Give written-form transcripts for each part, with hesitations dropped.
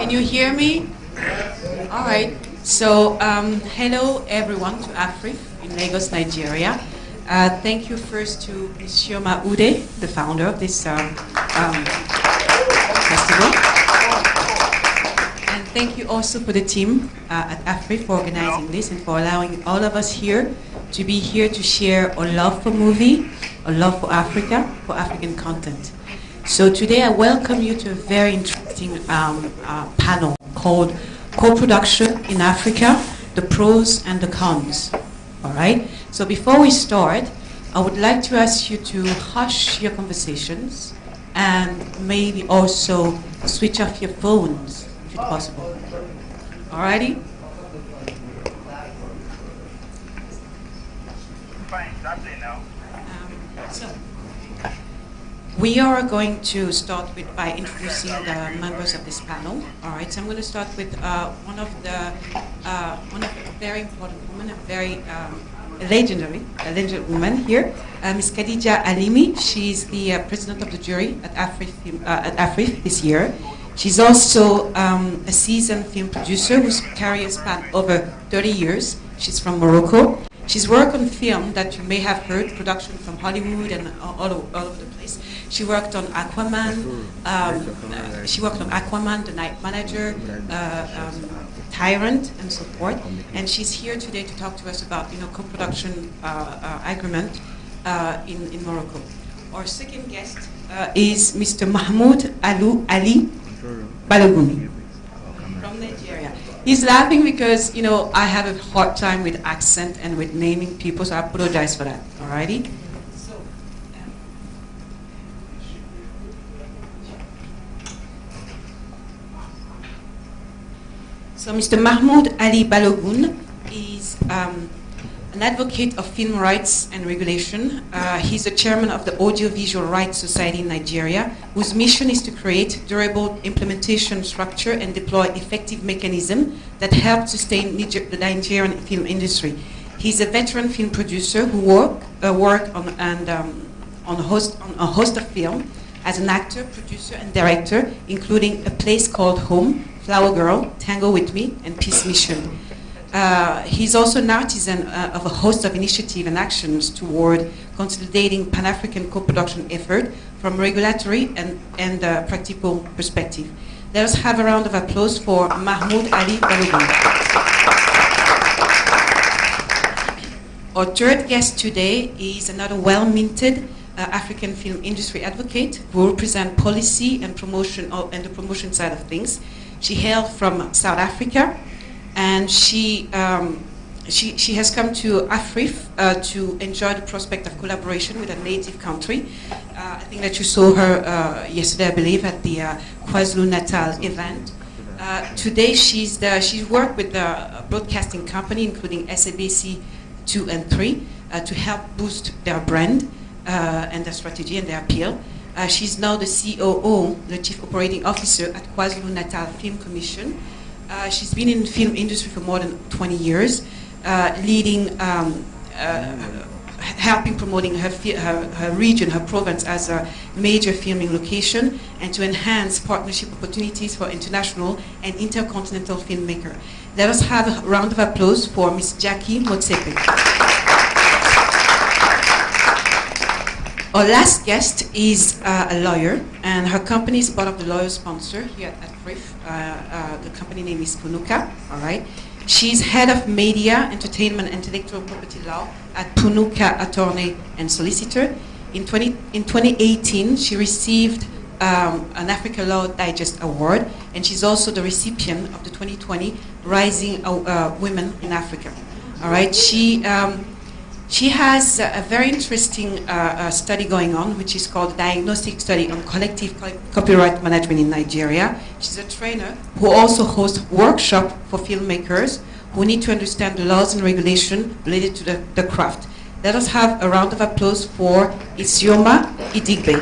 Can you hear me? All right. So, hello everyone to Afrif in Lagos, Nigeria. Thank you first to Ms. Chioma Ude, the founder of this festival. And thank you also for the team at Afrif for organizing this and for allowing all of us here to be here to share our love for movie, our love for Africa, for African content. So today I welcome you to a very interesting panel called Co-Production in Africa, the Pros and the Cons. All right? So before we start, I would like to ask you to hush your conversations and maybe also switch off your phones, if it's possible. All righty? So, we are going to start by introducing the members of this panel. All right, so I'm going to start with one of the very important women, a very legendary woman here, Ms. Khadija Alimi. She's the president of the jury at Afrif this year. She's also a seasoned film producer whose career spanned over 30 years. She's from Morocco. She's worked on film that you may have heard, production from Hollywood and all over the place. She worked on Aquaman. The Night Manager, Tyrant, and so forth. And she's here today to talk to us about co-production agreement in Morocco. Our second guest is Mr. Mahmoud Ali Balogun from Nigeria. He's laughing because, I have a hard time with accent and with naming people, so I apologize for that. Alrighty? So Mr. Mahmoud Ali Balogun is an advocate of film rights and regulation. He's the chairman of the Audiovisual Rights Society in Nigeria, whose mission is to create durable implementation structure and deploy effective mechanisms that help sustain the Nigerian film industry. He's a veteran film producer who worked on a host of film as an actor, producer, and director, including A Place Called Home, Flower Girl, Tango With Me, and Peace Mission. He's also an artisan of a host of initiatives and actions toward consolidating Pan-African co-production effort from regulatory and practical perspective. Let us have a round of applause for Mahmoud Ali Balogun. Our third guest today is another well-minted African film industry advocate who represents policy and promotion and the promotion side of things. She hails from South Africa, and she has come to Afrif to enjoy the prospect of collaboration with a native country. I think that you saw her yesterday, I believe, at the KwaZulu-Natal event. Today, she's worked with the broadcasting company, including SABC 2 and 3, to help boost their brand and their strategy and their appeal. She's now the COO, the Chief Operating Officer at KwaZulu-Natal Film Commission. She's been in the film industry for more than 20 years, leading, helping promoting her region, her province as a major filming location, and to enhance partnership opportunities for international and intercontinental filmmakers. Let us have a round of applause for Ms. Jackie Motsepe. Our last guest is a lawyer, and her company is part of the lawyer sponsor here at Afrif. The company name is Punuka, all right? She's head of media, entertainment, and intellectual property law at Punuka Attorney and Solicitor. In 2018, she received an Africa Law Digest Award, and she's also the recipient of the 2020 Rising Women in Africa, all right? She has a very interesting study going on, which is called the Diagnostic Study on Collective Copyright Management in Nigeria. She's a trainer who also hosts workshops for filmmakers who need to understand the laws and regulations related to the craft. Let us have a round of applause for Isioma Idigbe.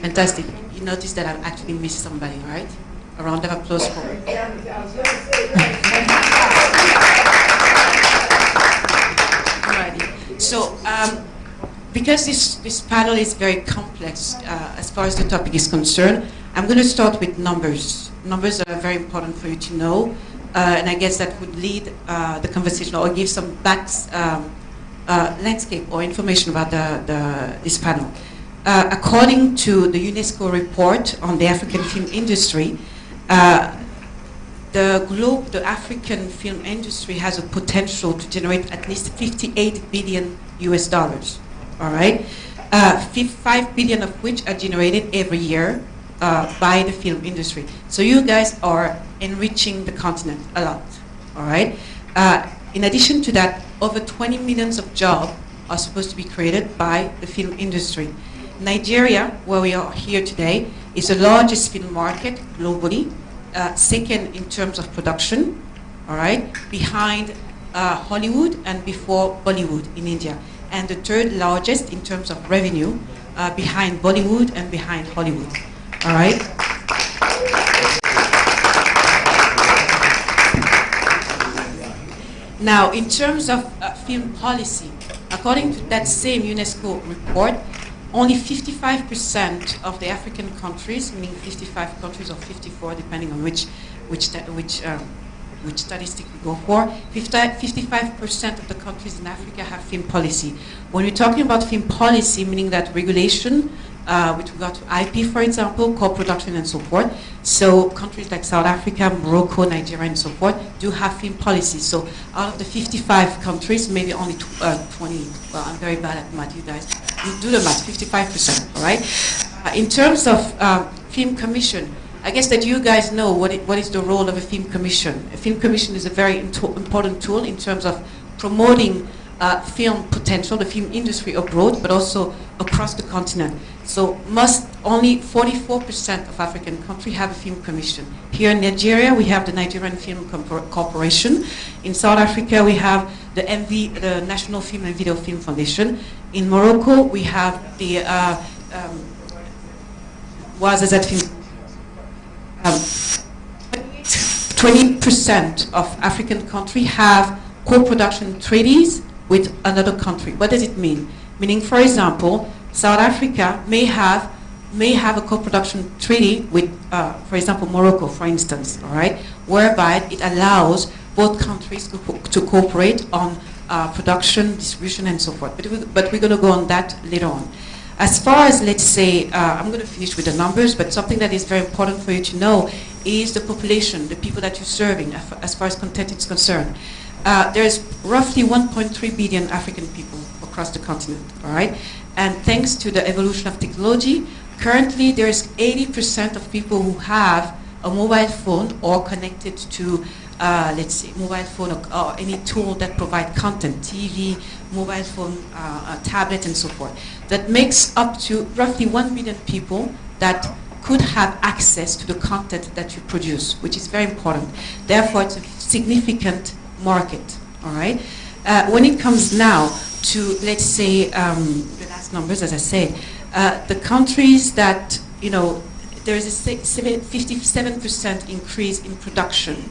Fantastic. You notice that I've actually missed somebody, right? A round of applause for her. Alrighty. So because this panel is very complex as far as the topic is concerned, I'm going to start with numbers. Numbers are very important for you to know, and I guess that would lead the conversation or give some landscape or information about this panel. According to the UNESCO report on the African film industry, the African film industry has a potential to generate at least 58 billion US dollars. All right, 5 billion of which are generated every year by the film industry. So you guys are enriching the continent a lot. All right. In addition to that, over 20 millions of jobs are supposed to be created by the film industry. Nigeria, where we are here today, is the largest film market globally. Second in terms of production, all right, behind Hollywood and before Bollywood in India, and the third largest in terms of revenue, behind Bollywood and behind Hollywood, all right. Now, in terms of film policy, according to that same UNESCO report, only 55% of the African countries, meaning 55 countries or 54, depending on which statistic we go for, 55% of the countries in Africa have film policy. When we're talking about film policy, meaning that regulation with regard to IP, for example, co-production and so forth. So countries like South Africa, Morocco, Nigeria, and so forth do have film policy. So out of the 55 countries, maybe only 20. Well, I'm very bad at math, you guys. You do the math, 55%, all right? In terms of film commission, I guess that you guys know what is the role of a film commission. A film commission is a very important tool in terms of promoting film potential, the film industry abroad, but also across the continent. So only 44% of African countries have a film commission. Here in Nigeria, we have the Nigerian Film Corporation. In South Africa, we have the National Film and Video Film Foundation. In Morocco, we have the Ouazzazate Film. 20% of African countries have co-production treaties with another country. What does it mean? Meaning, for example, South Africa may have a co-production treaty with, for example, Morocco, for instance, all right, whereby it allows both countries to cooperate on production, distribution, and so forth. But we're going to go on that later on. As far as, let's say, I'm going to finish with the numbers, but something that is very important for you to know is the population, the people that you're serving, as far as content is concerned. There's roughly 1.3 billion African people across the continent, all right? And thanks to the evolution of technology, currently there's 80% of people who have a mobile phone or connected to, let's say, mobile phone or any tool that provide content, TV, mobile phone, tablet, and so forth. That makes up to roughly 1 million people that could have access to the content that you produce, which is very important. Therefore, it's a significant market, all right? When it comes now to, let's say, the last numbers, as I said, the countries that, you know, there is a 57% increase in production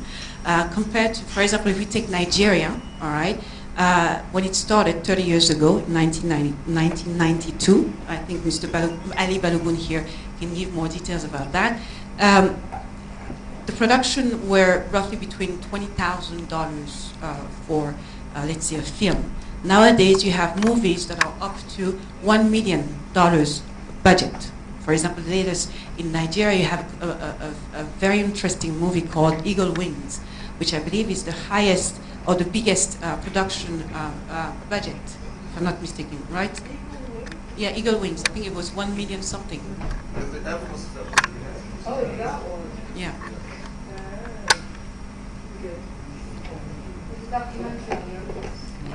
compared to, for example, if we take Nigeria, all right, when it started 30 years ago, 1992, I think Mr. Ali Balogun here can give more details about that. The production were roughly between $20,000 for, let's say, a film. Nowadays, you have movies that are up to $1 million budget. For example, the latest in Nigeria, you have a very interesting movie called Eagle Wings, which I believe is the highest or the biggest production budget, if I'm not mistaken, right? Yeah, Eagle Wings. I think it was 1 million something. Oh, that one. Yeah.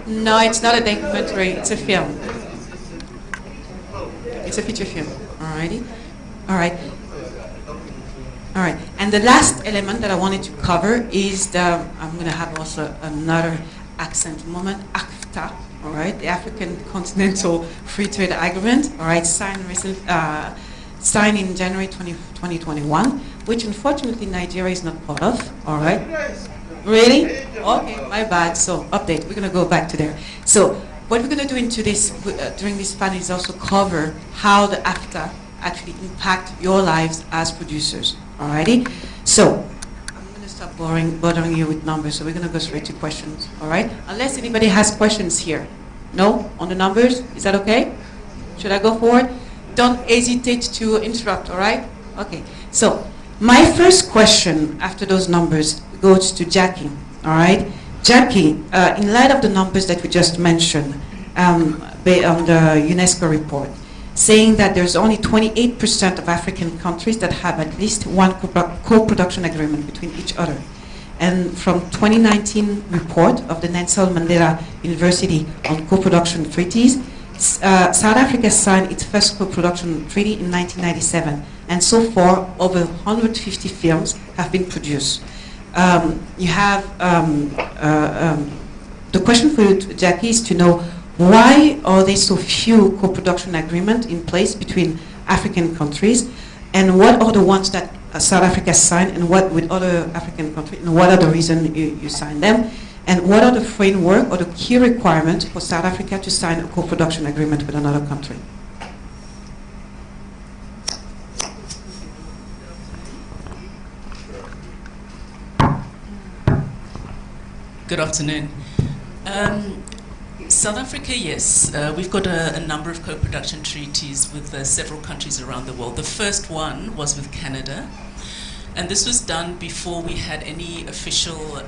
No, it's not a documentary. It's a film. It's a feature film. Alrighty. All right. All right. And the last element that I wanted to cover is the. I'm going to have also another accent moment. ACTA. All right. The African Continental Free Trade Agreement. All right. Signed in January 2021, which unfortunately Nigeria is not part of. All right. Really? Okay, my bad. So update. We're going to go back to there. So what we're going to do during this panel is also cover how the AFTA actually impact your lives as producers. Alrighty? So, I'm going to stop bothering you with numbers, so we're going to go straight to questions. Alright? Unless anybody has questions here. No? On the numbers? Is that okay? Should I go forward? Don't hesitate to interrupt, alright? Okay. So, my first question after those numbers goes to Jackie. Alright? Jackie, in light of the numbers that we just mentioned on the UNESCO report, saying that there's only 28% of African countries that have at least one co-production agreement between each other. And from 2019 report of the Nelson Mandela University on co-production treaties, South Africa signed its first co-production treaty in 1997, and so far over 150 films have been produced. You have the question for you, Jackie, is to know why are there so few co-production agreements in place between African countries, and what are the ones that South Africa signed, and what with other African countries, and what are the reasons you signed them, and what are the framework or the key requirements for South Africa to sign a co-production agreement with another country? Good afternoon. South Africa, yes, we've got a number of co-production treaties with several countries around the world. The first one was with Canada, and this was done before we had any official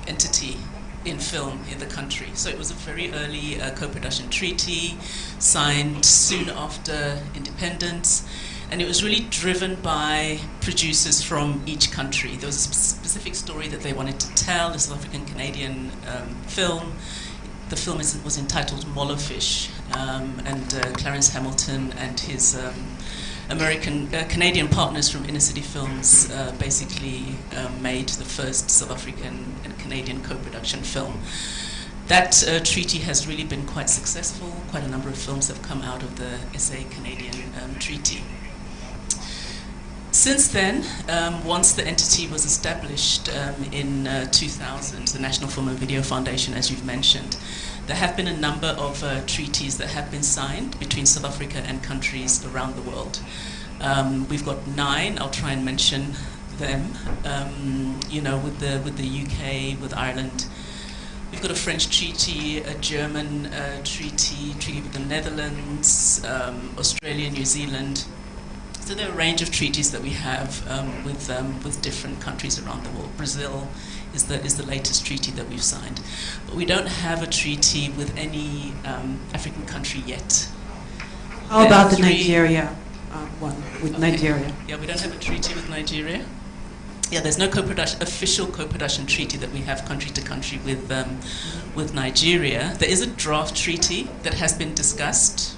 entity in film in the country. So it was a very early co-production treaty, signed soon after independence, and it was really driven by producers from each country. There was a specific story that they wanted to tell, a South African-Canadian film. The film was entitled Mollerfish, and Clarence Hamilton and his Canadian partners from Inner City Films basically made the first South African and Canadian co-production film. That treaty has really been quite successful. Quite a number of films have come out of the SA-Canadian treaty. Since then, once the entity was established in 2000, the National Film and Video Foundation, as you've mentioned, there have been a number of treaties that have been signed between South Africa and countries around the world. We've got 9. I'll try and mention them. With the UK, with Ireland. We've got a French treaty, a German treaty with the Netherlands, Australia, New Zealand. So there are a range of treaties that we have with different countries around the world. Brazil is the latest treaty that we've signed, but we don't have a treaty with any African country yet. How about the Nigeria one with Nigeria? Yeah, we don't have a treaty with Nigeria. Yeah, there's no official co-production treaty that we have country to country with Nigeria. There is a draft treaty that has been discussed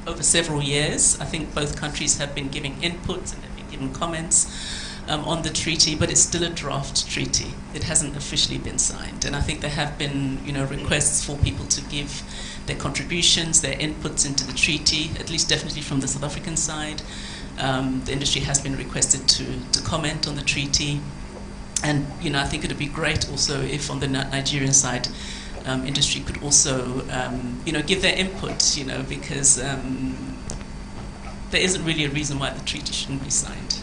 over several years. I think both countries have been giving inputs and have been giving comments on the treaty, but it's still a draft treaty. It hasn't officially been signed, and I think there have been, requests for people to give their contributions, their inputs into the treaty. At least, definitely from the South African side, the industry has been requested to comment on the treaty, and I think it would be great also if on the Nigerian side, industry could also, give their input, because there isn't really a reason why the treaty shouldn't be signed.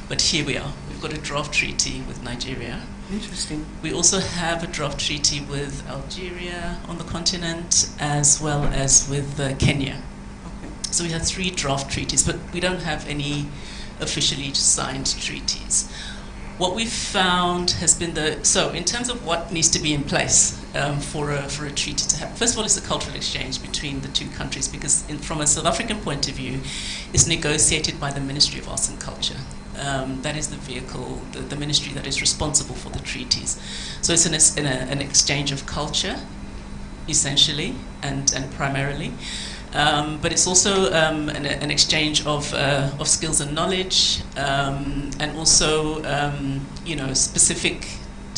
But here we are. We've got a draft treaty with Nigeria. Interesting. We also have a draft treaty with Algeria on the continent, as well as with Kenya. Okay. So we have 3 draft treaties, but we don't have any officially signed treaties. What we've found has been so in terms of what needs to be in place for a treaty to happen. First of all, it's a cultural exchange between the 2 countries, because from a South African point of view, it's negotiated by the Ministry of Arts and Culture. That is the vehicle, the ministry that is responsible for the treaties. So it's an exchange of culture, essentially, and primarily. But it's also an exchange of skills and knowledge, and also, specific,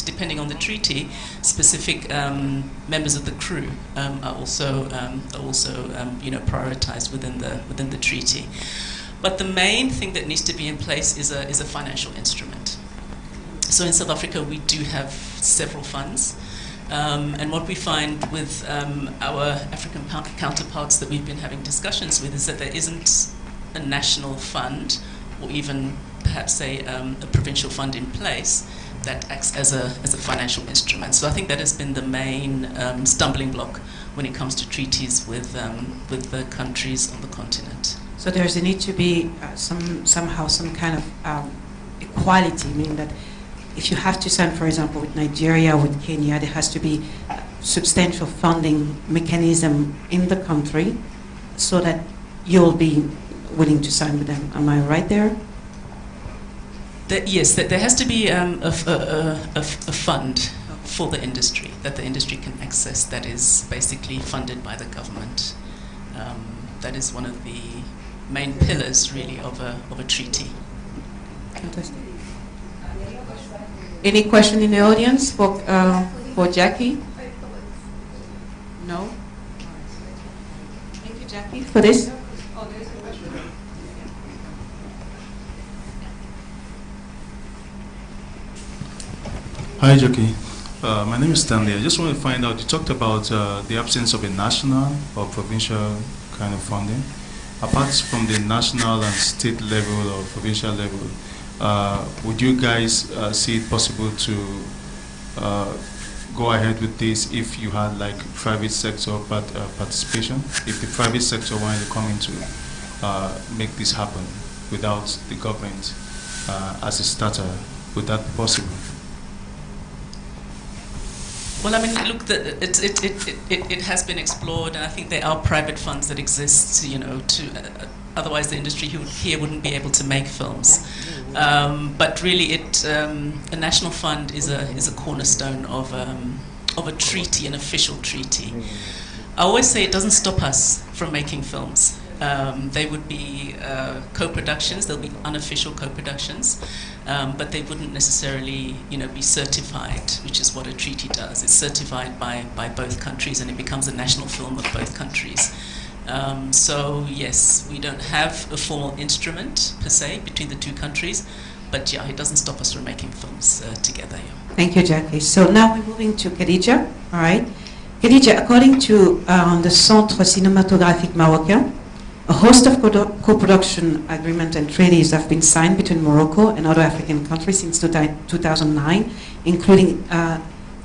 depending on the treaty, specific members of the crew are also prioritized within the treaty. But the main thing that needs to be in place is a financial instrument. So in South Africa, we do have several funds. And what we find with our African counterparts that we've been having discussions with is that there isn't a national fund or even perhaps a provincial fund in place that acts as a financial instrument. So I think that has been the main stumbling block when it comes to treaties with the countries on the continent. So there's a need to be somehow some kind of equality, meaning that if you have to sign, for example, with Nigeria, with Kenya, there has to be substantial funding mechanism in the country so that you'll be willing to sign with them. Am I right there? Yes, there has to be a fund for the industry that the industry can access that is basically funded by the government. That is one of the main pillars, really, of a treaty. Fantastic. Any question in the audience for Jackie? No? Thank you, Jackie, for this. Hi, Jackie. My name is Stanley. I just want to find out, you talked about the absence of a national or provincial kind of funding. Apart from the national and state level or provincial level, would you guys see it possible to go ahead with this if you had like private sector participation? If the private sector wanted to come in to make this happen without the government as a starter, would that be possible? Well, I mean, look, it has been explored, and I think there are private funds that exist, you know, otherwise the industry here wouldn't be able to make films. But really, a national fund is a cornerstone of a treaty, an official treaty. I always say it doesn't stop us from making films. They would be co-productions. They'll be unofficial co-productions, but they wouldn't necessarily, you know, be certified, which is what a treaty does. It's certified by both countries, and it becomes a national film of both countries. So yes, we don't have a formal instrument per se between the two countries, but yeah, it doesn't stop us from making films together. Yeah. Thank you, Jackie. So now we're moving to Khadija. All right, Khadija. According to the Centre Cinématographique Marocain, a host of co-production agreements and treaties have been signed between Morocco and other African countries since 2009, including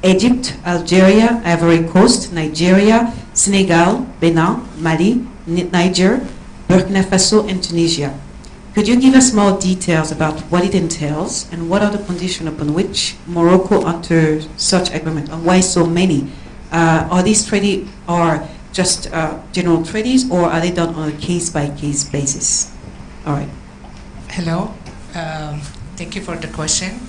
Egypt, Algeria, Ivory Coast, Nigeria, Senegal, Benin, Mali, Niger, Burkina Faso, and Tunisia. Could you give us more details about what it entails and what are the conditions upon which Morocco enters such agreement, and why so many? Are these treaties just general treaties, or are they done on a case-by-case basis? All right. Hello. Thank you for the question.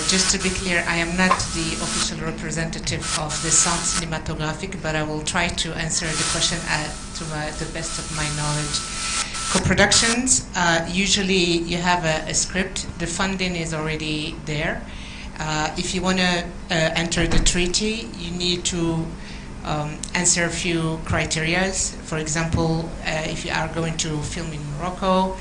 Just to be clear, I am not the official representative of the Centre Cinématographique, but I will try to answer the question to the best of my knowledge. Co-productions, usually you have a script. The funding is already there. If you want to enter the treaty, you need to answer a few criteria. For example, if you are going to film in Morocco,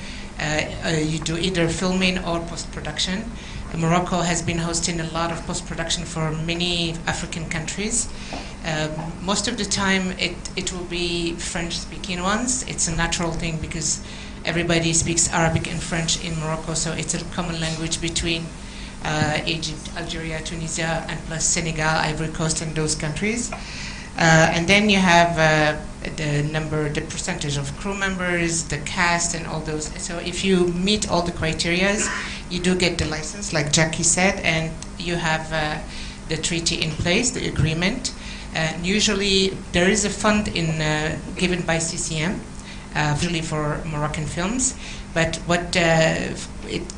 you do either filming or post-production. Morocco has been hosting a lot of post-production for many African countries. Most of the time it will be French-speaking ones. It's a natural thing because everybody speaks Arabic and French in Morocco, so it's a common language between Egypt, Algeria, Tunisia, and plus Senegal, Ivory Coast, and those countries. And then you have the percentage of crew members, the cast, and all those. So if you meet all the criteria, you do get the license, like Jackie said, and you have the treaty in place, the agreement. Usually there is a fund given by CCM, usually for Moroccan films, but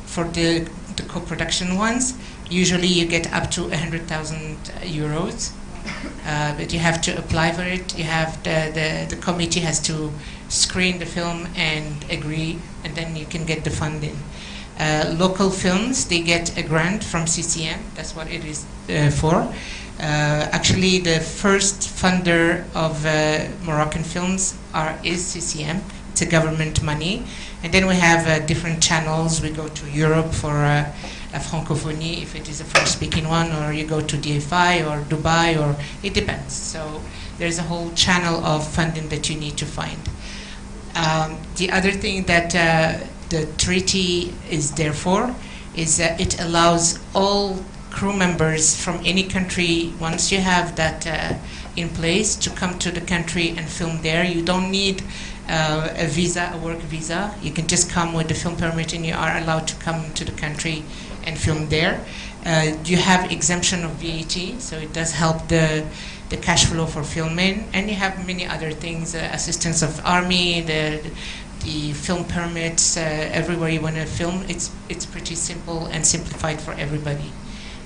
for the co-production ones, usually you get up to 100,000 euros. But you have to apply for it. You have the committee has to screen the film and agree, and then you can get the funding. Local films, they get a grant from CCM. That's what it is for. Actually, the first funder of Moroccan films is CCM. It's a government money. And then we have different channels. We go to Europe for La Francophonie, if it is a French-speaking one, or you go to DFI or Dubai, or it depends. So there's a whole channel of funding that you need to find. The other thing that the treaty is there for is that it allows all crew members from any country, once you have that in place, to come to the country and film there. You don't need a visa, a work visa. You can just come with the film permit and you are allowed to come to the country and film there. You have exemption of VAT, so it does help the cash flow for filming. And you have many other things, assistance of army, the film permits, everywhere you want to film. It's pretty simple and simplified for everybody.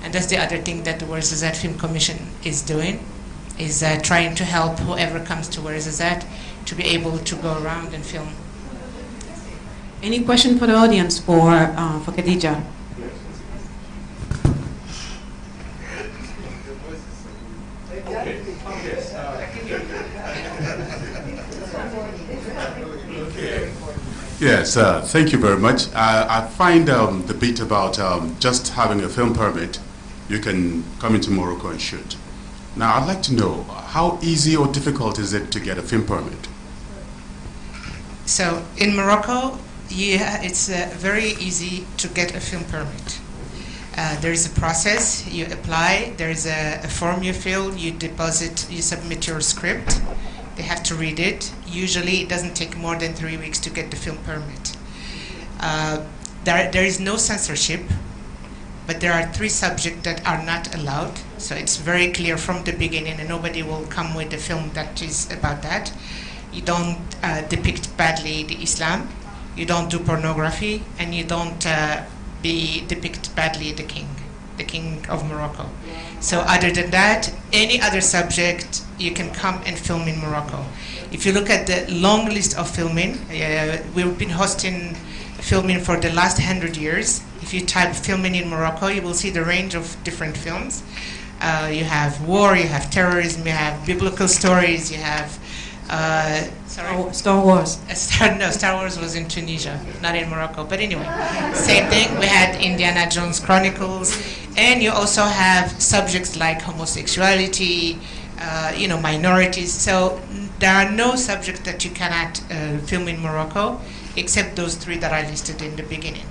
And that's the other thing that the Ouarzazate Film Commission is doing, is trying to help whoever comes to Ouarzazate to be able to go around and film. Any question for the audience for Khadija? Yes, thank you very much. I find the bit about just having a film permit, you can come into Morocco and shoot. Now, I'd like to know, how easy or difficult is it to get a film permit? So in Morocco, it's very easy to get a film permit. There is a process, you apply, there is a form you fill, you deposit, you submit your script. They have to read it. Usually it doesn't take more than 3 weeks to get the film permit. There is no censorship, but there are 3 subjects that are not allowed. So it's very clear from the beginning, and nobody will come with a film that is about that. You don't depict badly the Islam, you don't do pornography, and you don't depict badly the king of Morocco. So other than that, any other subject, you can come and film in Morocco. If you look at the long list of filming, we've been hosting filming for the last 100 years. If you type filming in Morocco, you will see the range of different films. You have war, you have terrorism, you have biblical stories, you have Star Wars. Star Wars was in Tunisia, not in Morocco. But anyway, same thing. We had Indiana Jones Chronicles, and you also have subjects like homosexuality, minorities. So there are no subjects that you cannot film in Morocco, except those 3 that I listed in the beginning.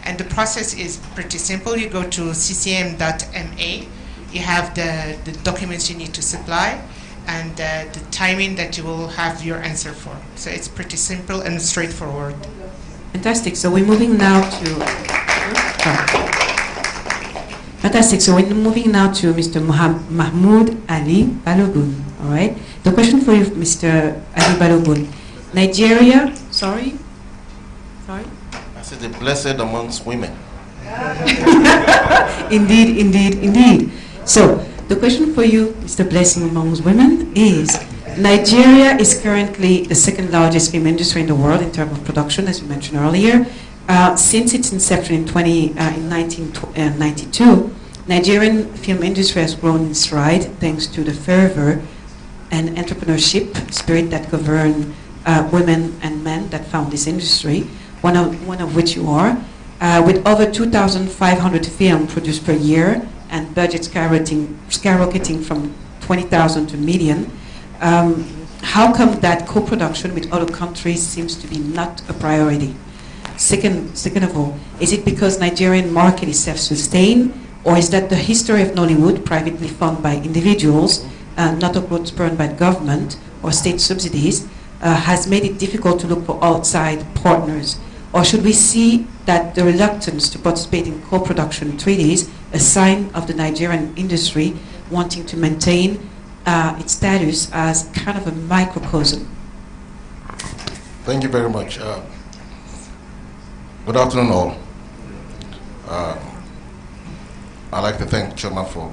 And the process is pretty simple. You go to ccm.ma. You have the documents you need to supply, and the timing that you will have your answer for. So it's pretty simple and straightforward. Fantastic. So we're moving now to... Fantastic. So we're moving now to Mr. Mahmoud Ali Balogun. All right. The question for you, Mr. Ali Balogun. Nigeria... Sorry? I said the blessed amongst women. Indeed. So, the question for you, Mr. Blessing amongst women, is Nigeria is currently the 2nd largest film industry in the world in terms of production, as you mentioned earlier. Since its inception in 1992, Nigerian film industry has grown in stride thanks to the fervor and entrepreneurship spirit that govern women and men that found this industry, one of which you are, with over 2,500 films produced per year, and budgets skyrocketing from 20,000 to million. How come that co-production with other countries seems to be not a priority? Second of all, is it because Nigerian market is self-sustained, or is that the history of Nollywood, privately funded by individuals, not a growth spurred by government or state subsidies, has made it difficult to look for outside partners? Or should we see that the reluctance to participate in co-production treaties a sign of the Nigerian industry wanting to maintain its status as kind of a microcosm? Thank you very much. Good afternoon, all. I'd like to thank Choma for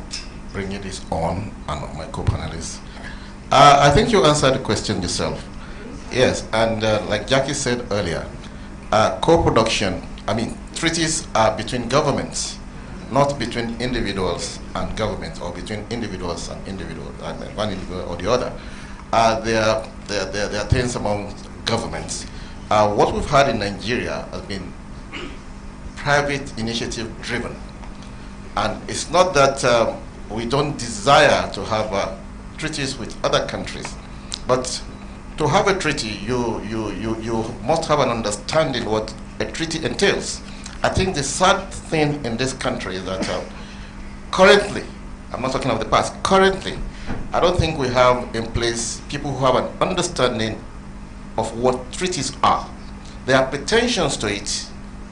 bringing this on, and my co-panelists. I think you answered the question yourself. Yes, and like Jackie said earlier, co-production, treaties are between governments, not between individuals and governments, or between individuals and individuals, one individual or the other. There are things among governments. What we've had in Nigeria has been private initiative driven. And it's not that we don't desire to have treaties with other countries, but to have a treaty, you must have an understanding what a treaty entails. I think the sad thing in this country is that currently, I'm not talking of the past, currently, I don't think we have in place people who have an understanding of what treaties are. There are pretensions to it,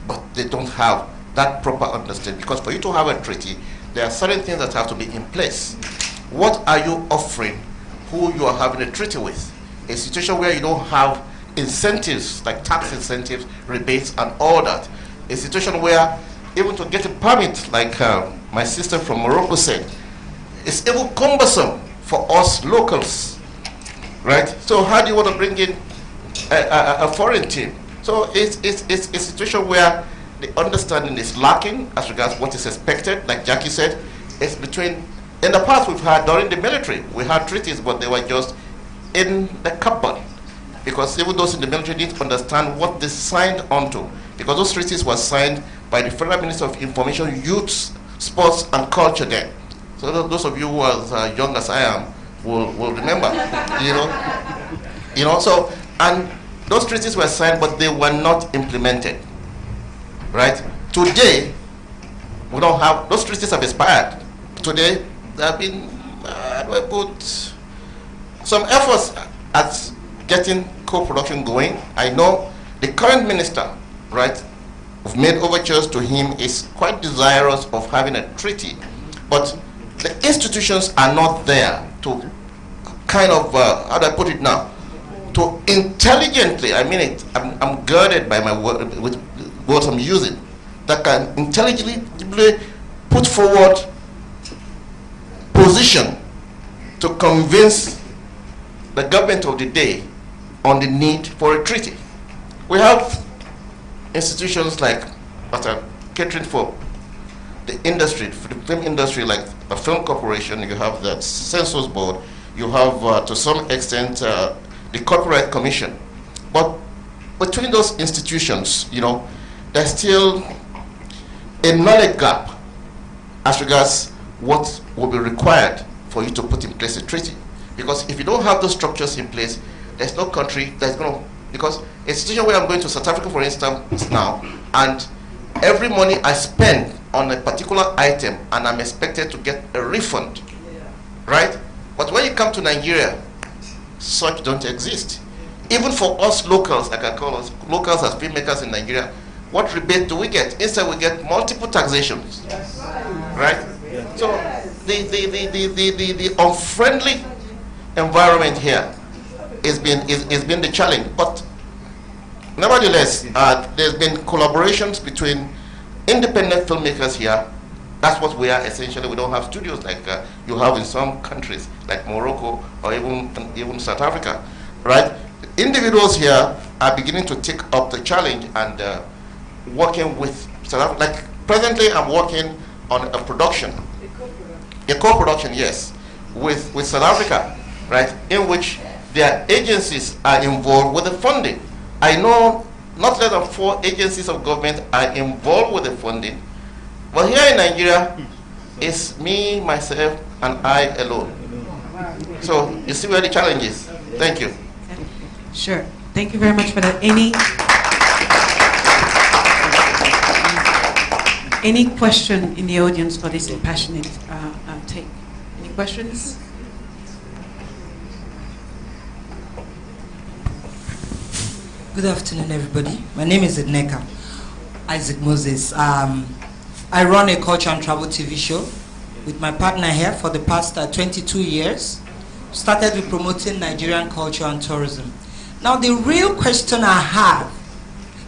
but they don't have that proper understanding. Because for you to have a treaty, there are certain things that have to be in place. What are you offering who you are having a treaty with? A situation where you don't have incentives, like tax incentives, rebates, and all that. A situation where even to get a permit, like my sister from Morocco said, it's even cumbersome for us locals, right? So how do you want to bring in a foreign team? So it's a situation where the understanding is lacking as regards what is expected. Like Jackie said, it's between, in the past we've had, during the military, we had treaties, but they were just in the cupboard. Because even those in the military didn't understand what they signed onto. Because those treaties were signed by the Federal Minister of Information, Youth, Sports and Culture then. So those of you who are as young as I am will remember, so, and those treaties were signed, but they were not implemented, right? Today, we don't have, those treaties have expired. Today, there have been, we put some efforts at getting co-production going. I know the current minister, right, we've made overtures to him, is quite desirous of having a treaty, but the institutions are not there to kind of, how do I put it now, to intelligently, I mean it, I'm girded by my word, with words I'm using, that can intelligently put forward position to convince the government of the day on the need for a treaty. We have institutions like that are catering for the industry, for the film industry, like a film corporation. You have the Census Board, you have to some extent the Copyright Commission. But between those institutions, there's still a knowledge gap as regards what will be required for you to put in place a treaty. Because if you don't have those structures in place, there's no country that's going to, because a situation where I'm going to South Africa, for instance, now, and every money I spend on a particular item, and I'm expected to get a refund, right? But when you come to Nigeria, such don't exist. Even for us locals, like I call us locals as filmmakers in Nigeria, what rebate do we get? Instead, we get multiple taxations, right? So the unfriendly environment here has been the challenge. But nevertheless, there's been collaborations between independent filmmakers here. That's what we are essentially. We don't have studios like you have in some countries, like Morocco or even South Africa, right? Individuals here are beginning to take up the challenge and working with South Africa. Like presently, I'm working on a production, a co-production, yes, with South Africa, right? In which their agencies are involved with the funding. I know not less than 4 agencies of government are involved with the funding. But here in Nigeria, it's me, myself, and I alone. So you see where the challenge is. Thank you. Sure. Thank you very much for that. Any question in the audience for this impassionate take? Any questions? Good afternoon, everybody. My name is Edneka Isaac Moses. I run a culture and travel TV show with my partner here for the past 22 years. Started with promoting Nigerian culture and tourism. Now, the real question I have,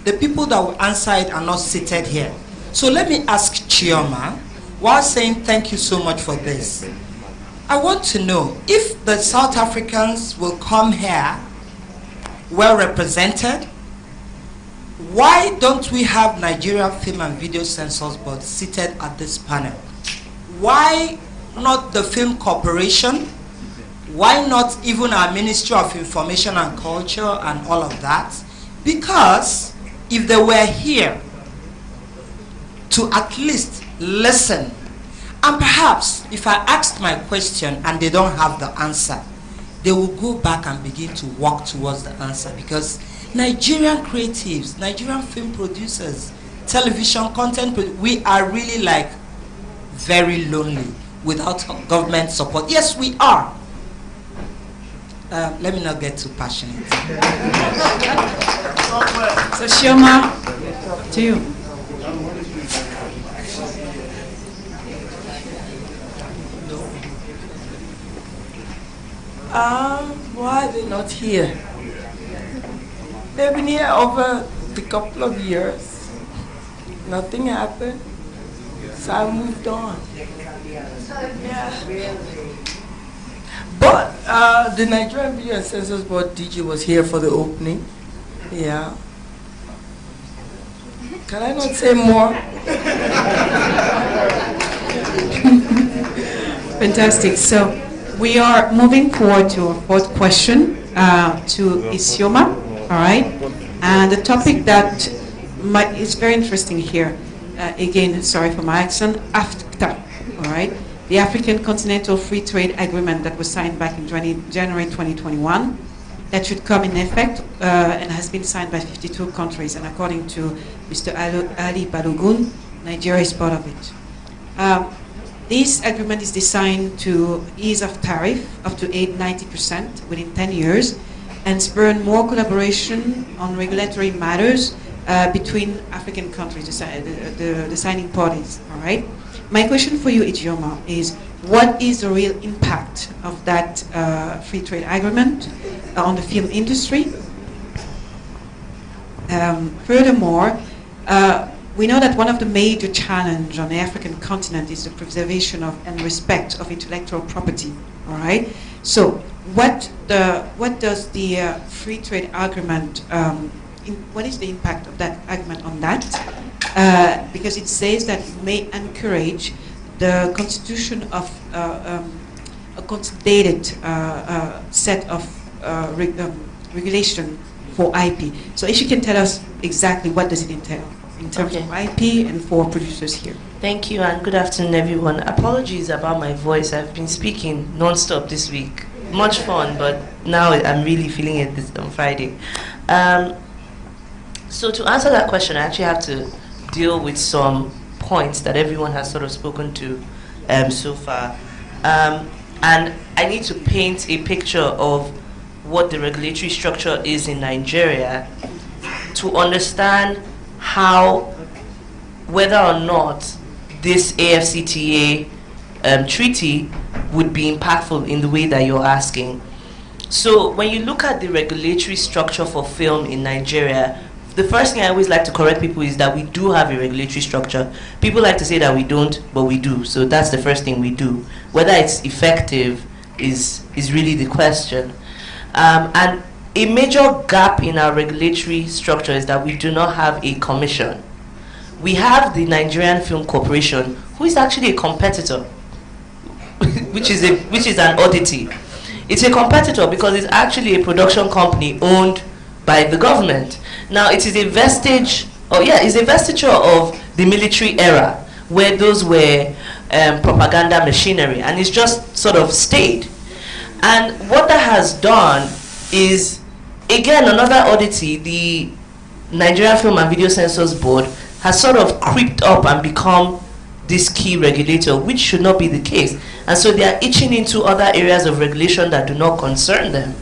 the people that will answer it are not seated here. So let me ask Chioma, while saying thank you so much for this, I want to know if the South Africans will come here well represented. Why don't we have Nigeria Film and Video Censors Board seated at this panel? Why not the Film Corporation? Why not even our Ministry of Information and Culture and all of that? Because if they were here to at least listen And perhaps if I asked my question and they don't have the answer, they will go back and begin to walk towards the answer, because Nigerian creatives, Nigerian film producers, television content, we are really like very lonely without government support. Yes, we are. Let me not get too passionate. So Shioma, to you. Why are they not here? They've been here over a couple of years. Nothing happened. So I moved on. Yeah. But the Nigerian Video and Census Board DJ was here for the opening. Yeah. Can I not say more? Fantastic. So we are moving forward to our fourth question to Isioma. All right. And the topic that is very interesting here, again, sorry for my accent, AFTA. All right. The African Continental Free Trade Agreement that was signed back in January 2021, that should come in effect and has been signed by 52 countries. And according to Mr. Ali Balogun, Nigeria is part of it. This agreement is designed to ease off tariff up to 90% within 10 years and spur more collaboration on regulatory matters between African countries, the signing parties. All right. My question for you, Ijeoma, is what is the real impact of that free trade agreement on the film industry? Furthermore, we know that one of the major challenges on the African continent is the preservation of and respect of intellectual property. All right. So, what does the free trade agreement? What is the impact of that agreement on that? Because it says that it may encourage the constitution of a consolidated set of regulation for IP. So, if you can tell us exactly what does it entail in terms of IP and for producers here. Thank you and good afternoon, everyone. Apologies about my voice. I've been speaking non-stop this week. Much fun, but now I'm really feeling it this on Friday. So to answer that question, I actually have to deal with some points that everyone has sort of spoken to so far. And I need to paint a picture of what the regulatory structure is in Nigeria to understand how, whether or not this AFCTA treaty would be impactful in the way that you're asking. So when you look at the regulatory structure for film in Nigeria, the first thing I always like to correct people is that we do have a regulatory structure. People like to say that we don't, but we do. So that's the first thing we do. Whether it's effective is really the question. And a major gap in our regulatory structure is that we do not have a commission. We have the Nigerian Film Corporation, who is actually a competitor, which is an oddity. It's a competitor because it's actually a production company owned by the government. Now, it is a vestige, it's a vestige of the military era, where those were propaganda machinery, and it's just sort of stayed. And what that has done is, again, another oddity, the Nigerian Film and Video Censors Board has sort of creeped up and become this key regulator, which should not be the case. And so they are itching into other areas of regulation that do not concern them,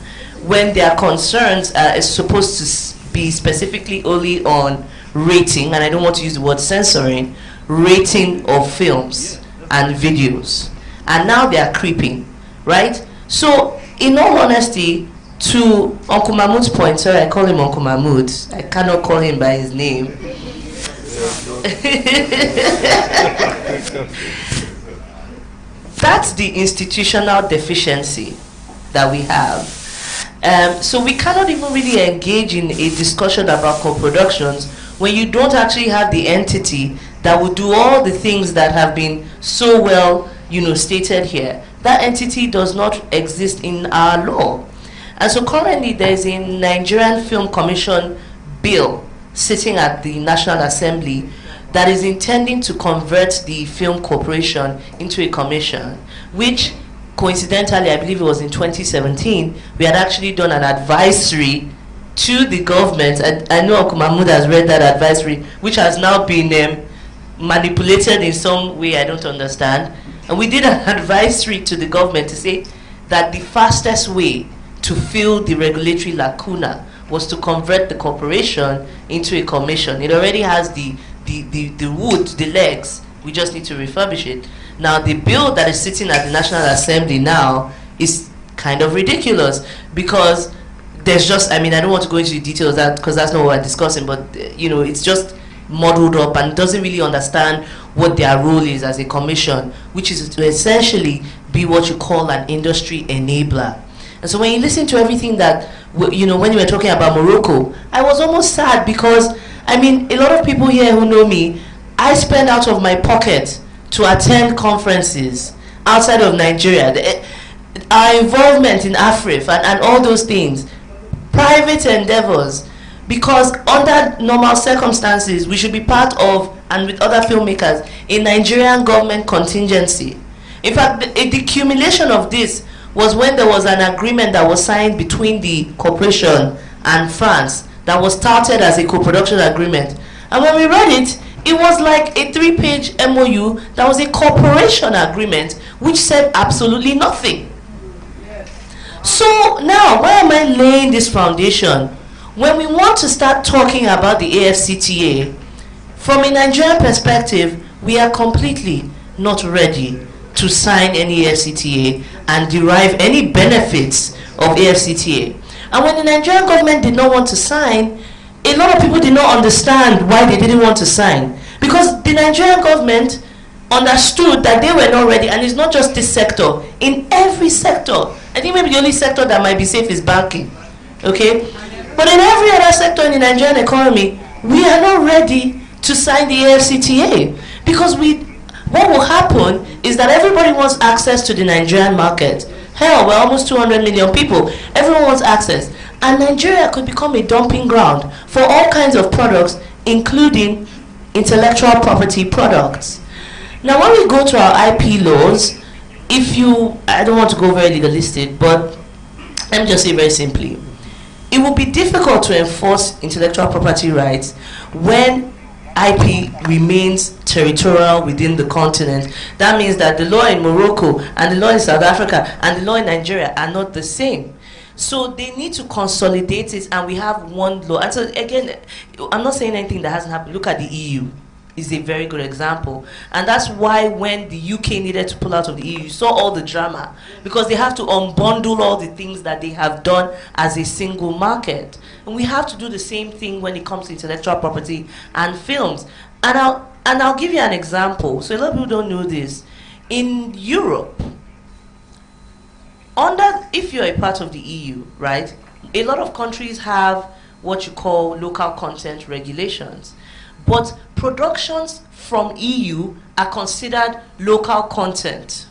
when their concerns are supposed to be specifically only on rating, and I don't want to use the word censoring, rating of films and videos. And now they are creeping, right? So, in all honesty, to Uncle Mahmoud's point, sorry, I call him Uncle Mahmoud. I cannot call him by his name. That's the institutional deficiency that we have. So we cannot even really engage in a discussion about co-productions when you don't actually have the entity that will do all the things that have been so well, stated here. That entity does not exist in our law. And so currently there is a Nigerian Film Commission bill sitting at the National Assembly that is intending to convert the film corporation into a commission, which coincidentally, I believe it was in 2017, we had actually done an advisory to the government. And I know Uncle Mahmoud has read that advisory, which has now been manipulated in some way I don't understand. And we did an advisory to the government to say that the fastest way to fill the regulatory lacuna was to convert the corporation into a commission. It already has the wood, the legs. We just need to refurbish it. Now, the bill that is sitting at the National Assembly now is kind of ridiculous, because there's just, I mean, I don't want to go into the details of that because that's not what we're discussing, but it's just muddled up and doesn't really understand what their role is as a commission, which is to essentially be what you call an industry enabler. And so when you listen to everything that, when you were talking about Morocco, I was almost sad because, I mean, a lot of people here who know me, I spend out of my pocket to attend conferences outside of Nigeria. Our involvement in Africa and all those things, private endeavors, because under normal circumstances, we should be part of, and with other filmmakers, a Nigerian government contingency. In fact, the accumulation of this was when there was an agreement that was signed between the corporation and France that was started as a co-production agreement. And when we read it, it was like a 3-page MOU that was a corporation agreement which said absolutely nothing. So now, why am I laying this foundation? When we want to start talking about the AFCTA, from a Nigerian perspective, we are completely not ready to sign any AFCTA and derive any benefits of AFCTA. And when the Nigerian government did not want to sign, a lot of people did not understand why they didn't want to sign. Because the Nigerian government understood that they were not ready, and it's not just this sector, in every sector. I think maybe the only sector that might be safe is banking, okay? But in every other sector in the Nigerian economy, we are not ready to sign the AFCTA, because what will happen is that everybody wants access to the Nigerian market. Hell, we're almost 200 million people. Everyone wants access. And Nigeria could become a dumping ground for all kinds of products, including intellectual property products. Now, when we go to our IP laws, I don't want to go very legalistic, but let me just say very simply, it will be difficult to enforce intellectual property rights when IP remains territorial within the continent. That means that the law in Morocco and the law in South Africa and the law in Nigeria are not the same. So they need to consolidate it, and we have one law. And so again, I'm not saying anything that hasn't happened. Look at the EU. Is a very good example. And that's why when the UK needed to pull out of the EU, you saw all the drama, because they have to unbundle all the things that they have done as a single market. And we have to do the same thing when it comes to intellectual property and films. And I'll give you an example. So a lot of people don't know this. In Europe, if you're a part of the EU, right, a lot of countries have what you call local content regulations. But productions from EU are considered local content.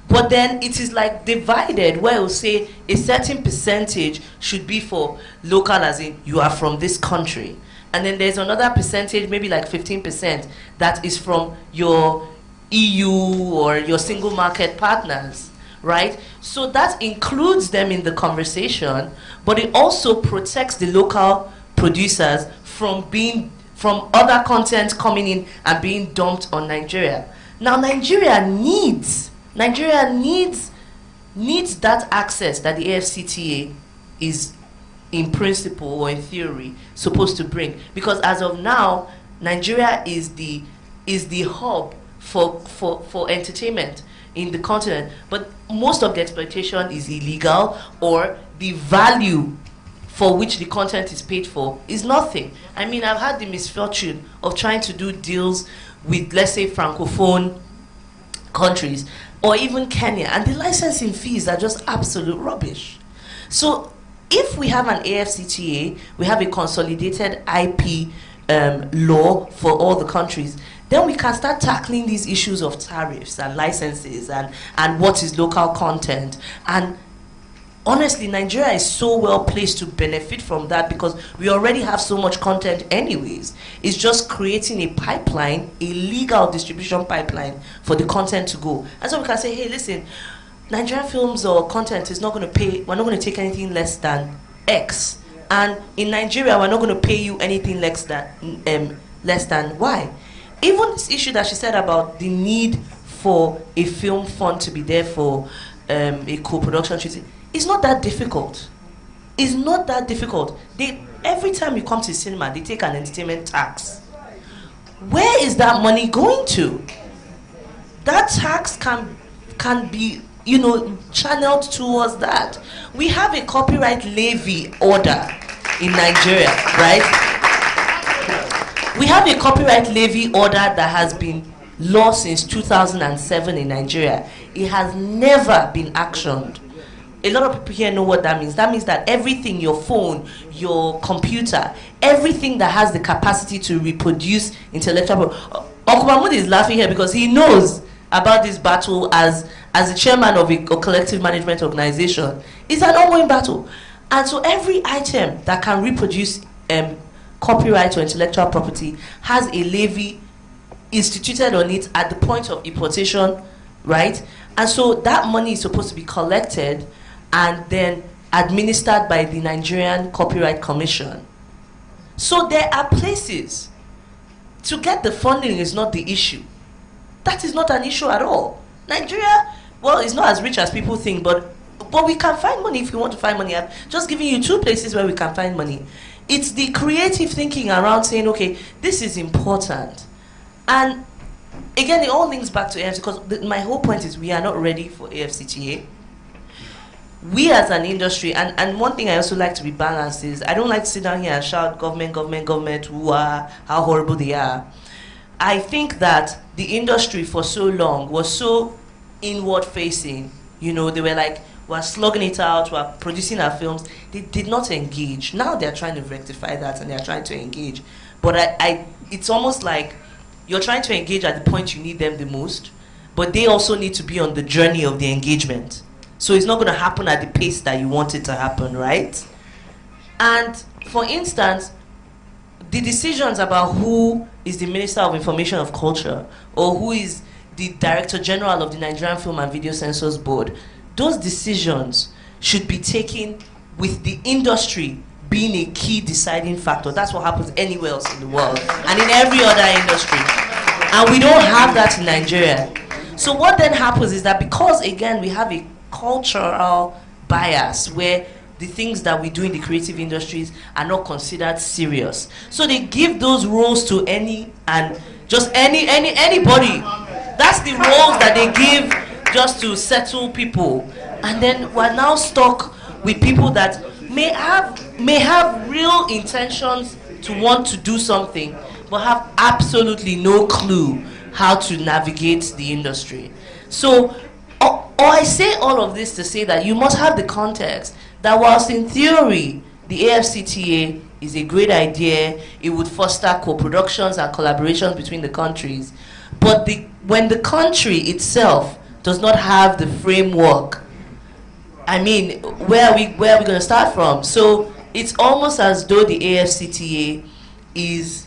But then it is like divided, where it will say a certain percentage should be for local, as in you are from this country. And then there's another percentage, maybe like 15%, that is from your EU or your single market partners, right? So that includes them in the conversation, but it also protects the local producers from other content coming in and being dumped on Nigeria. Now Nigeria needs that access that the AFCTA is in principle or in theory supposed to bring, because as of now Nigeria is the hub for entertainment in the continent, but most of the exploitation is illegal, or the value for which the content is paid for is nothing. I mean, I've had the misfortune of trying to do deals with, let's say, Francophone countries, or even Kenya, and the licensing fees are just absolute rubbish. So if we have an AFCTA, we have a consolidated IP law for all the countries, then we can start tackling these issues of tariffs and licenses and what is local content. And honestly, Nigeria is so well placed to benefit from that because we already have so much content anyways. It's just creating a pipeline, a legal distribution pipeline for the content to go. And so we can say, hey, listen, Nigerian films or content is not going to pay, we're not going to take anything less than X. And in Nigeria, we're not going to pay you anything less than Y. Even this issue that she said about the need for a film fund to be there for a co-production treaty, it's not that difficult. It's not that difficult. Every time you come to the cinema, they take an entertainment tax. Where is that money going to? That tax can be, channeled towards that. We have a copyright levy order in Nigeria, right? We have a copyright levy order that has been law since 2007 in Nigeria. It has never been actioned. A lot of people here know what that means. That means that everything, your phone, your computer, everything that has the capacity to reproduce intellectual property. Uncle Mahmoud is laughing here because he knows about this battle as the chairman of a collective management organization. It's an ongoing battle. And so every item that can reproduce copyright or intellectual property has a levy instituted on it at the point of importation, right? And so that money is supposed to be collected and then administered by the Nigerian Copyright Commission. So there are places. To get the funding is not the issue. That is not an issue at all. Nigeria, well, it's not as rich as people think, but we can find money if you want to find money. I'm just giving you 2 places where we can find money. It's the creative thinking around saying, okay, this is important. And again, it all links back to AFCTA because my whole point is we are not ready for AFCTA. We as an industry, and one thing I also like to be balanced is I don't like to sit down here and shout government, how horrible they are. I think that the industry for so long was so inward facing. They were like, we're slugging it out, we're producing our films. They did not engage. Now they're trying to rectify that and they're trying to engage. But it's almost like you're trying to engage at the point you need them the most, but they also need to be on the journey of the engagement. So it's not going to happen at the pace that you want it to happen, right? And for instance, the decisions about who is the Minister of Information of Culture or who is the Director General of the Nigerian Film and Video Censors Board, those decisions should be taken with the industry being a key deciding factor. That's what happens anywhere else in the world and in every other industry. And we don't have that in Nigeria. So what then happens is that because, again, we have a cultural bias where the things that we do in the creative industries are not considered serious. So they give those roles to anybody. That's the roles that they give just to settle people. And then we're now stuck with people that may have real intentions to want to do something, but have absolutely no clue how to navigate the industry. So, or I say all of this to say that you must have the context that whilst in theory the AFCTA is a great idea, it would foster co-productions and collaborations between the countries, but when the country itself does not have the framework, I mean, where are we going to start from? So it's almost as though the AFCTA is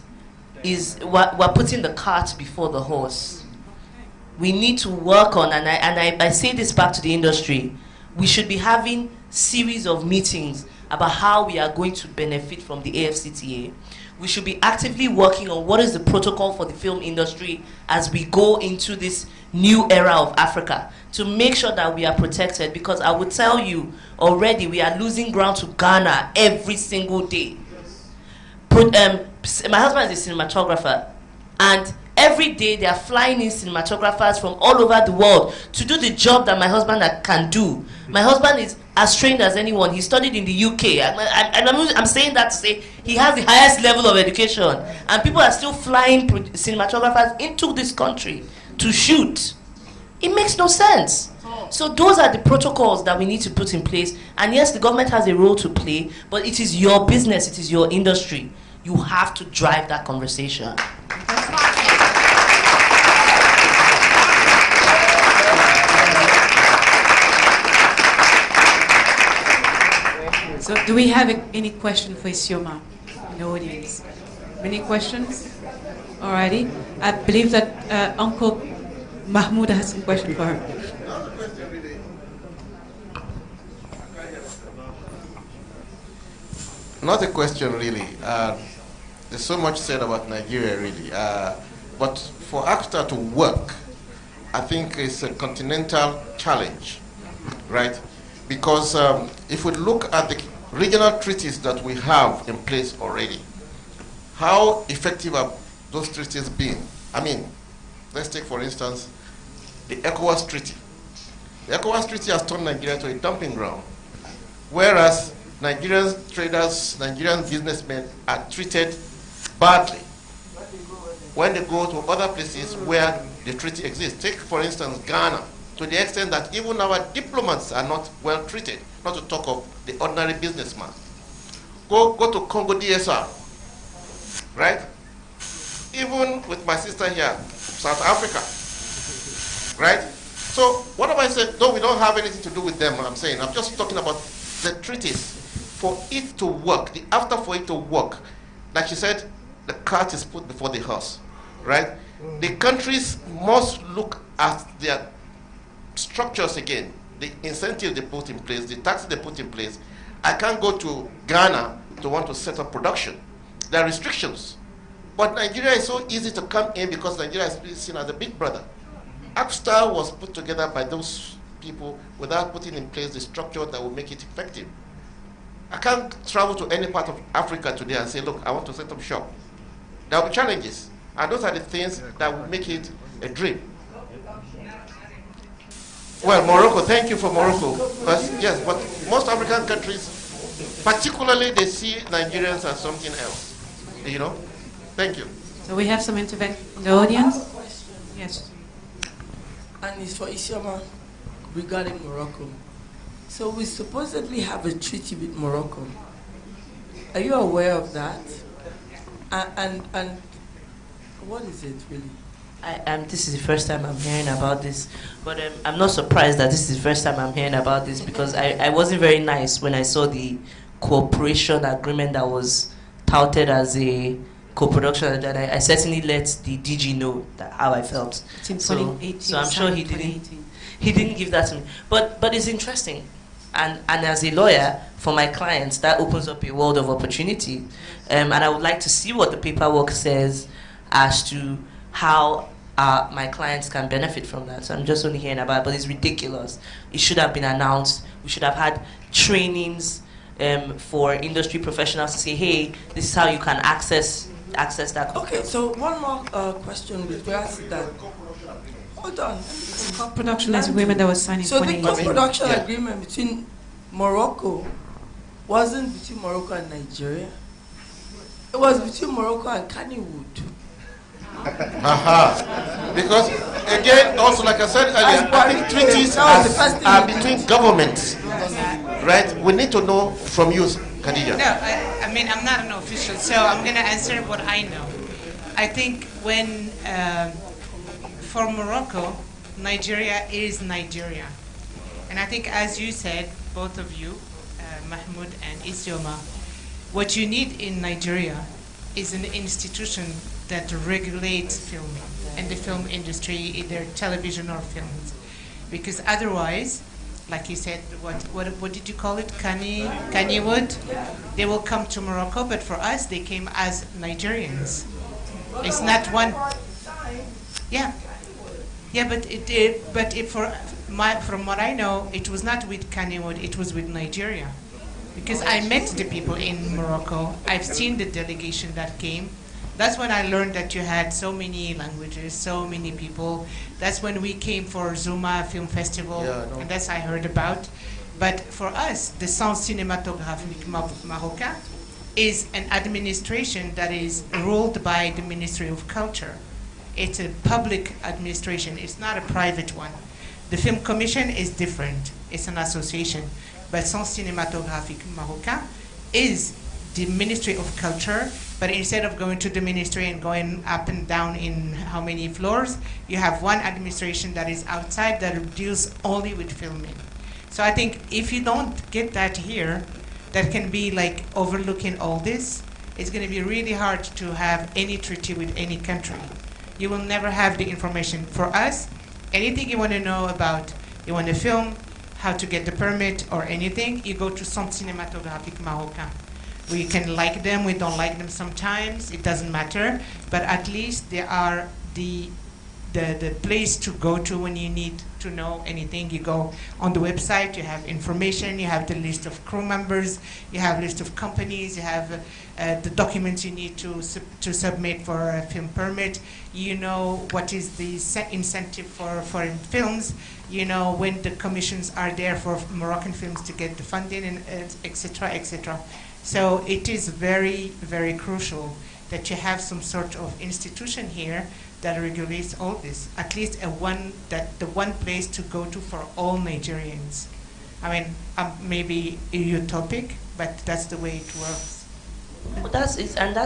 we're putting the cart before the horse. We need to work on, and I say this back to the industry, we should be having series of meetings about how we are going to benefit from the AFCTA. We should be actively working on what is the protocol for the film industry as we go into this new era of Africa to make sure that we are protected, because I would tell you already we are losing ground to Ghana every single day. My husband is a cinematographer, and every day they are flying in cinematographers from all over the world to do the job that my husband can do. My husband is as trained as anyone. He studied in the UK. I'm saying that to say he has the highest level of education. And people are still flying cinematographers into this country to shoot. It makes no sense. So those are the protocols that we need to put in place. And yes, the government has a role to play, but it is your business, it is your industry. You have to drive that conversation. So do we have any question for Isioma in the audience? Any questions? Alrighty. I believe that Uncle Mahmoud has some question for her. Not a question, really. There's so much said about Nigeria, really. But for ACTA to work, I think it's a continental challenge, right? Because if we look at the regional treaties that we have in place already, how effective have those treaties been? I mean, let's take, for instance, the ECOWAS Treaty. The ECOWAS Treaty has turned Nigeria to a dumping ground, whereas Nigerian traders, Nigerian businessmen are treated badly when they go to other places where the treaty exists. Take, for instance, Ghana, to the extent that even our diplomats are not well treated, not to talk of the ordinary businessman. Go to Congo DSR, right? Even with my sister here, South Africa, right? So what am I saying? No, we don't have anything to do with them, I'm saying. I'm just talking about the treaties. For it to work, for it to work, like she said, the cart is put before the horse, right? The countries must look at their structures again, the incentives they put in place, the taxes they put in place. I can't go to Ghana to want to set up production. There are restrictions. But Nigeria is so easy to come in because Nigeria is seen as a big brother. ACTA was put together by those people without putting in place the structure that will make it effective. I can't travel to any part of Africa today and say, look, I want to set up shop. There will be challenges. And those are the things that will make it a dream. Well, Morocco, thank you for Morocco. Yes, but most African countries, particularly, they see Nigerians as something else. You know? Thank you. So we have some intervention in the audience? Yes. And it's for Isioma regarding Morocco. So we supposedly have a treaty with Morocco. Are you aware of that? And what is it really? This is the first time I'm hearing about this, but I'm not surprised that this is the first time I'm hearing about this because I wasn't very nice when I saw the cooperation agreement that was touted as a co-production, and I certainly let the DG know how I felt. It's in So 2018, I'm sure he 2018. didn't give that to me. But it's interesting. And as a lawyer, for my clients, that opens up a world of opportunity. And I would like to see what the paperwork says as to how my clients can benefit from that. So I'm just only hearing about it, but it's ridiculous. It should have been announced. We should have had trainings for industry professionals to say, hey, this is how you can access that. Okay, so one more question with regards to that. Hold on. Co-production agreement that was signed in So the 2018. co-production agreement between Morocco wasn't between Morocco and Nigeria. It was between Morocco and Kannywood. Because, again, also, like I said earlier, I think treaties are between governments, right? We need to know from you, Khadija. No, I mean, I'm not an official, so I'm going to answer what I know. I think when, for Morocco, Nigeria is Nigeria. And I think, as you said, both of you, Mahmoud and Isioma, what you need in Nigeria is an institution that regulates filming and the film industry, either television or films. Because otherwise, like you said, what did you call it? Kannywood? They will come to Morocco, but for us, they came as Nigerians. It's not one. Yeah. Yeah, from what I know, it was not with Kannywood, it was with Nigeria. Because I met the people in Morocco, I've seen the delegation that came. That's when I learned that you had so many languages, so many people. That's when we came for Zuma Film Festival, and that's I heard about. But for us, the Centre Cinématographique Marocain is an administration that is ruled by the Ministry of Culture. It's a public administration, it's not a private one. The Film Commission is different, it's an association. But Centre Cinématographique Marocain is the Ministry of Culture, but instead of going to the ministry and going up and down in how many floors, you have one administration that is outside that deals only with filming. So I think if you don't get that here, that can be like overlooking all this, it's going to be really hard to have any treaty with any country. You will never have the information. For us, anything you want to know about, you want to film, how to get the permit or anything, you go to Centre Cinématographique Marocain. We can like them, we don't like them sometimes, it doesn't matter, but at least they are the place to go to when you need to know anything. You go on the website, you have information, you have the list of crew members, you have a list of companies, you have the documents you need to submit for a film permit. You know what is the incentive for foreign films. You know when the commissions are there for Moroccan films to get the funding, and et cetera, et cetera. So it is very, very crucial that you have some sort of institution here that regulates all this, at least the one place to go to for all Nigerians. I mean, maybe utopic, but that's the way it works. Well, that's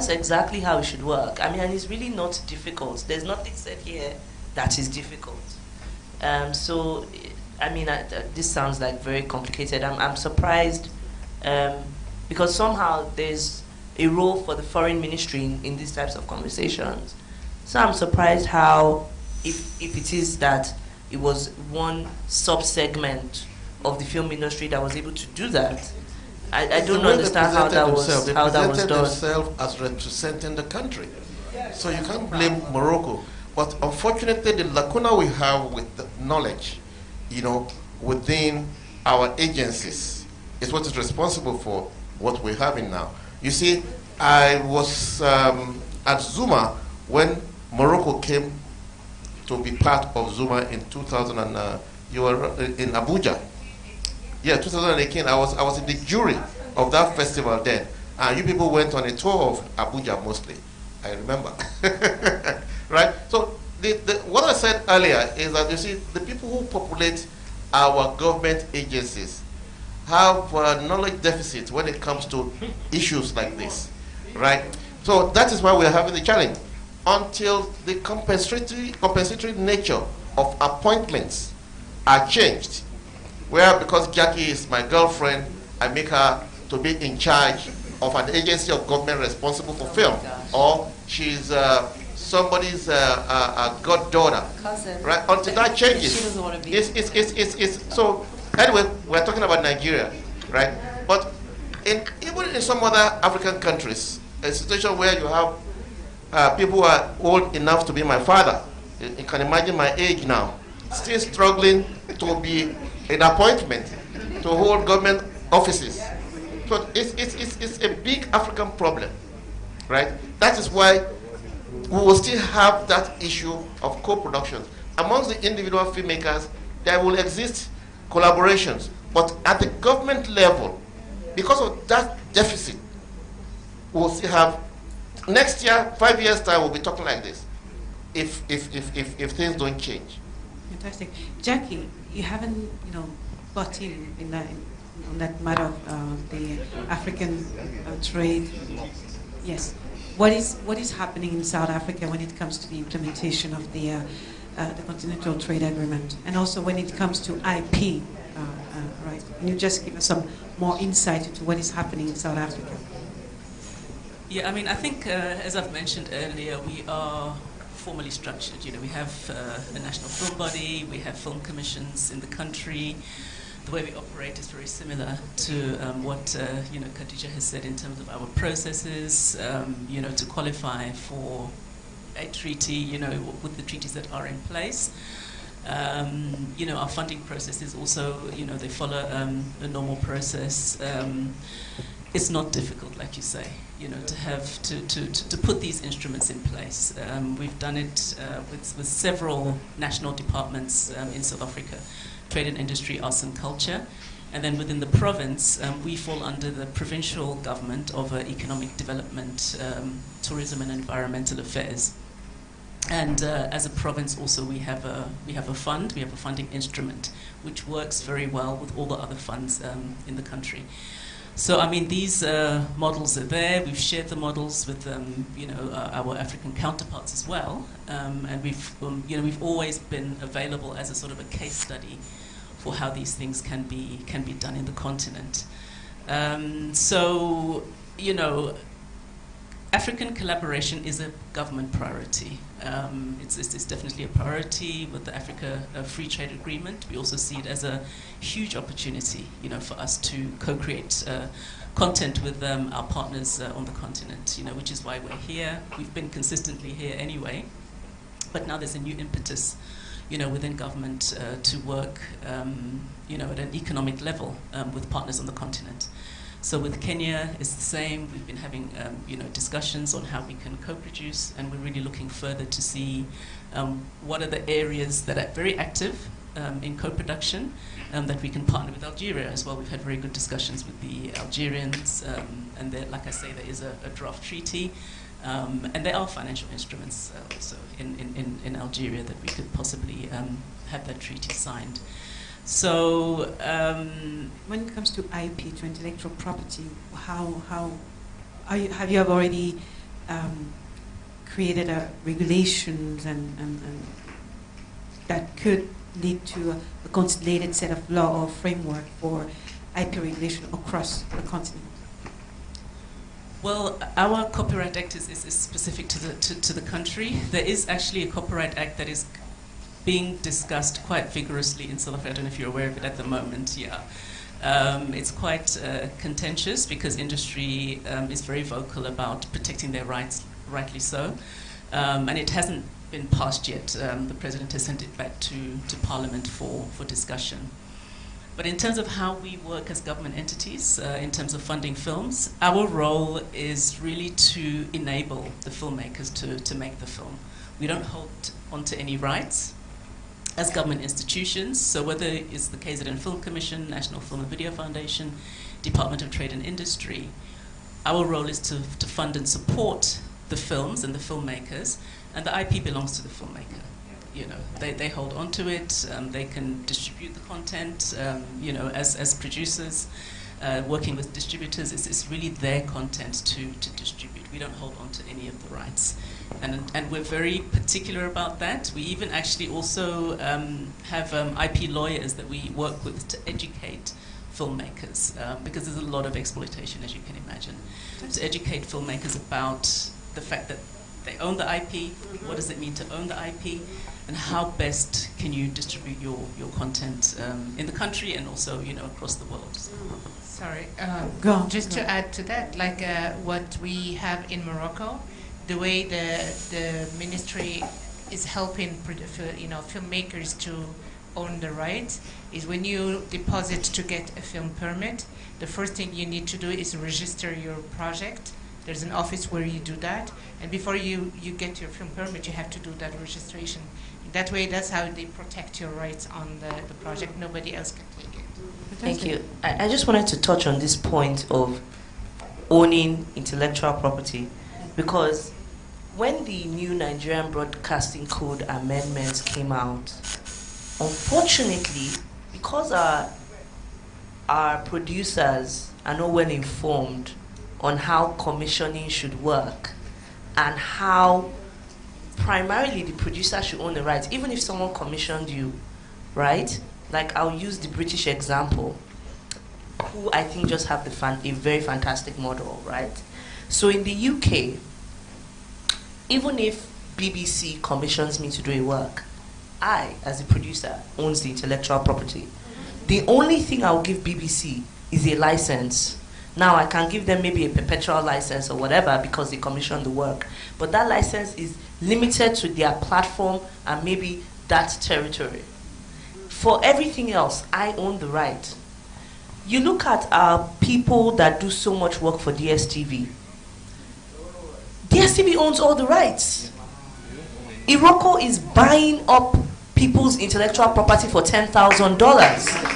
exactly how it should work. I mean, and it's really not difficult. There's nothing said here that is difficult. So, I mean, this sounds like very complicated. I'm surprised because somehow there's a role for the foreign ministry in these types of conversations. So I'm surprised how, if it is that it was one sub-segment of the film industry that was able to do that, I don't understand how that was done. They presented themselves as representing the country. So you can't blame Morocco. But unfortunately, the lacuna we have with the knowledge, within our agencies is what is responsible for what we're having now. You see, I was at Zuma when Morocco came to be part of Zuma in 2000, and you were in Abuja. Yeah, 2018. I was in the jury of that festival then. You people went on a tour of Abuja mostly. I remember. Right? So what I said earlier is that, you see, the people who populate our government agencies have knowledge deficit when it comes to issues like this. Right? So that is why we are having the challenge. Until the compensatory nature of appointments are changed, where because Jackie is my girlfriend, I make her to be in charge of an agency of government responsible for film, or she's somebody's goddaughter, cousin. Right? Until that changes, she doesn't want to be. So anyway, we're talking about Nigeria, right? But even in some other African countries, a situation where you have people who are old enough to be my father, you can imagine my age now, still struggling to be an appointment to hold government offices. So it's a big African problem, right? That is why we will still have that issue of co-production. Amongst the individual filmmakers, there will exist collaborations, but at the government level, because of that deficit, we'll still have. Next year, 5 years time, we'll be talking like this, if things don't change. Fantastic, Jackie. You haven't, got in that on that matter of the African trade. Yes. What is happening in South Africa when it comes to the implementation of the Continental Trade Agreement, and also when it comes to IP? Right. Can you just give us some more insight into what is happening in South Africa? Yeah, I mean, I think, as I've mentioned earlier, we are formally structured. We have a national film body, we have film commissions in the country. The way we operate is very similar to what Khadija has said in terms of our processes. To qualify for a treaty, with the treaties that are in place. Our funding process is also, they follow a normal process. It's not difficult, like you say, to have to put these instruments in place. We've done it with several national departments in South Africa, Trade and Industry, Arts and Culture, and then within the province, we fall under the provincial government of Economic Development, Tourism and Environmental Affairs. And as a province, also we have a fund. We have a funding instrument, which works very well with all the other funds in the country. So I mean, these models are there. We've shared the models with our African counterparts as well, and we've always been available as a sort of a case study for how these things can be done in the continent. So, you know, African collaboration is a government priority. It's definitely a priority with the Africa Free Trade Agreement. We also see it as a huge opportunity, you know, for us to co-create content with our partners on the continent, you know, which is why we're here. We've been consistently here anyway, but now there's a new impetus, you know, within government to work, you know, at an economic level with partners on the continent. So with Kenya, it's the same. We've been having, you know, discussions on how we can co-produce, and we're really looking further to see what are the areas that are very active in co-production that we can partner with Algeria as well. We've had very good discussions with the Algerians, and there, like I say, there is a draft treaty, and there are financial instruments also in Algeria that we could possibly have that treaty signed. So when it comes to IP, to intellectual property, have you already created regulations and that could lead to a consolidated set of law or framework for IP regulation across the continent? Well, our Copyright Act is specific to the country. There is actually a Copyright Act that is being discussed quite vigorously in South Africa. I don't know if you're aware of it at the moment. Yeah, it's quite contentious because industry is very vocal about protecting their rights, rightly so, and it hasn't been passed yet. The president has sent it back to Parliament for discussion. But in terms of how we work as government entities, in terms of funding films, our role is really to enable the filmmakers to make the film. We don't hold onto any rights as government institutions, so whether it's the KZN Film Commission, National Film and Video Foundation, Department of Trade and Industry, our role is to fund and support the films and the filmmakers, and the IP belongs to the filmmaker. You know, they hold on to it, they can distribute the content, you know, as producers, working with distributors, it's really their content to distribute. We don't hold on to any of the rights. And we're very particular about that. We even actually also have IP lawyers that we work with to educate filmmakers, because there's a lot of exploitation, as you can imagine. To educate filmmakers about the fact that they own the IP, what does it mean to own the IP, and how best can you distribute your content in the country and also, you know, across the world. Sorry, Just to add to that, like what we have in Morocco, the way the ministry is helping, you know, filmmakers to own the rights is when you deposit to get a film permit, the first thing you need to do is register your project. There's an office where you do that, and before you get your film permit, you have to do that registration. That way, that's how they protect your rights on the project. Nobody else can take it. Thank you. I just wanted to touch on this point of owning intellectual property, because when the new Nigerian Broadcasting Code amendments came out, unfortunately, because our producers are not well informed on how commissioning should work and how primarily the producer should own the rights, even if someone commissioned you, right? Like, I'll use the British example, who I think just have a very fantastic model, right? So in the UK, even if BBC commissions me to do a work, I, as a producer, owns the intellectual property. The only thing I'll give BBC is a license. Now, I can give them maybe a perpetual license or whatever because they commissioned the work, but that license is limited to their platform and maybe that territory. For everything else, I own the right. You look at people that do so much work for DSTV. DSTV owns all the rights. Iroko is buying up people's intellectual property for $10,000.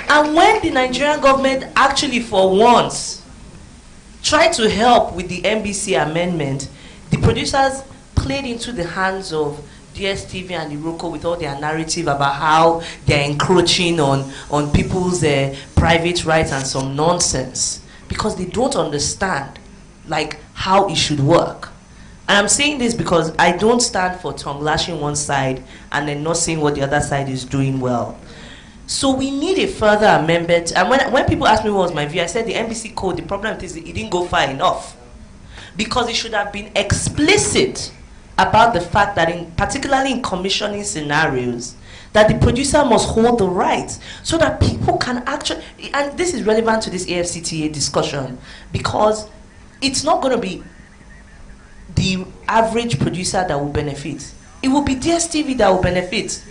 And when the Nigerian government actually for once tried to help with the NBC amendment, the producers played into the hands of DSTV and Iroko with all their narrative about how they're encroaching on people's private rights and some nonsense, because they don't understand like how it should work. And I'm saying this because I don't stand for tongue lashing one side and then not saying what the other side is doing well. So we need a further amendment. And when people ask me what was my view, I said the NBC code, the problem is it didn't go far enough. Because it should have been explicit about the fact that particularly in commissioning scenarios, that the producer must hold the rights so that people can actually, and this is relevant to this AFCTA discussion, because it's not going to be the average producer that will benefit. It will be DSTV that will benefit.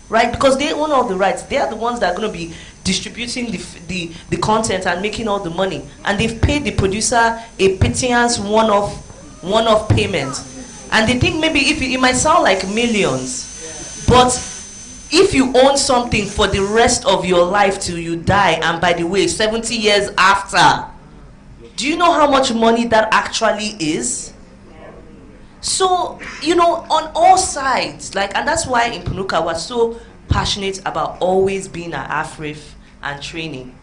Right? Because they own all the rights. They are the ones that are going to be distributing the content and making all the money. And they've paid the producer a pittance one-off payment. And they think maybe it might sound like millions, but if you own something for the rest of your life till you die, and by the way, 70 years after, do you know how much money that actually is? So, on all sides, and that's why in Punuka we're so passionate about always being at AFRIF and training,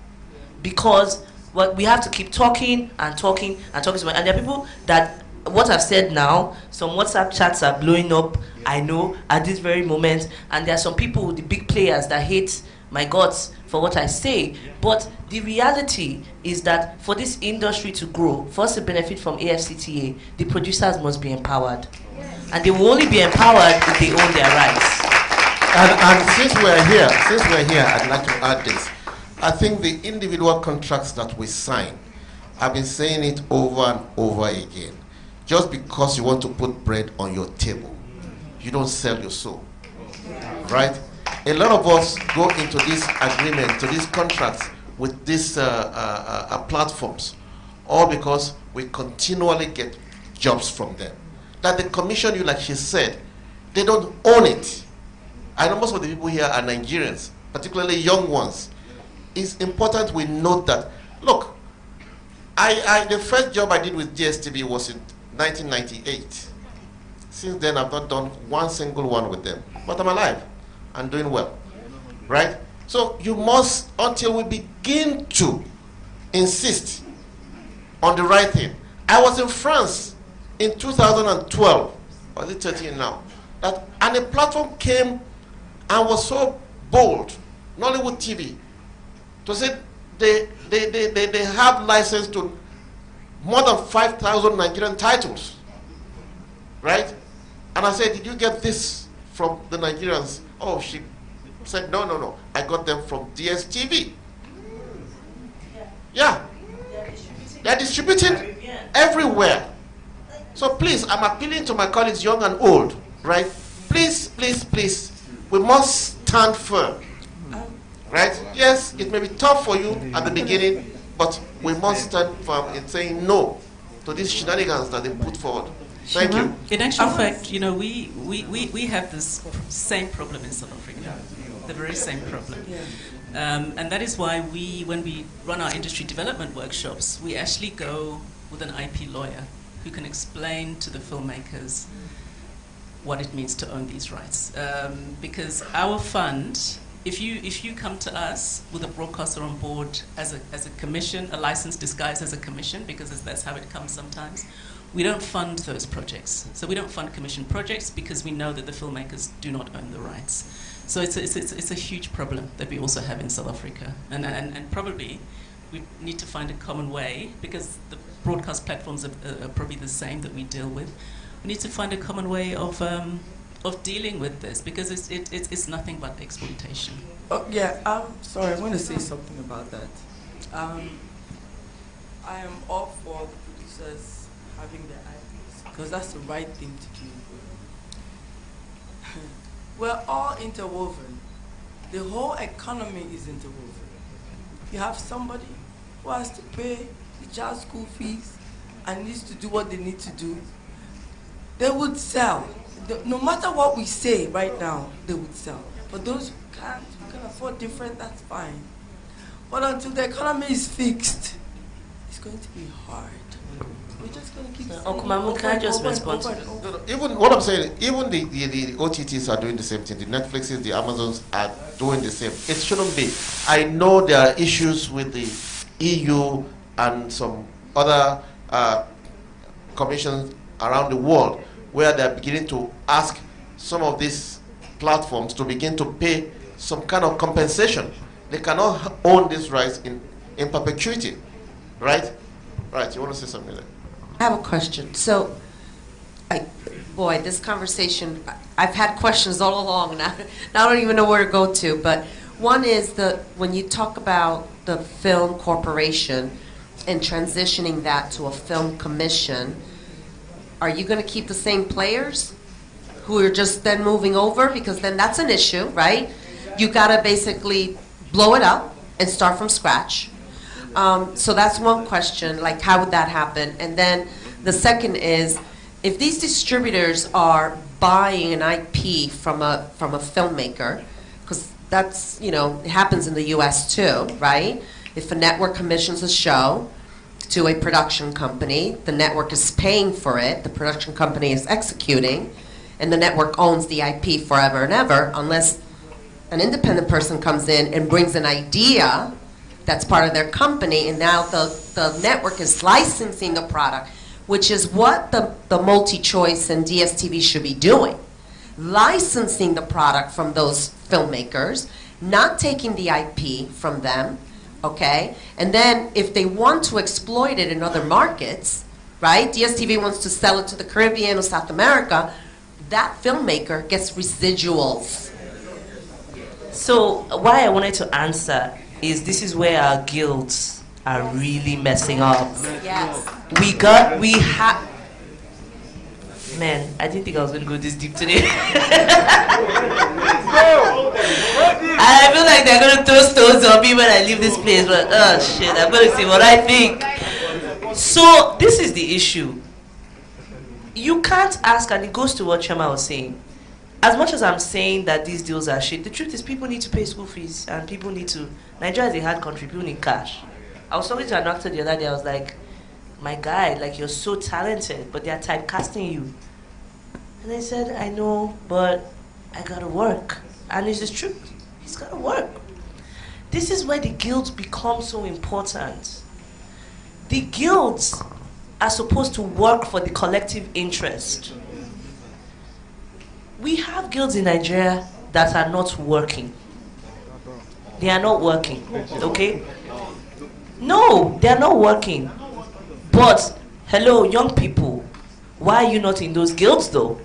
because we have to keep talking and talking and talking. And there are people that, what I've said now, some WhatsApp chats are blowing up, I know, at this very moment, and there are some people, the big players, that hate my guts for what I say. But the reality is that for this industry to grow, for us to benefit from AFCTA, the producers must be empowered. And they will only be empowered if they own their rights. And since we're here, I'd like to add this. I think the individual contracts that we sign, I've been saying it over and over again. Just because you want to put bread on your table, you don't sell your soul. Right? A lot of us go into this agreement, to these contracts with these platforms, all because we continually get jobs from them. That they commission you, like she said, they don't own it. I know most of the people here are Nigerians, particularly young ones. It's important we note that. Look, the first job I did with DSTV was in 1998. Since then, I've not done one single one with them. But I'm alive and doing well, right? So you must, until we begin to insist on the right thing. I was in France in 2012, or is it 13 now? And a platform came and was so bold, Nollywood TV, to say they have license to more than 5,000 Nigerian titles, right? And I said, did you get this from the Nigerians? Oh, she said, no. I got them from DSTV. Yeah. They're distributed everywhere. So please, I'm appealing to my colleagues, young and old, right? Please, we must stand firm, right? Yes, it may be tough for you at the beginning, but we must stand firm in saying no to these shenanigans that they put forward. Thank you. In actual fact, we have this same problem in South Africa, the very same problem. And that is why when we run our industry development workshops, we actually go with an IP lawyer who can explain to the filmmakers what it means to own these rights. Because our fund, if you come to us with a broadcaster on board as a commission, a license disguised as a commission, because that's how it comes sometimes, we don't fund those projects. So we don't fund commission projects because we know that the filmmakers do not own the rights. So it's a huge problem that we also have in South Africa. And probably we need to find a common way, because the broadcast platforms are probably the same that we deal with. We need to find a common way of dealing with this, because it's nothing but exploitation. Oh, yeah, sorry, I want to say something about that. I am all for producers having their IPs, because that's the right thing to do. We're all interwoven. The whole economy is interwoven. You have somebody who has to pay the child's school fees and needs to do what they need to do. They would sell. No matter what we say right now, they would sell. But those who can't afford different, that's fine. But until the economy is fixed, it's going to be hard. We're just going to keep saying Uncle Mahmoud, can I just respond to that? No, even what I'm saying, even the OTTs are doing the same thing. The Netflixes, the Amazons are doing the same. It shouldn't be. I know there are issues with the EU and some other commissions around the world where they're beginning to ask some of these platforms to begin to pay some kind of compensation. They cannot own these rights in perpetuity, right? Right, you want to say something there? I have a question. So, boy, this conversation, I've had questions all along, and I don't even know where to go to. But one is when you talk about the film corporation and transitioning that to a film commission, are you going to keep the same players who are just then moving over? Because then that's an issue, right? You got to basically blow it up and start from scratch. So that's one question, like how would that happen? And then the second is, if these distributors are buying an IP from a filmmaker, because that's, it happens in the US too, right? If a network commissions a show to a production company, the network is paying for it, the production company is executing, and the network owns the IP forever and ever, unless an independent person comes in and brings an idea that's part of their company, and now the network is licensing a product, which is what the multi-choice and DSTV should be doing. Licensing the product from those filmmakers, not taking the IP from them, okay? And then if they want to exploit it in other markets, right? DSTV wants to sell it to the Caribbean or South America, that filmmaker gets residuals. So why I wanted to answer is this is where our guilds are really messing up. Yes. Man, I didn't think I was going to go this deep today. I feel like they're going to throw stones on me when I leave this place, but oh shit, I'm going to say what I think. So this is the issue. You can't ask, and it goes to what Chema was saying. As much as I'm saying that these deals are shit, the truth is people need to pay school fees, and people need to. Nigeria is a hard country, people need cash. I was talking to an actor the other day, I was like, my guy, like you're so talented, but they're typecasting you. And I said, I know, but I gotta work. And it's the truth, he's gotta work. This is where the guilds become so important. The guilds are supposed to work for the collective interest. We have guilds in Nigeria that are not working. They are not working, okay? No, they are not working. But, hello, young people, why are you not in those guilds though?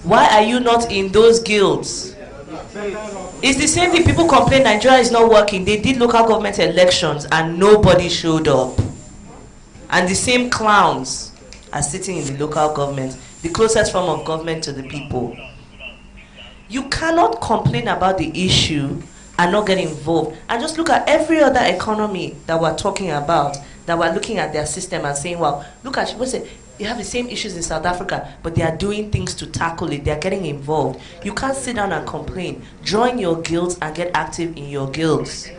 Why are you not in those guilds? It's the same thing, people complain Nigeria is not working. They did local government elections and nobody showed up. And the same clowns are sitting in the local government, the closest form of government to the people. You cannot complain about the issue and not get involved. And just look at every other economy that we're talking about, that we're looking at their system and saying, well, look at, what's it? You have the same issues in South Africa, but they are doing things to tackle it. They're getting involved. You can't sit down and complain. Join your guilds and get active in your guilds.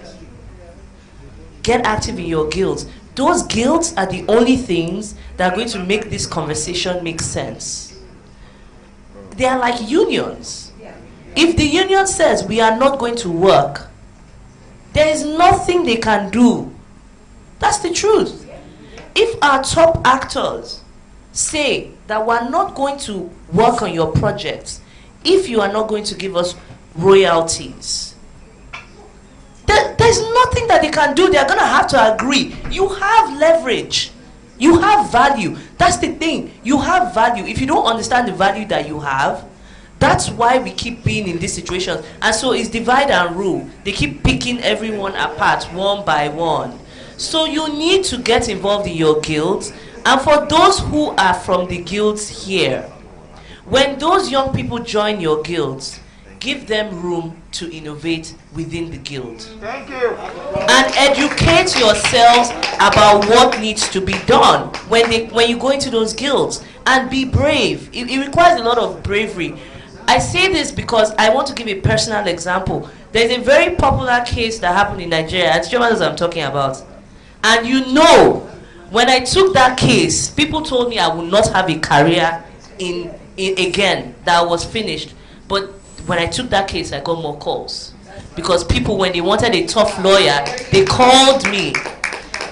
Get active in your guilds. Those guilds are the only things that are going to make this conversation make sense. They are like unions. If the union says we are not going to work, there is nothing they can do. That's the truth. If our top actors say that we're not going to work on your projects, if you are not going to give us royalties, there's nothing that they can do. They're going to have to agree. You have leverage. You have value. That's the thing. You have value. If you don't understand the value that you have, that's why we keep being in this situation. And so it's divide and rule. They keep picking everyone apart one by one. So you need to get involved in your guilds. And for those who are from the guilds here, when those young people join your guilds, give them room to innovate within the guild. Thank you. And educate yourselves about what needs to be done when you go into those guilds. And be brave. It requires a lot of bravery. I say this because I want to give a personal example. There's a very popular case that happened in Nigeria. It's Germans I'm talking about. And you know, when I took that case, people told me I would not have a career in again, that I was finished. But when I took that case, I got more calls. Because people, when they wanted a tough lawyer, they called me.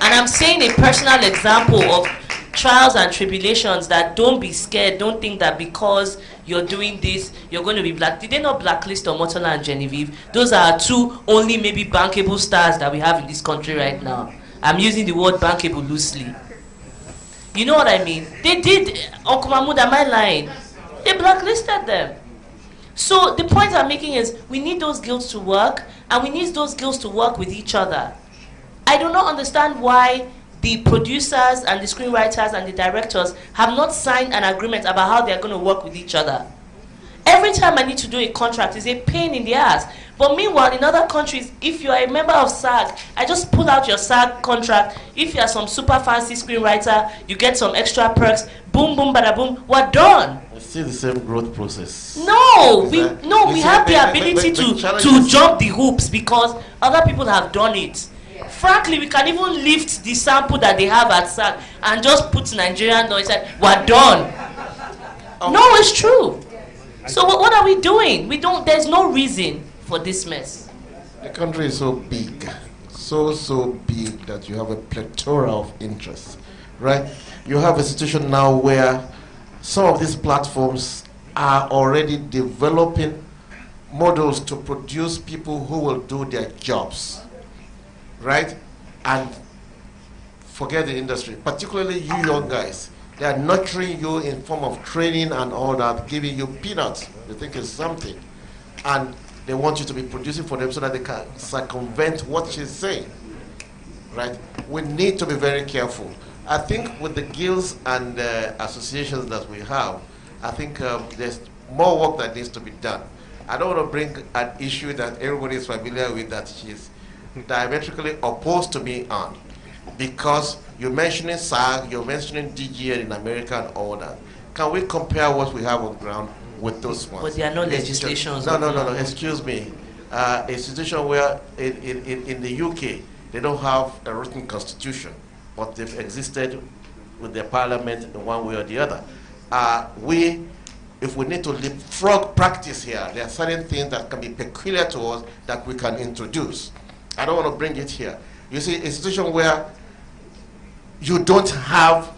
And I'm saying a personal example of trials and tribulations, that don't be scared, don't think that because you're doing this, you're going to be black. Did they not blacklist Omotola and Genevieve? Those are two only maybe bankable stars that we have in this country right now. I'm using the word bankable loosely. You know what I mean? They did. Uncle Mahmoud, am I lying? They blacklisted them. So the point I'm making is we need those guilds to work, and we need those guilds to work with each other. I do not understand why the producers and the screenwriters and the directors have not signed an agreement about how they're going to work with each other. Every time I need to do a contract, it's a pain in the ass. But meanwhile, in other countries, if you are a member of SAG, I just pull out your SAG contract. If you are some super fancy screenwriter, you get some extra perks. Boom, boom, bada boom, we're done. It's still the same growth process. No, we have the ability to jump the hoops because other people have done it. Frankly, we can even lift the sample that they have at SAG and just put Nigerian noise and we're done. No, it's true. So what are we doing? There's no reason for this mess. The country is so big, so big that you have a plethora of interests, right? You have a situation now where some of these platforms are already developing models to produce people who will do their jobs, right? And forget the industry, particularly you young guys. They are nurturing you in form of training and all that, giving you peanuts. They think it's something. And they want you to be producing for them so that they can circumvent what she's saying, right? We need to be very careful. I think with the guilds and associations that we have, I think there's more work that needs to be done. I don't want to bring an issue that everybody is familiar with that she's diametrically opposed to me on, because you're mentioning SAG, you're mentioning DGN in America and all that. Can we compare what we have on ground with those ones? But there are no legislations. No, excuse me. A situation where in the UK, they don't have a written constitution, but they've existed with their parliament in one way or the other. If we need to leapfrog practice here, there are certain things that can be peculiar to us that we can introduce. I don't want to bring it here. You see, a situation where you don't have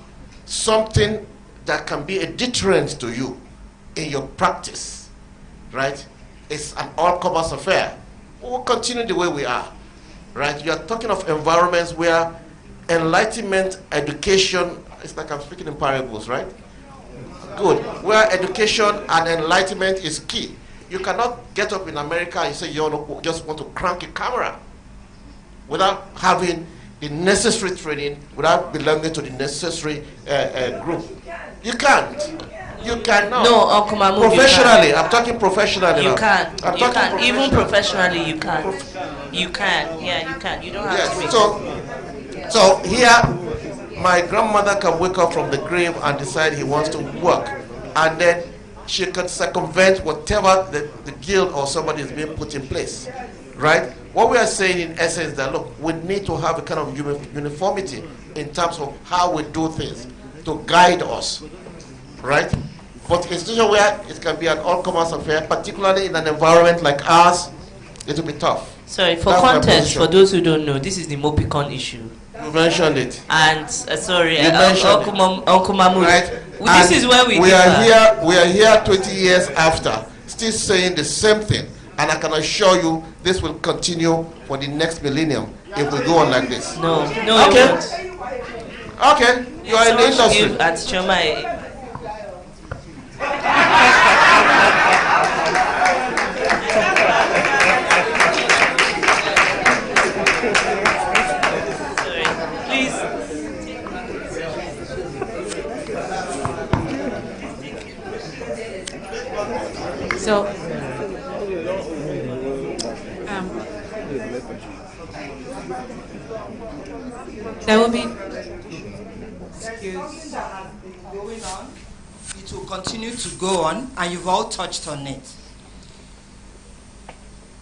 something that can be a deterrent to you in your practice, right? It's an all-commerce affair. We'll continue the way we are, right? You are talking of environments where enlightenment, education, it's like I'm speaking in parables, right? Good. Where education and enlightenment is key. You cannot get up in America and say you just want to crank a camera without having the necessary training, without belonging to the necessary group. You can't. You cannot. No, Uncle Mahmoud, professionally, I'm talking professionally now. You can. Even professionally, you can. You can. Yeah, you can. You don't have to make So here, my grandmother can wake up from the grave and decide he wants to work. And then she can circumvent whatever the guild or somebody is being put in place. Right? What we are saying in essence is that, look, we need to have a kind of uniformity in terms of how we do things to guide us. Right? But in a situation where it can be an all-commerce affair, particularly in an environment like ours, it will be tough. Sorry, for context, for those who don't know, this is the Mopicon issue. You mentioned it. And, Uncle Mahmoud, right? This is where we are here 20 years after, still saying the same thing. And I can assure you, this will continue for the next millennium if we go on like this. No, okay. Okay, you are in the industry. At Choma. So, there will be going on. It will continue to go on, and you've all touched on it.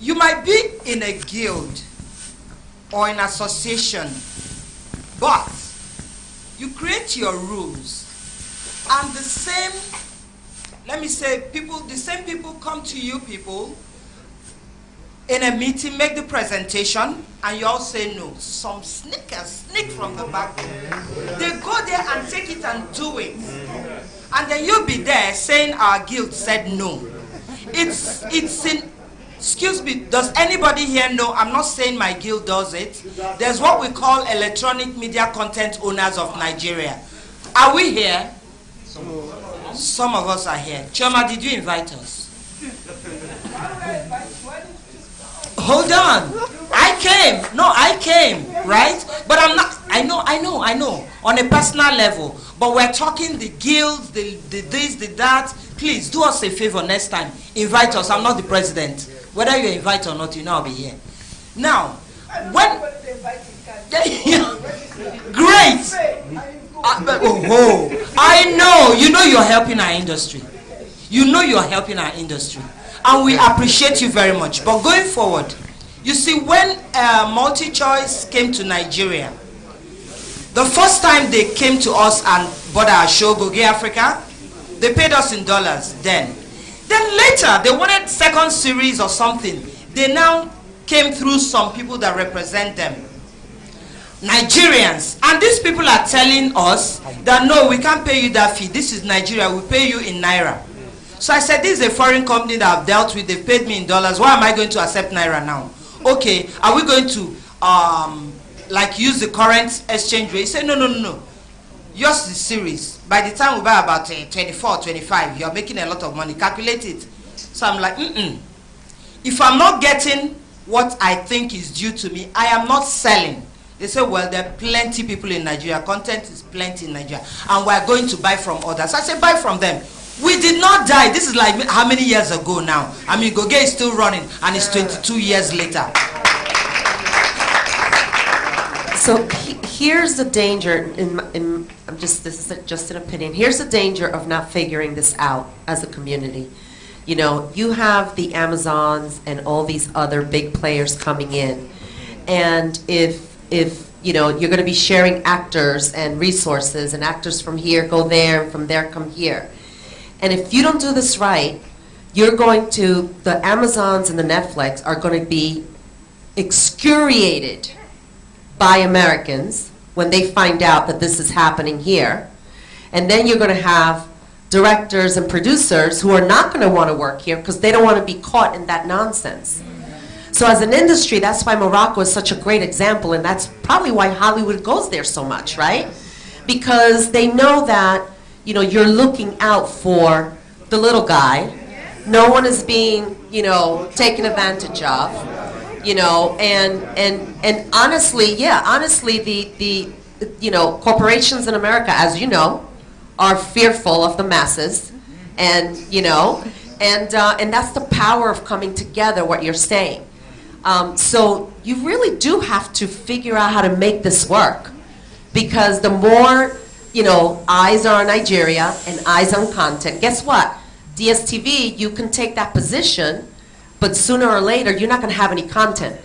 You might be in a guild or an association, but you create your rules, and the same, let me say, the same people come to you people in a meeting, make the presentation, and you all say no. Some sneakers sneak from the back room. They go there and take it and do it. And then you'll be there saying our guild said no. It's in, excuse me, does anybody here know? I'm not saying my guild does it. There's what we call Electronic Media Content Owners of Nigeria. Are we here? Some of us are here. Choma, did you invite us? Hold on. I came. No, I came, right? But I'm not, I know, on a personal level. But we're talking the guilds, the this, the that. Please, do us a favor next time. Invite us. I'm not the president. Whether you invite or not, you know I'll be here. Now, when... Great! I know. You know you're helping our industry. You know you're helping our industry. And we appreciate you very much. But going forward, you see, when MultiChoice came to Nigeria, the first time they came to us and bought our show, Go Gay Africa, they paid us in dollars then. Then later, they wanted second series or something. They now came through some people that represent them. Nigerians. And these people are telling us that, no, we can't pay you that fee. This is Nigeria. We pay you in Naira. So I said, this is a foreign company that I've dealt with. They've paid me in dollars. Why am I going to accept Naira now? Okay, are we going to like use the current exchange rate? He said, no. Yours is series. By the time we buy about 24, 25, you're making a lot of money. Calculate it. So I'm like, If I'm not getting what I think is due to me, I am not selling. They say, well, there are plenty people in Nigeria. Content is plenty in Nigeria. And we're going to buy from others. I said, buy from them. We did not die. This is like how many years ago now? I mean, Goge is still running, and it's 22 years later. So here's the danger, this is just an opinion. Here's the danger of not figuring this out as a community. You know, you have the Amazons and all these other big players coming in. And if you know, you're going to be sharing actors and resources, and actors from here go there, and from there come here. And if you don't do this right, you're going to, the Amazons and the Netflix are going to be excoriated by Americans when they find out that this is happening here. And then you're going to have directors and producers who are not going to want to work here because they don't want to be caught in that nonsense. So as an industry, that's why Morocco is such a great example, and that's probably why Hollywood goes there so much, right? Because they know that, you know, you're looking out for the little guy. No one is being, you know, taken advantage of, you know, and honestly, the you know, corporations in America, as you know, are fearful of the masses, and you know, and that's the power of coming together. What you're saying. So you really do have to figure out how to make this work, because the more, you know, eyes are on Nigeria and eyes on content, guess what? DSTV, you can take that position, but sooner or later, you're not going to have any content.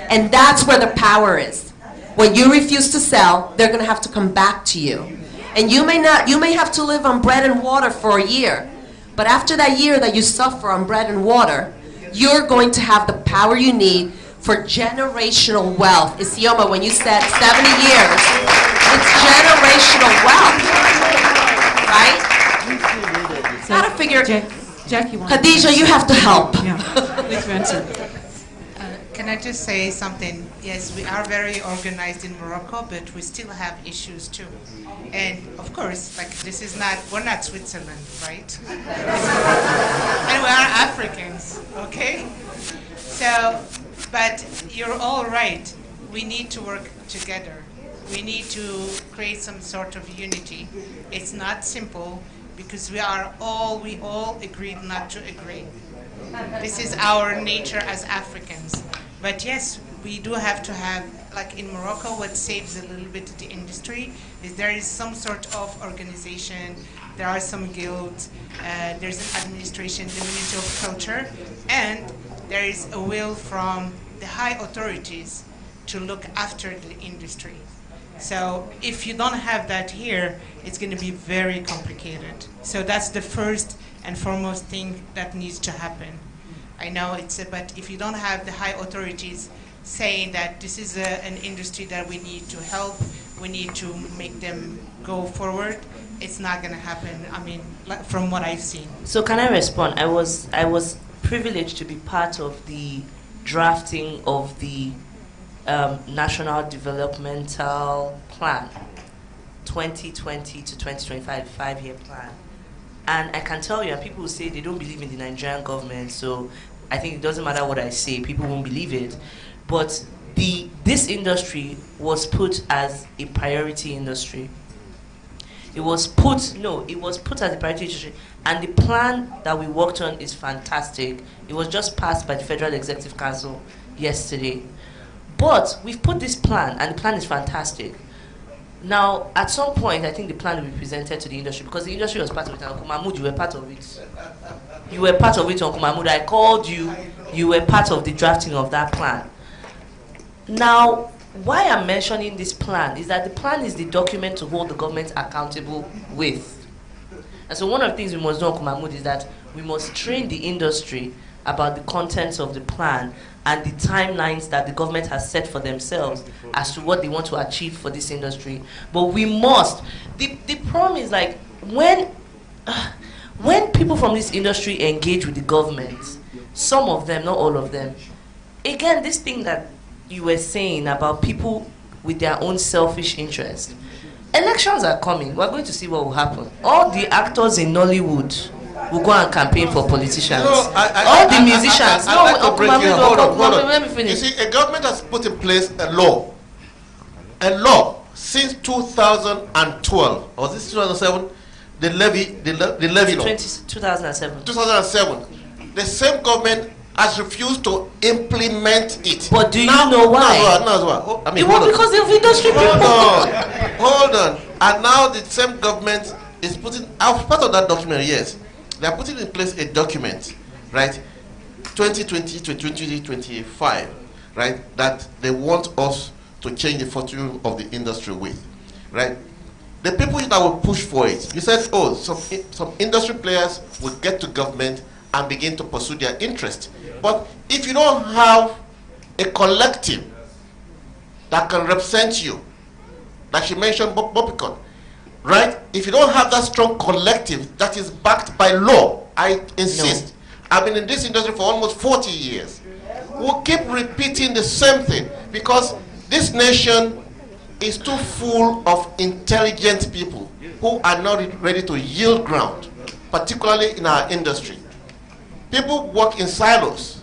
And that's where the power is. When you refuse to sell, they're going to have to come back to you. And you may have to live on bread and water for a year, but after that year that you suffer on bread and water, you're going to have the power you need for generational wealth. Isioma, when you said 70 years, it's generational wealth, right? Gotta figure. Jackie, Khadija, you have to help. Yeah. Please answer. Can I just say something? Yes, we are very organized in Morocco, but we still have issues too. And of course, like we're not Switzerland, right? And we are Africans, okay? So, but you're all right. We need to work together. We need to create some sort of unity. It's not simple because we all agreed not to agree. This is our nature as Africans. But yes, we do have to have, like in Morocco, what saves a little bit the industry is there is some sort of organization, there are some guilds, there's an administration, the Ministry of Culture, and there is a will from the high authorities to look after the industry. So if you don't have that here, it's going to be very complicated. So that's the first and foremost thing that needs to happen. I know but if you don't have the high authorities saying that this is an industry that we need to help, we need to make them go forward, it's not going to happen. I mean, from what I've seen. So can I respond? I was privileged to be part of the drafting of the National Developmental Plan, 2020 to 2025, 5-year plan. And I can tell you, and people will say they don't believe in the Nigerian government, so I think it doesn't matter what I say, people won't believe it. But this industry was put as a priority industry. It was put as a priority industry, and the plan that we worked on is fantastic. It was just passed by the Federal Executive Council yesterday. But we've put this plan, and the plan is fantastic. Now, at some point, I think the plan will be presented to the industry, because the industry was part of it. And Uncle Mahmood, you were part of it. You were part of it, Uncle Mahmood. I called you. You were part of the drafting of that plan. Now, why I'm mentioning this plan is that the plan is the document to hold the government accountable with. And so one of the things we must do, Uncle Mahmood, is that we must train the industry about the contents of the plan and the timelines that the government has set for themselves as to what they want to achieve for this industry. But we must. The problem is, like, when people from this industry engage with the government, some of them, not all of them, again, this thing that you were saying about people with their own selfish interest. Elections are coming. We're going to see what will happen. All the actors in Nollywood will go and campaign for politicians. All the musicians. Hold on. Let me finish. You see, a government has put in place a law since 2012. Or was this 2007? The levy law. 2007. 2007. The same government has refused to implement it. But do you know why? I mean, because of industry people. Hold on. And now the same government is putting, as part of that document, yes, they are putting in place a document, right, 2020 to 2025, right, that they want us to change the fortune of the industry with, right? The people that will push for it, you said, oh, some industry players will get to government and begin to pursue their interest. But if you don't have a collective that can represent you, like you mentioned, Bobicon, right? If you don't have that strong collective that is backed by law, I insist. No. I've been in this industry for almost 40 years. We'll keep repeating the same thing because this nation is too full of intelligent people who are not ready to yield ground, particularly in our industry. People work in silos.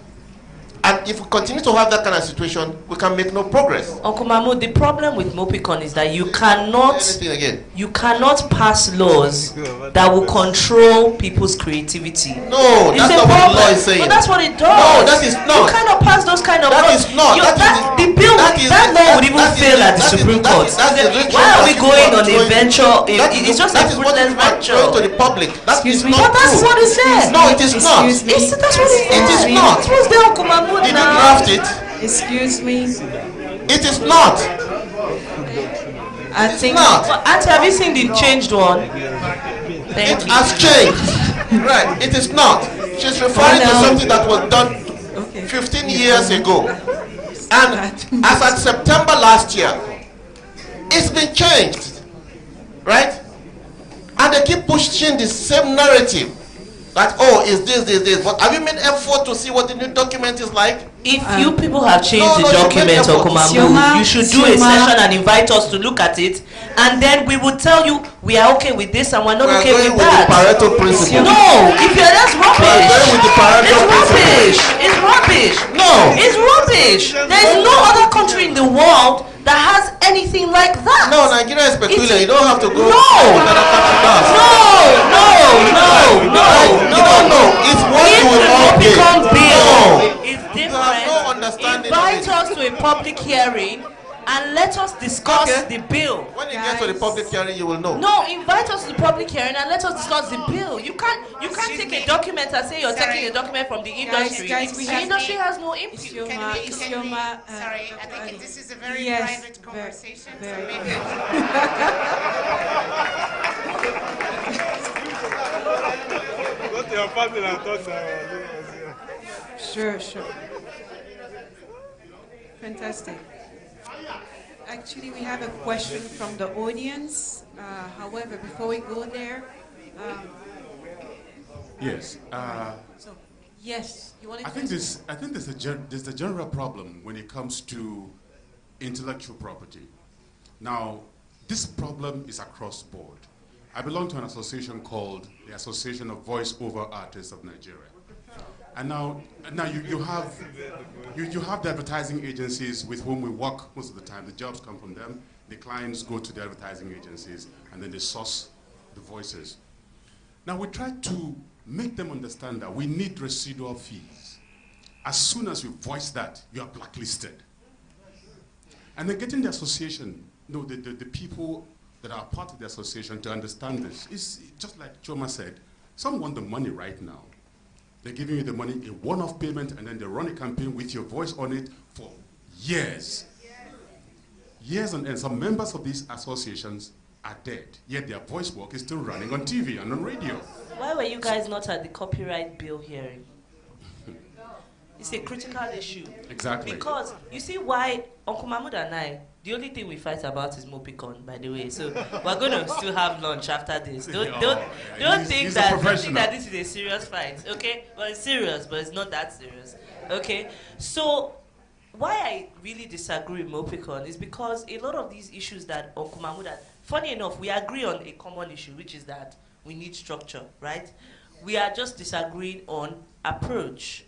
And if we continue to have that kind of situation, we can make no progress. Uncle Mahmoud, the problem with Mopicon is that you cannot pass laws that will control people's creativity. No, that's not what the law is saying. But that's what it does. No, that is not. You cannot pass those kind of That laws. is not. That law would even fail at the Supreme Court. Why are we going on a venture? It's just a fruitless venture. To the public. That is not but that's true. what it says. No, it is not. That's what it It is not. What's the Uncle Mahmoud? Did you draft it? Excuse me. It is not. I think not. Well, Auntie, have you seen the changed one? It has changed. Right. It is not. She's referring to something that was done 15 years ago. And as at September last year, it's been changed. Right? And they keep pushing the same narrative. That, oh, is this. But have you made effort to see what the new document is like? If you people have changed the document, Uncle Mahmoud, you should do a session and invite us to look at it, and then we will tell you we are okay with this and we're not okay with that. The Pareto principle. No, that's rubbish. With the Pareto It's rubbish. No, it's rubbish. There is no other country in the world that has anything like that. No, Nigeria is peculiar. You don't have to go. No. You don't know. It's what you will all become bill. It's different. You have no understanding. Invite us to a public hearing and let us discuss the bill. When you get to the public hearing, you will know. No, invite us to the public hearing and let us discuss the bill. You can't take a document and say you're taking a document from the industry. The industry has no input. Sorry, I think this is a very private conversation. Go to your family and talk to Sure, sure. Fantastic. Actually, we have a question from the audience. However, before we go there, Yes. so yes, you want to. I think there's a general problem when it comes to intellectual property. Now, this problem is across the board. I belong to an association called the Association of Voice-Over Artists of Nigeria. And now you have the advertising agencies with whom we work most of the time. The jobs come from them. The clients go to the advertising agencies, and then they source the voices. Now we try to make them understand that we need residual fees. As soon as you voice that, you are blacklisted. And then getting the association, the people that are part of the association to understand this is just like Choma said. Some want the money right now. They're giving you the money, a one-off payment, and then they run a campaign with your voice on it for years. Years on end. Some members of these associations are dead, yet their voice work is still running on TV and on radio. Why were you guys not at the copyright bill hearing? It's a critical issue. Exactly. Because you see why Uncle Mahmoud and I, the only thing we fight about is Mopicon, by the way. So we're going to still have lunch after this. Don't think that this is a serious fight, okay? Well, it's serious, but it's not that serious, okay? So why I really disagree with Mopicon is because a lot of these issues that Uncle Mahmoud had, funny enough, we agree on a common issue, which is that we need structure, right? We are just disagreeing on approach.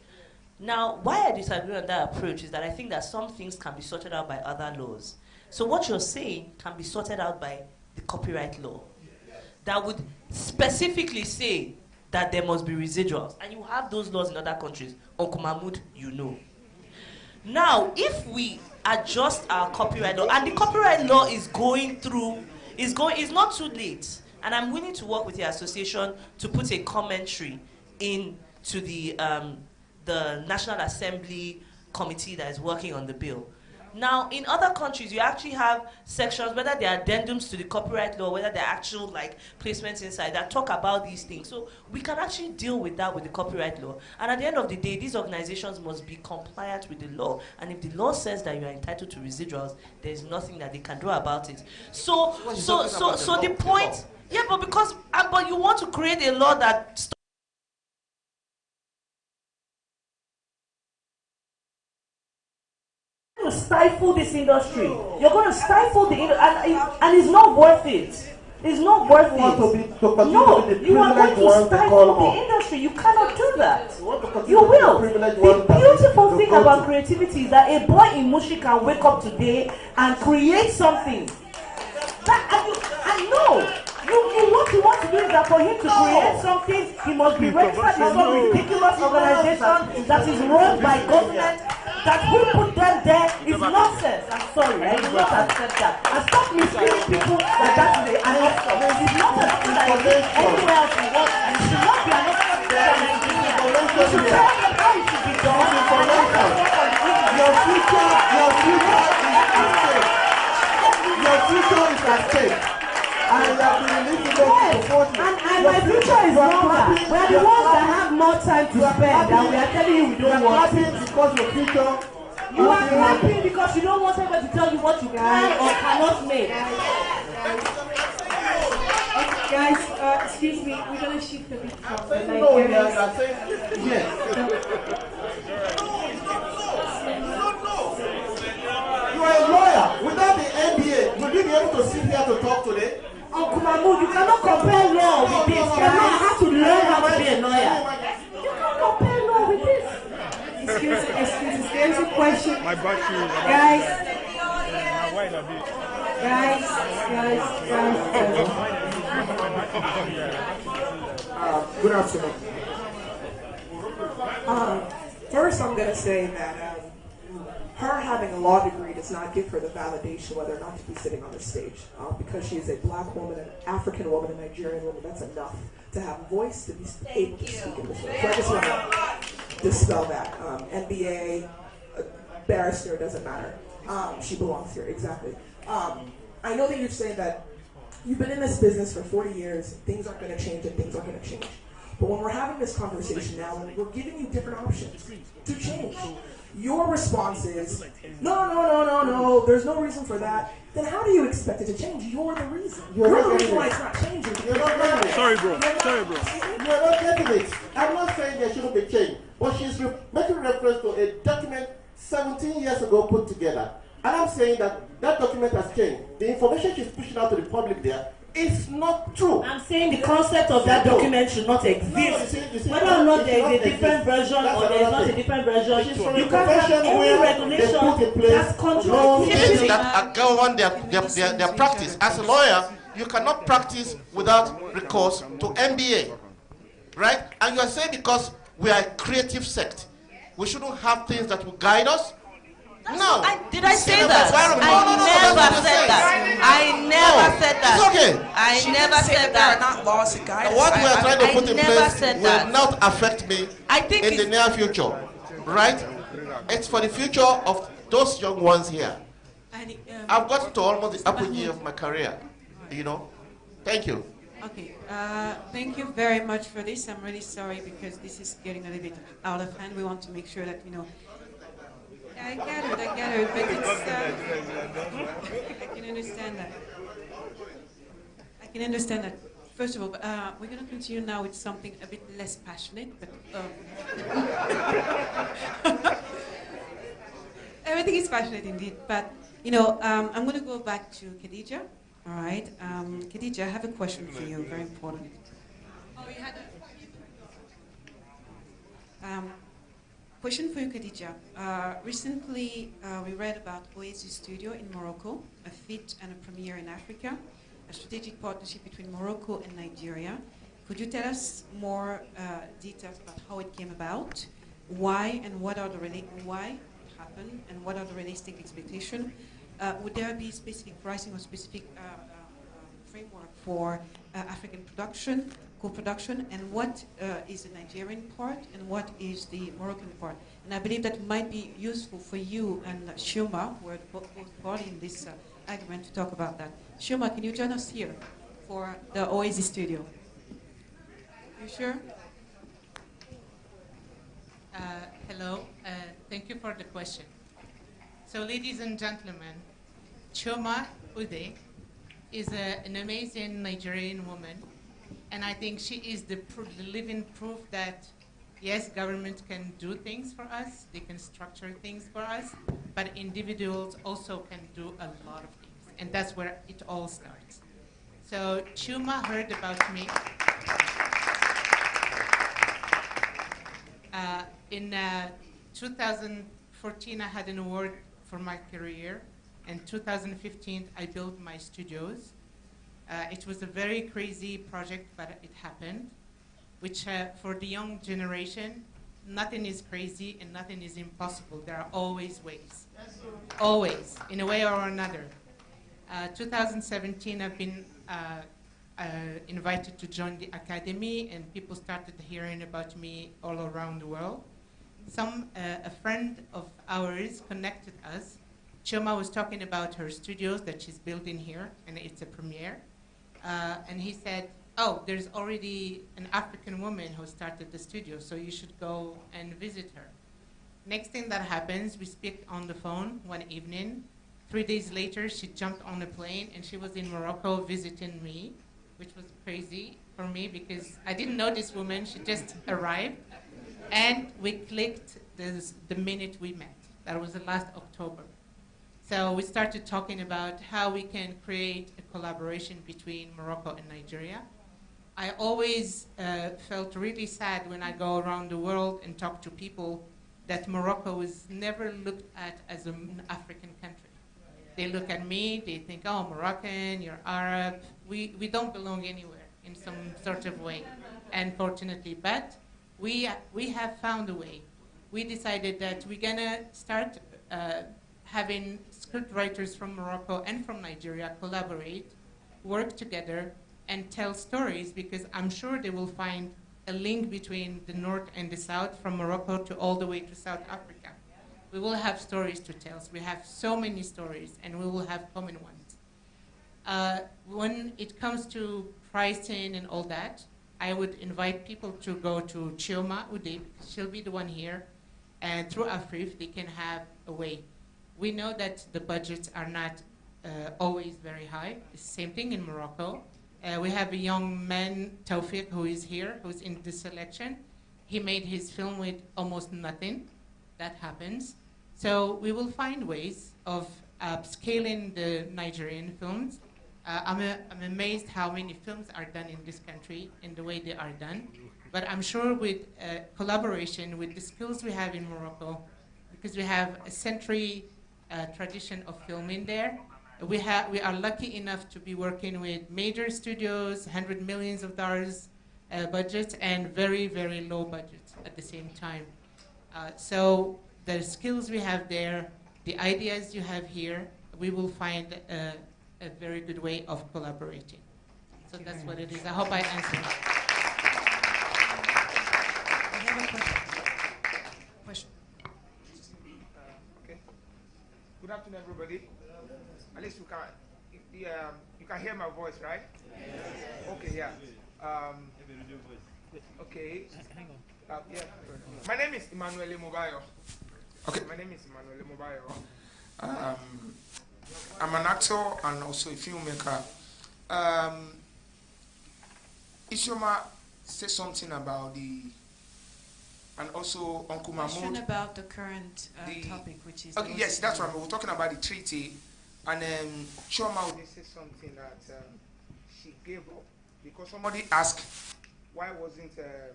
Now, why I disagree on that approach is that I think that some things can be sorted out by other laws. So what you're saying can be sorted out by the copyright law that would specifically say that there must be residuals. And you have those laws in other countries. Uncle Mahmoud, you know. Now, if we adjust our copyright law, and the copyright law is going through, it's not too late. And I'm willing to work with the association to put a commentary into the National Assembly committee that is working on the bill. Now, in other countries, you actually have sections, whether they are addendums to the copyright law, whether they're actual placements inside that talk about these things. So we can actually deal with that with the copyright law. And at the end of the day, these organizations must be compliant with the law. And if the law says that you are entitled to residuals, there's nothing that they can do about it. So the point, yeah, but you want to create a law that to stifle this industry. You're going to stifle the industry, and it's not worth it. It's not worth it. No, you are going to stifle the industry. You cannot do that. You will. The beautiful thing about creativity is that a boy in Mushi can wake up today and create something. What you want to do is that for him to create something, he must be registered in some ridiculous organization that is run by government, that who put them there is nonsense. I'm sorry, I will not accept that. And stop misleading people that is an option. It is not something that exists anywhere else in the world, and it should not be an option for Nigeria. You should tell them how it should be done. Your future is at stake. And my future is longer. We are the ones that have more time to spend, and we are telling you we don't want it. Because your future. You are clapping because you don't want anybody to tell you what you can or cannot make. Guys, excuse me, we're going to shift a bit from the Nigerians. You are a lawyer. Without the MBA, will you be able to sit here to talk today? Uncle Mahmoud, you cannot compare law with this. You have to learn how to be a lawyer. You can't compare law with this. Excuse, there's a question. My battery. Guys. Good afternoon. First, I'm going to say that her having a law degree does not give her the validation whether or not to be sitting on the stage. Because she is a black woman, an African woman, a Nigerian woman, that's enough to have a voice to be able to speak in this way. So I just want to dispel that. MBA, barrister, doesn't matter. She belongs here, exactly. I know that you're saying that you've been in this business for 40 years, things aren't going to change and things aren't going to change. But when we're having this conversation now, and we're giving you different options to change, your response is, no, there's no reason for that. Then how do you expect it to change? You're the reason. You're the reason why it's not changing. You're not getting it. Sorry, bro. You're not getting it. I'm not saying there shouldn't be change, but she's making reference to a document 17 years ago put together. And I'm saying that that document has changed. The information she's pushing out to the public there is not true. I'm saying the concept of that document should not exist. Whether or not there is a different version or there is not a different version, you can't have any regulation that's contrary. Things that govern their practice. As a lawyer, you cannot practice without recourse to MBA, right? And you are saying because we are a creative sect, we shouldn't have things that will guide us. No. Did I say that? I never said that. I never said that. It's okay. I never said that. Not laws to guide us. What we are trying to put in place that. will not affect me in the near future, right? It's for the future of those young ones here. I've got to almost the apogee of my career, you know. Thank you. Okay, thank you very much for this. I'm really sorry because this is getting a little bit out of hand. We want to make sure that, you know, I get it, but it's, I can understand that. I can understand that. First of all, we're going to continue now with something a bit less passionate, but everything is passionate indeed. But, you know, I'm going to go back to Khadija. All right, Khadija, I have a question for you, very important. Oh, you had a... question for you, Khadija. Recently, we read about Oasis Studio in Morocco, a fit and a premiere in Africa, a strategic partnership between Morocco and Nigeria. Could you tell us more details about how it came about, why and what are the why it happened, and what are the realistic expectations? Would there be specific pricing or specific framework for African production, co-production, and what is the Nigerian part and what is the Moroccan part? And I believe that might be useful for you and Shuma, who are both party in this argument, to talk about that. Shuma, can you join us here for the Oasis Studio? You sure? Hello, thank you for the question. So, ladies and gentlemen, Choma Ude is an amazing Nigerian woman, and I think she is the living proof that, yes, government can do things for us, they can structure things for us, but individuals also can do a lot of things, and that's where it all starts. So Chuma heard about me. In 2014, I had an award for my career. In 2015, I built my studios. It was a very crazy project, but it happened, which for the young generation, nothing is crazy and nothing is impossible. There are always ways, always, in a way or another. 2017, I've been invited to join the academy, and people started hearing about me all around the world. A friend of ours connected us. Choma was talking about her studios that she's building here, and it's a premiere. And he said, oh, there's already an African woman who started the studio, so you should go and visit her. Next thing that happens, we speak on the phone one evening. 3 days later, she jumped on a plane, and she was in Morocco visiting me, which was crazy for me because I didn't know this woman. She just arrived, and we clicked the minute we met. That was the last October. So we started talking about how we can create a collaboration between Morocco and Nigeria. I always felt really sad when I go around the world and talk to people that Morocco was never looked at as an African country. They look at me, they think, oh, Moroccan, you're Arab. We don't belong anywhere in some sort of way, unfortunately. But we have found a way. We decided that we're gonna start having script writers from Morocco and from Nigeria collaborate, work together, and tell stories, because I'm sure they will find a link between the North and the South, from Morocco to all the way to South Africa. We will have stories to tell. We have so many stories, and we will have common ones. When it comes to pricing and all that, I would invite people to go to Chioma Udip. She'll be the one here. And through Afrif, they can have a way. We know that the budgets are not always very high. It's the same thing in Morocco. We have a young man, Taufik, who is here, who's in this selection. He made his film with almost nothing. That happens. So we will find ways of scaling the Nigerian films. I'm amazed how many films are done in this country in the way they are done. But I'm sure with collaboration, with the skills we have in Morocco, because we have a century tradition of filming there, we are lucky enough to be working with major studios, $100 million budgets, and very, very low budgets at the same time. So the skills we have there, the ideas you have here, we will find a very good way of collaborating. So that's what it is. I hope I answered. I have a question. Okay. Good afternoon, everybody. At least you can hear my voice, right? Yes. Okay, yeah. Okay. Yeah. My name is Emmanuel Mobayo. Okay, my name is Emmanuel Mobayo. I'm an actor and also a filmmaker. Isioma said something about and also Uncle Mahmoud. Question about the current topic, which is... Okay, yes, that's right. We're talking about the treaty. And Chioma would say something that she gave up because somebody asked why wasn't the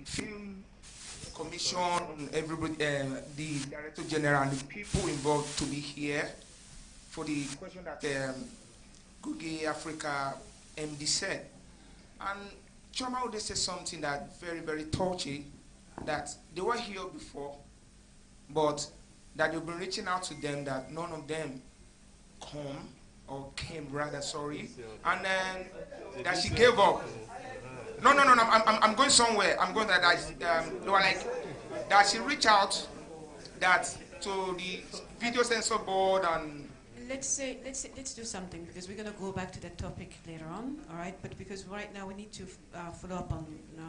film commission, everybody, the director general and the people involved to be here for the question that Googie Africa MD said. And Chioma would say something that very, very touchy, that they were here before, but that they've been reaching out to them, that none of them came rather, sorry, and then that she gave up. No, I'm going somewhere. I'm going that they were like that she reached out that to the video censor board and. Let's do something, because we're going to go back to that topic later on, all right? But because right now we need to follow up on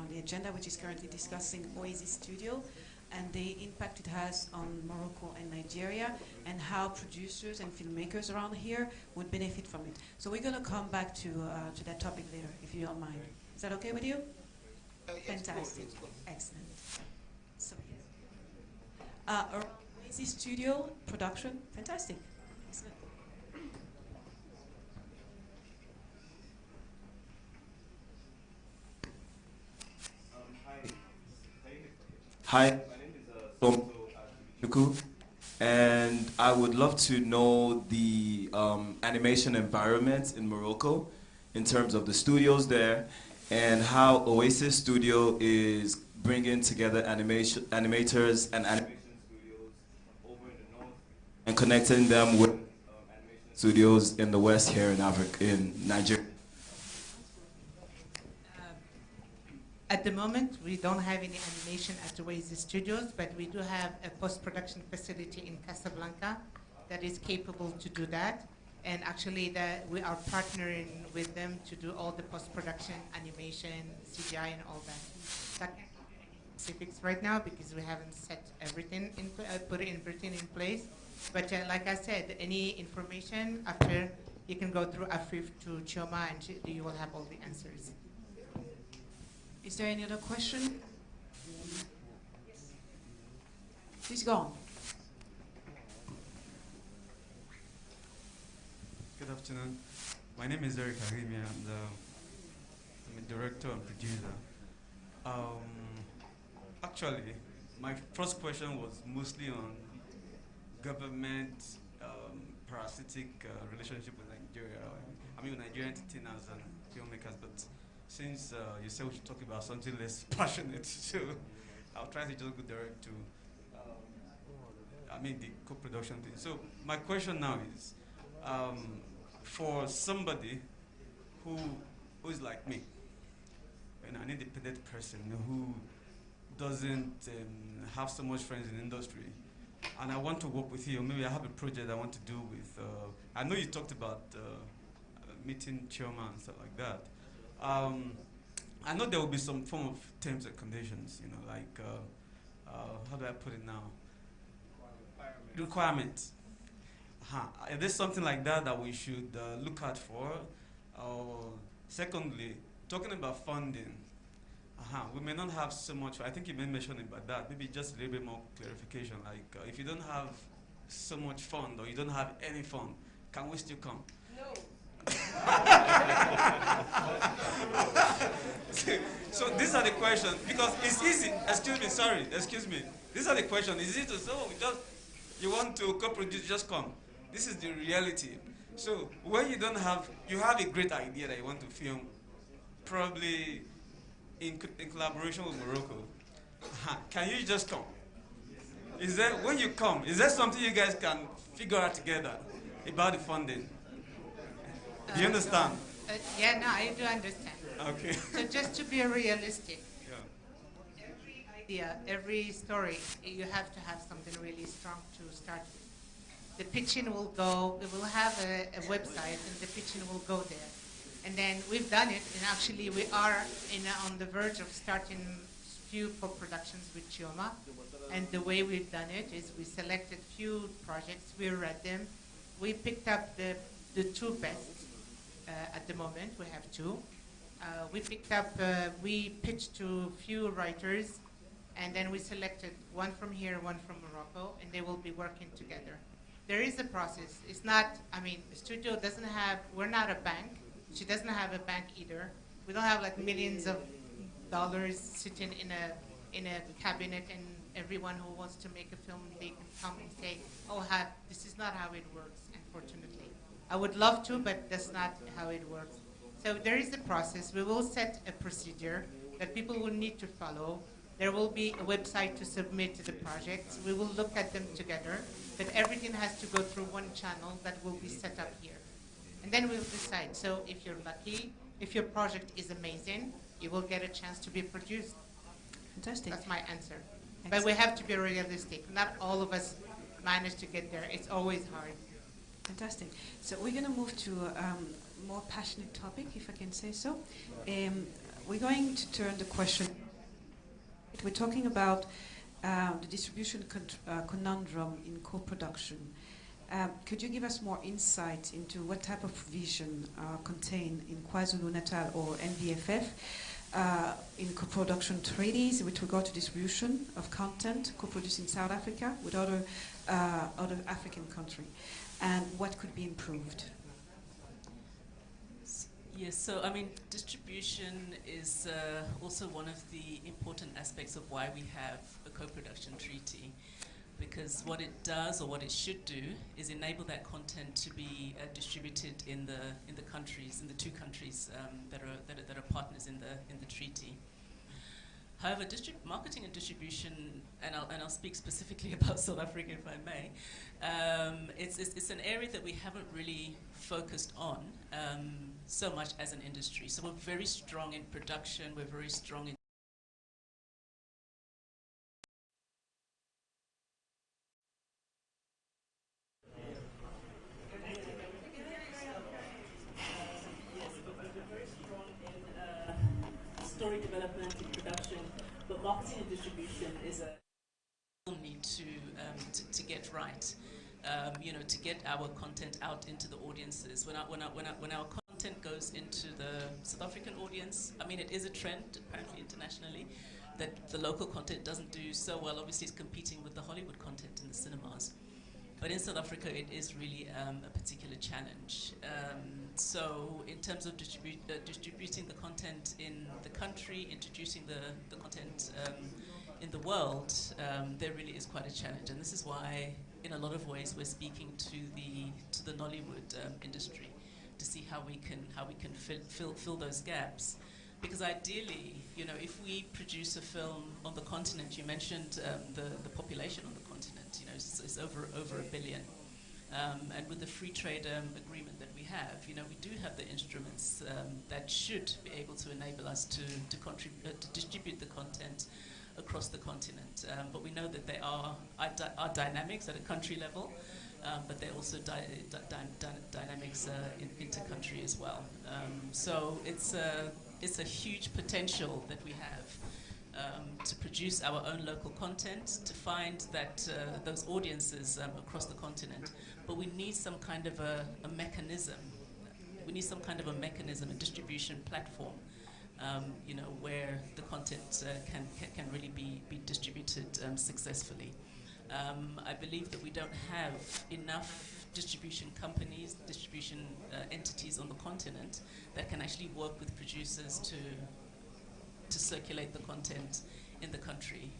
the agenda, which is currently discussing Oasis Studio and the impact it has on Morocco and Nigeria, and how producers and filmmakers around here would benefit from it. So we're going to come back to that topic later, if you don't mind. Is that okay with you? Yes, fantastic, go. excellent. So, Oasis Studio production, fantastic, excellent. Hi, my name is Tom Nuku, and I would love to know the animation environment in Morocco in terms of the studios there and how Oasis Studio is bringing together animators and animation studios over in the north and connecting them with animation studios in the west here in Africa, in Nigeria. At the moment, we don't have any animation at Oasis Studios, but we do have a post-production facility in Casablanca that is capable to do that. And actually, we are partnering with them to do all the post-production, animation, CGI, and all that. So I can't give you any specifics right now because we haven't set everything put everything in place. But like I said, any information after, you can go through Afrif to Chioma, and you will have all the answers. Is there any other question? Please go on. Good afternoon. My name is Eric Arimi, and I'm a director and producer. Actually, my first question was mostly on government parasitic relationship with Nigeria. I mean, with Nigerian entertainers and filmmakers, but since you said we should talk about something less passionate, so I'll try to just go direct to, the co-production thing. So my question now is, for somebody who is like me, an independent person who doesn't have so much friends in the industry, and I want to work with you, maybe I have a project I want to do with, I know you talked about meeting Chioma and stuff like that. I I know there will be some form of terms and conditions, you know, like, how do I put it now? Requirements. Is there something like that that we should look out for? Secondly, talking about funding, we may not have so much. I think you may mention about that. Maybe just a little bit more clarification. Like, if you don't have so much fund or you don't have any fund, can we still come? No. So these are the questions, because it's easy. Excuse me. These are the questions. It's easy to say, you want to co-produce, just come. This is the reality. So when you have a great idea that you want to film, probably in collaboration with Morocco. Can you just come? When you come, is there something you guys can figure out together about the funding? Do you understand? Yeah, no, I do understand. Okay. So just to be realistic, every idea, every story, you have to have something really strong to start with. The pitching will go, we will have a website and the pitching will go there. And then we've done it, and actually we are on the verge of starting few co-productions with Chioma. And the way we've done it is we selected few projects, we read them, we picked up the two best at the moment, we have two. We pitched to few writers, and then we selected one from here, one from Morocco, and they will be working together. There is a process. It's not, the studio doesn't have, we're not a bank. She doesn't have a bank either. We don't have like millions of dollars sitting in a cabinet, and everyone who wants to make a film, they can come and say, this is not how it works, unfortunately. I would love to, but that's not how it works. So there is a process. We will set a procedure that people will need to follow. There will be a website to submit the projects. We will look at them together, but everything has to go through one channel that will be set up here. And then we'll decide. So if you're lucky, if your project is amazing, you will get a chance to be produced. Fantastic. That's my answer. Excellent. But we have to be realistic. Not all of us manage to get there. It's always hard. Fantastic. So we're going to move to a more passionate topic, if I can say so. We're going to turn the question. We're talking about the distribution conundrum in co-production. Could you give us more insight into what type of provision are contained in KwaZulu-Natal or NBFF in co-production treaties with regard to distribution of content co-produced in South Africa with other African countries, and what could be improved? Yes, so distribution is also one of the important aspects of why we have a co-production treaty, because what it does, or what it should do, is enable that content to be distributed in the countries, in the two countries that are partners in the treaty. However, marketing and distribution, and I'll speak specifically about South Africa if I may, it's an area that we haven't really focused on so much as an industry. So we're very strong in production, we're very strong in story development and production, but marketing and distribution is a need to get right. To get our content out into the audiences. When our content goes into the South African audience, it is a trend apparently internationally that the local content doesn't do so well. Obviously, it's competing with the Hollywood content in the cinemas. But in South Africa, it is really a particular challenge. So in terms of distributing the content in the country, introducing the content in the world, there really is quite a challenge. And this is why, in a lot of ways, we're speaking to the Nollywood industry to see how we can fill those gaps. Because ideally, if we produce a film on the continent, you mentioned the population on the continent, it's over 1 billion. And with the free trade agreement that we have, we do have the instruments that should be able to enable us to distribute the content across the continent. But we know that there are dynamics at a country level, but there are also dynamics inter-country as well. So it's it's a huge potential that we have to produce our own local content, to find that those audiences across the continent. But we need some kind of a mechanism. We need some kind of a mechanism, a distribution platform, where the content can really be distributed successfully. I believe that we don't have enough distribution companies, distribution entities on the continent that can actually work with producers to circulate the content in the country.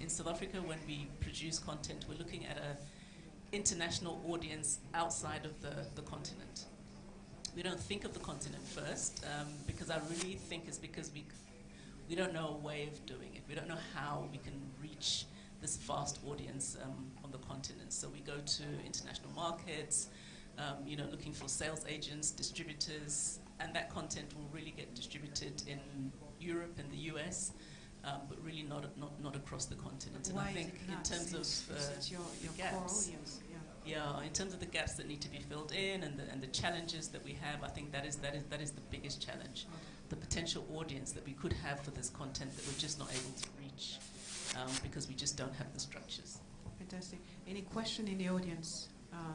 In South Africa, when we produce content, we're looking at an international audience outside of the continent. We don't think of the continent first, because I really think it's because we don't know a way of doing it. We don't know how we can reach this vast audience on the continent. So we go to international markets, looking for sales agents, distributors, and that content will really get distributed in Europe and the US, but really not across the continent. And Why I think is it not? in terms of Since your the core gaps, audience, in terms of the gaps that need to be filled in and the challenges that we have, I think that is the biggest challenge. The potential audience that we could have for this content that we're just not able to reach because we just don't have the structures. Fantastic. Any question in the audience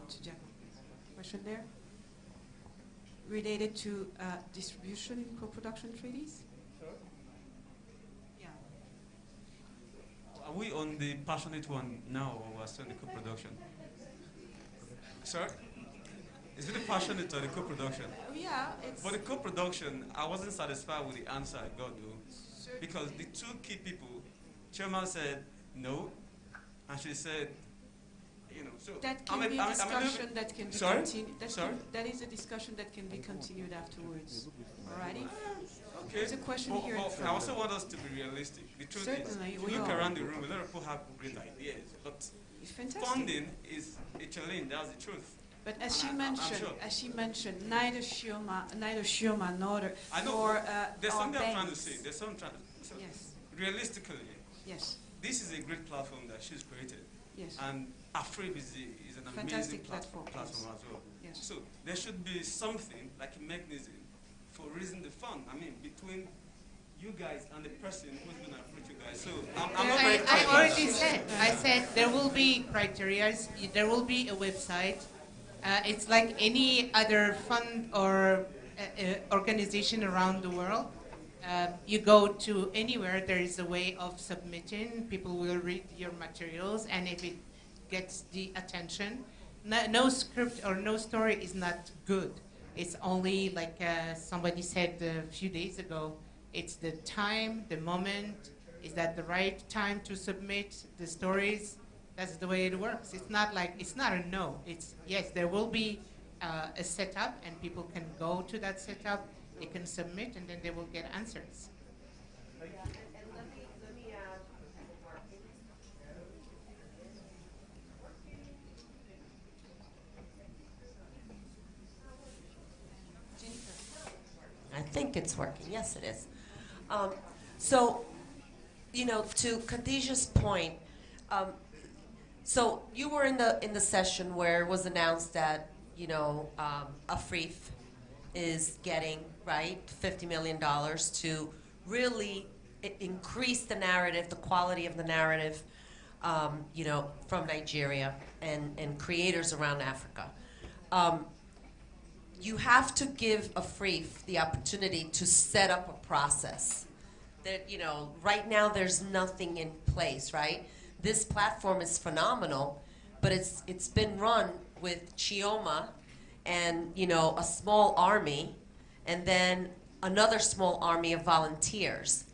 to Jack? Question there? Related to distribution in co-production treaties? Yeah. Are we on the passionate one now, or we're still in the co-production? Sorry? Is it the passionate or the co-production? Yeah, it's... For the co-production, I wasn't satisfied with the answer I got, though. Because the two key people, Chairman said no, and she said, so... That can be a discussion that can be Sorry? continued. Sorry? That is a discussion that can be continued afterwards. Alrighty? Okay. There's a question but, here. But I also want us to be realistic. The truth Certainly, is, if we you look are. around the room, a lot of people have great ideas, but funding is a challenge. That's the truth. But as she sure. mentioned, neither Shioma nor I know. nor there's our something I'm trying to banks. say. There's something. So Yes. Realistically, yes. This is a great platform that she's created. Yes. And Afrib is an amazing Fantastic platform yes. as well. Yes. So there should be something like a mechanism for raising the fund. I mean, between you guys and the person who's going to approach you guys. So I'm not very I already said. I said there will be criteria. There will be a website. It's like any other fund or organization around the world. You go to anywhere, there is a way of submitting. People will read your materials, and if it gets the attention, no script or no story is not good. It's only like somebody said a few days ago, it's the time, the moment. Is that the right time to submit the stories? That's the way it works. It's not a no. It's yes, there will be a setup, and people can go to that setup. They can submit, and then they will get answers. And let me add. I think it's working. Yes, it is. So, to Khadijah's point, so you were in the session where it was announced that Afrif is getting $50 million to really increase the narrative, the quality of the narrative, from Nigeria and creators around Africa. You have to give Afrif the opportunity to set up a process. That right now there's nothing in place, right? This platform is phenomenal, but it's been run with Chioma and a small army, and then another small army of volunteers.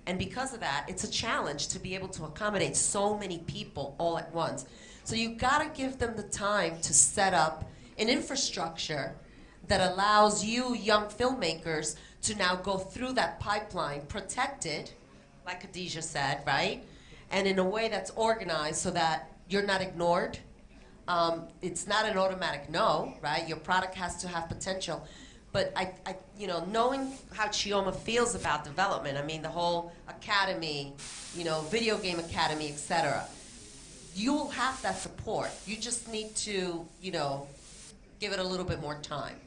And because of that, it's a challenge to be able to accommodate so many people all at once. So you've got to give them the time to set up an infrastructure that allows you young filmmakers to now go through that pipeline protected, like Khadijah said, right? And in a way that's organized so that you're not ignored. It's not an automatic no, right? Your product has to have potential. But knowing how Chioma feels about development, I mean, the whole academy, video game academy, etc. You'll have that support. You just need to, give it a little bit more time.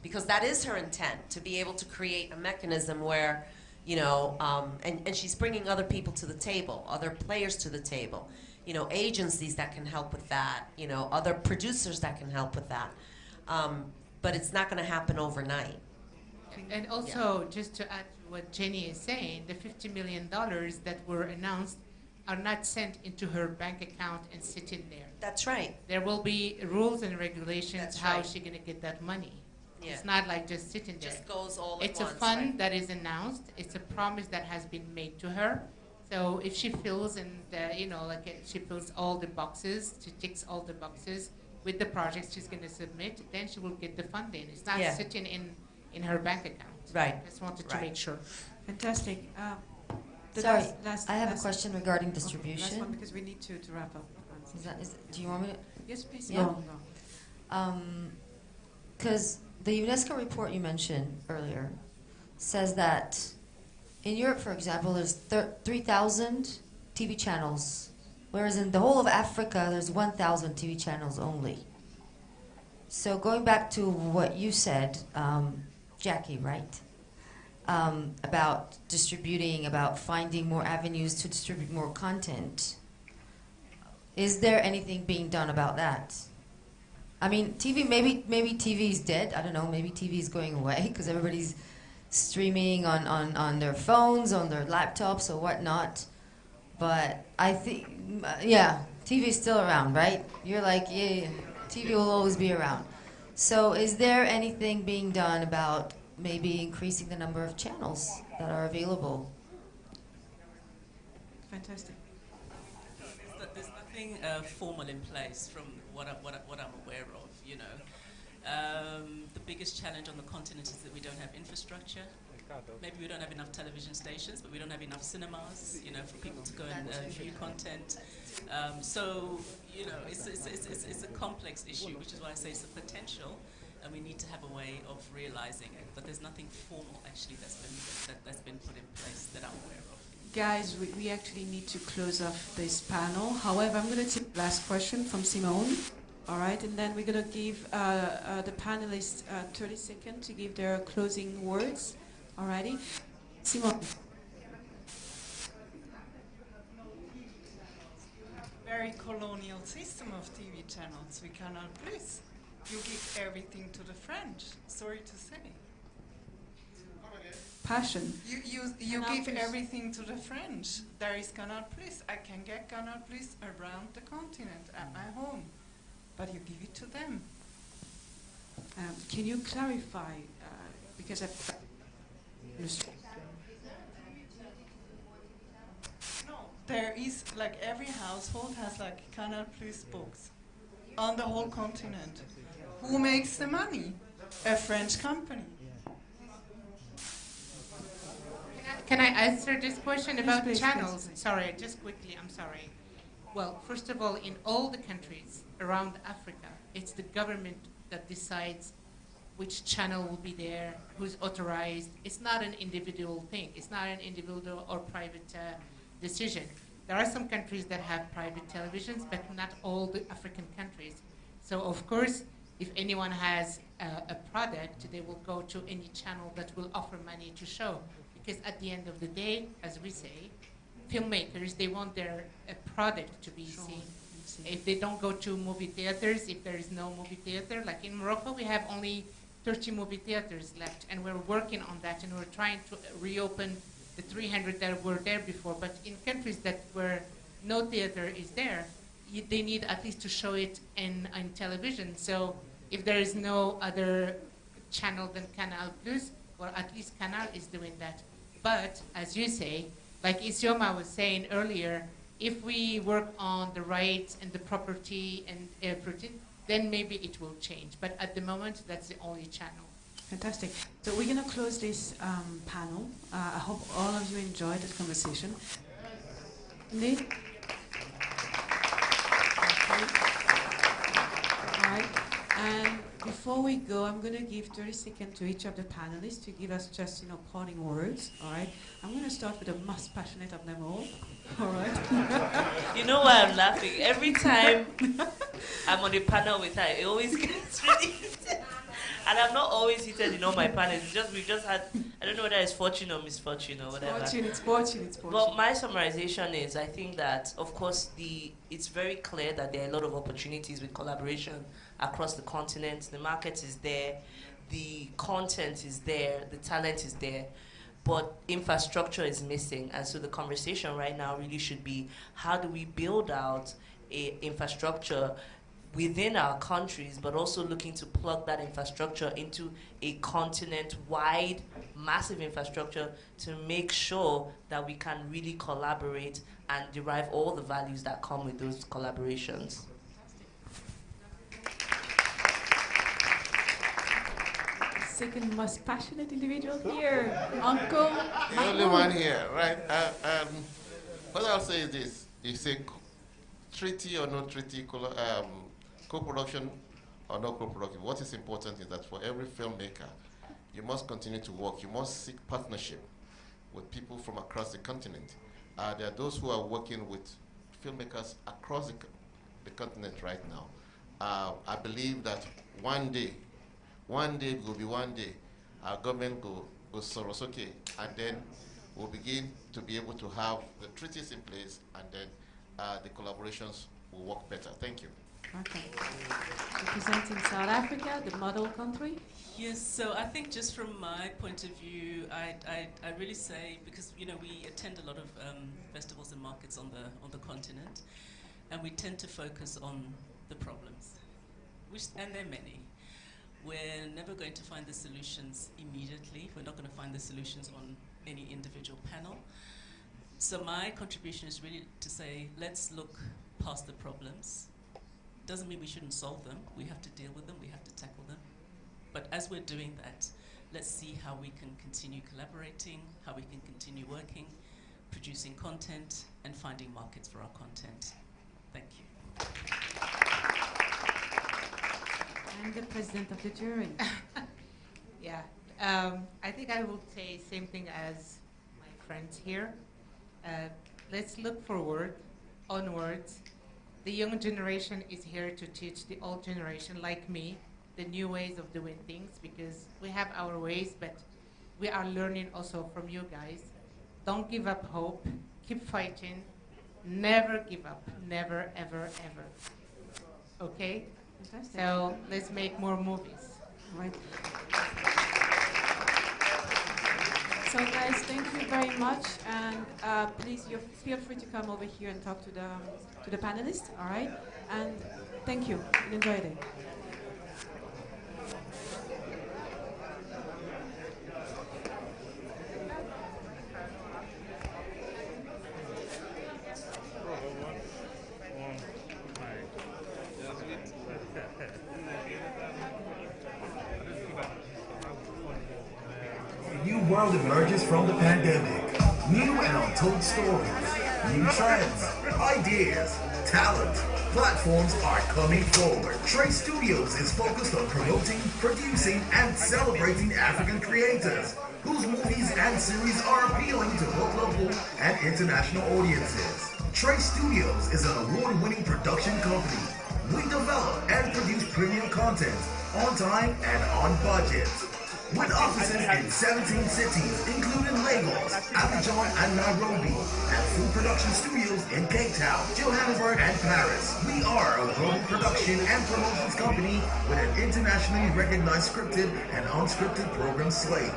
because that is her intent, to be able to create a mechanism where, you know, and she's bringing other people to the table, other players to the table, you know, agencies that can help with that, you know, other producers that can help with that. But it's not going to happen overnight. And also, just to add to what Jenny is saying, the $50 million that were announced are not sent into her bank account and sitting there. That's right. There will be rules and regulations. That's how right. she's going to get that money. Yeah. It's not like just sitting there. Just goes all at It's once. a fund right. that is announced. It's a promise that has been made to her. So if she fills and you know, like she fills all the boxes, she ticks all the boxes with the projects she's going to submit, then she will get the funding. It's not Yeah. sitting in her bank account. Right. Just wanted to Right. make sure. Fantastic. Sorry, last I have a last- question regarding okay, distribution. last one, because we need to wrap up. Do you want me to? Yes, please. Yeah. Go. Because the UNESCO report you mentioned earlier says that in Europe, for example, there's 3,000 TV channels, whereas in the whole of Africa, there's 1,000 TV channels only. So going back to what you said, Jackie, right? About distributing, about finding more avenues to distribute more content. Is there anything being done about that? I mean, TV, maybe TV is dead. I don't know, maybe TV is going away because everybody's streaming on their phones, on their laptops or whatnot. But I think, yeah, TV is still around, right? You're like, yeah, TV will always be around. So is there anything being done about maybe increasing the number of channels that are available? Fantastic. There's nothing formal in place from what I'm aware of, you know. The biggest challenge on the continent is that we don't have infrastructure. Maybe we don't have enough television stations, but we don't have enough cinemas, you know, for people to go and view content. So, you know, it's a complex issue, which is why I say it's a potential, and we need to have a way of realizing it. But there's nothing formal, actually, that's been put in place that I'm aware of. Guys, we actually need to close off this panel. However, I'm going to take the last question from Simone. All right, and then we're going to give the panelists 30 seconds to give their closing words. All righty. Simone. Very colonial system of TV channels. We cannot please. You give everything to the French. Sorry to say. Passion. You give everything to the French. There is Canal Plus. I can get Canal Plus around the continent at my home, but you give it to them. Can you clarify? Because No, there is like every household has like Canal Plus books on the whole continent. Who makes the money? A French company. Can I answer this question about please, channels? please. Sorry, just quickly, I'm sorry. Well, first of all, in all the countries around Africa, it's the government that decides which channel will be there, who's authorized. It's not an individual thing. It's not an individual or private decision. There are some countries that have private televisions, but not all the African countries. So, of course, if anyone has a product, they will go to any channel that will offer money to show. Because at the end of the day, as we say, filmmakers, they want their product to be seen. If they don't go to movie theaters, if there is no movie theater, like in Morocco, we have only 30 movie theaters left, and we're working on that, and we're trying to reopen the 300 that were there before. But in countries where no theater is there, they need at least to show it in television. So if there is no other channel than Canal Plus, or at least Canal is doing that. But as you say, like Isioma was saying earlier, if we work on the rights and the property and everything, then maybe it will change. But at the moment, that's the only channel. Fantastic. So we're going to close this panel. I hope all of you enjoyed this conversation. Indeed. All right. And before we go, I'm going to give 30 seconds to each of the panelists to give us just, parting words. All right. I'm going to start with the most passionate of them all. All right. You know why I'm laughing? Every time I'm on a panel with her, it always gets really And I'm not always heated in all my panels. It's just we've just had, I don't know whether it's fortune or misfortune or whatever. It's fortune. But my summarization is, I think that, of course, it's very clear that there are a lot of opportunities with collaboration across the continent. The market is there, the content is there, the talent is there, but infrastructure is missing. And so the conversation right now really should be, how do we build out a infrastructure within our countries, but also looking to plug that infrastructure into a continent-wide, massive infrastructure to make sure that we can really collaborate and derive all the values that come with those collaborations. Second most passionate individual here, Uncle. The only one here, right? What I'll say is this: you say treaty or no treaty, co-production or no co-production. What is important is that for every filmmaker, you must continue to work. You must seek partnership with people from across the continent. There are those who are working with filmmakers across the continent right now. I believe that one day will be one day, our government will Soros, okay, and then we'll begin to be able to have the treaties in place, and then the collaborations will work better. Thank you. Okay. Representing South Africa, the model country. Yes, so I think just from my point of view, I really say, because we attend a lot of festivals and markets on the continent, and we tend to focus on the problems, and there are many. We're never going to find the solutions immediately. We're not going to find the solutions on any individual panel. So my contribution is really to say, let's look past the problems. Doesn't mean we shouldn't solve them. We have to deal with them. We have to tackle them. But as we're doing that, let's see how we can continue collaborating, how we can continue working, producing content, and finding markets for our content. Thank you. I'm the president of the jury. Yeah, I think I will say same thing as my friends here. Let's look forward, onwards. The young generation is here to teach the old generation, like me, the new ways of doing things, because we have our ways, but we are learning also from you guys. Don't give up hope. Keep fighting. Never give up. Never, ever, ever. Okay? Fantastic. So let's make more movies. Right. So guys, thank you very much, and please feel free to come over here and talk to the panelists. All right, and thank you. Enjoy it. New world emerges from the pandemic. New and untold stories, new trends, ideas, talent, platforms are coming forward. Trey Studios is focused on promoting, producing, and celebrating African creators whose movies and series are appealing to both local and international audiences. Trey Studios is an award-winning production company. We develop and produce premium content on time and on budget. With offices in 17 cities, including Lagos, Abidjan, and Nairobi, and full production studios in Cape Town, Johannesburg, and Paris. We are a global production and promotions company with an internationally recognized scripted and unscripted program slate.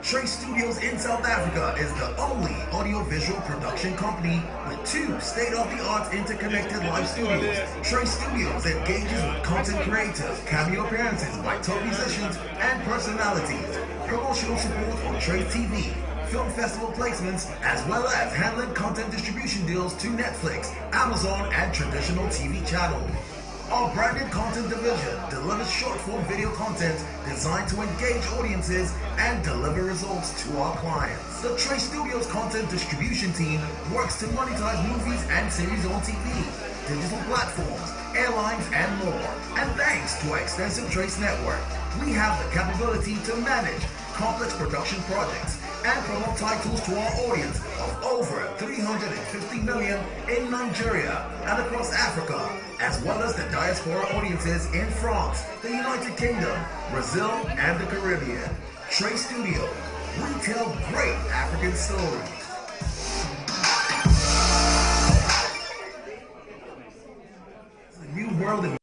Trey Studios in South Africa is the only audiovisual production company with 2 state-of-the-art interconnected live studios. Trey Studios engages with content creators, cameo appearances by top musicians and personalities, promotional support on Trey TV, film festival placements, as well as handling content distribution deals to Netflix, Amazon, and traditional TV channels. Our branded content division delivers short-form video content designed to engage audiences and deliver results to our clients. The Trey Studios content distribution team works to monetize movies and series on TV, digital platforms, airlines, and more. And thanks to our extensive Trace network, we have the capability to manage complex production projects and promote titles to our audience of over 350 million in Nigeria and across Africa, as well as the diaspora audiences in France, the United Kingdom, Brazil, and the Caribbean. Trey Studios, we tell great African stories. The new world in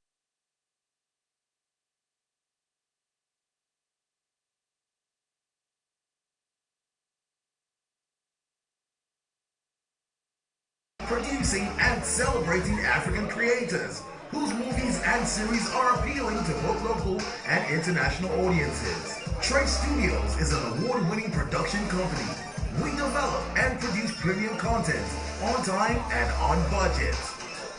producing and celebrating African creators whose movies and series are appealing to both local and international audiences. Trey Studios is an award-winning production company. We develop and produce premium content on time and on budget.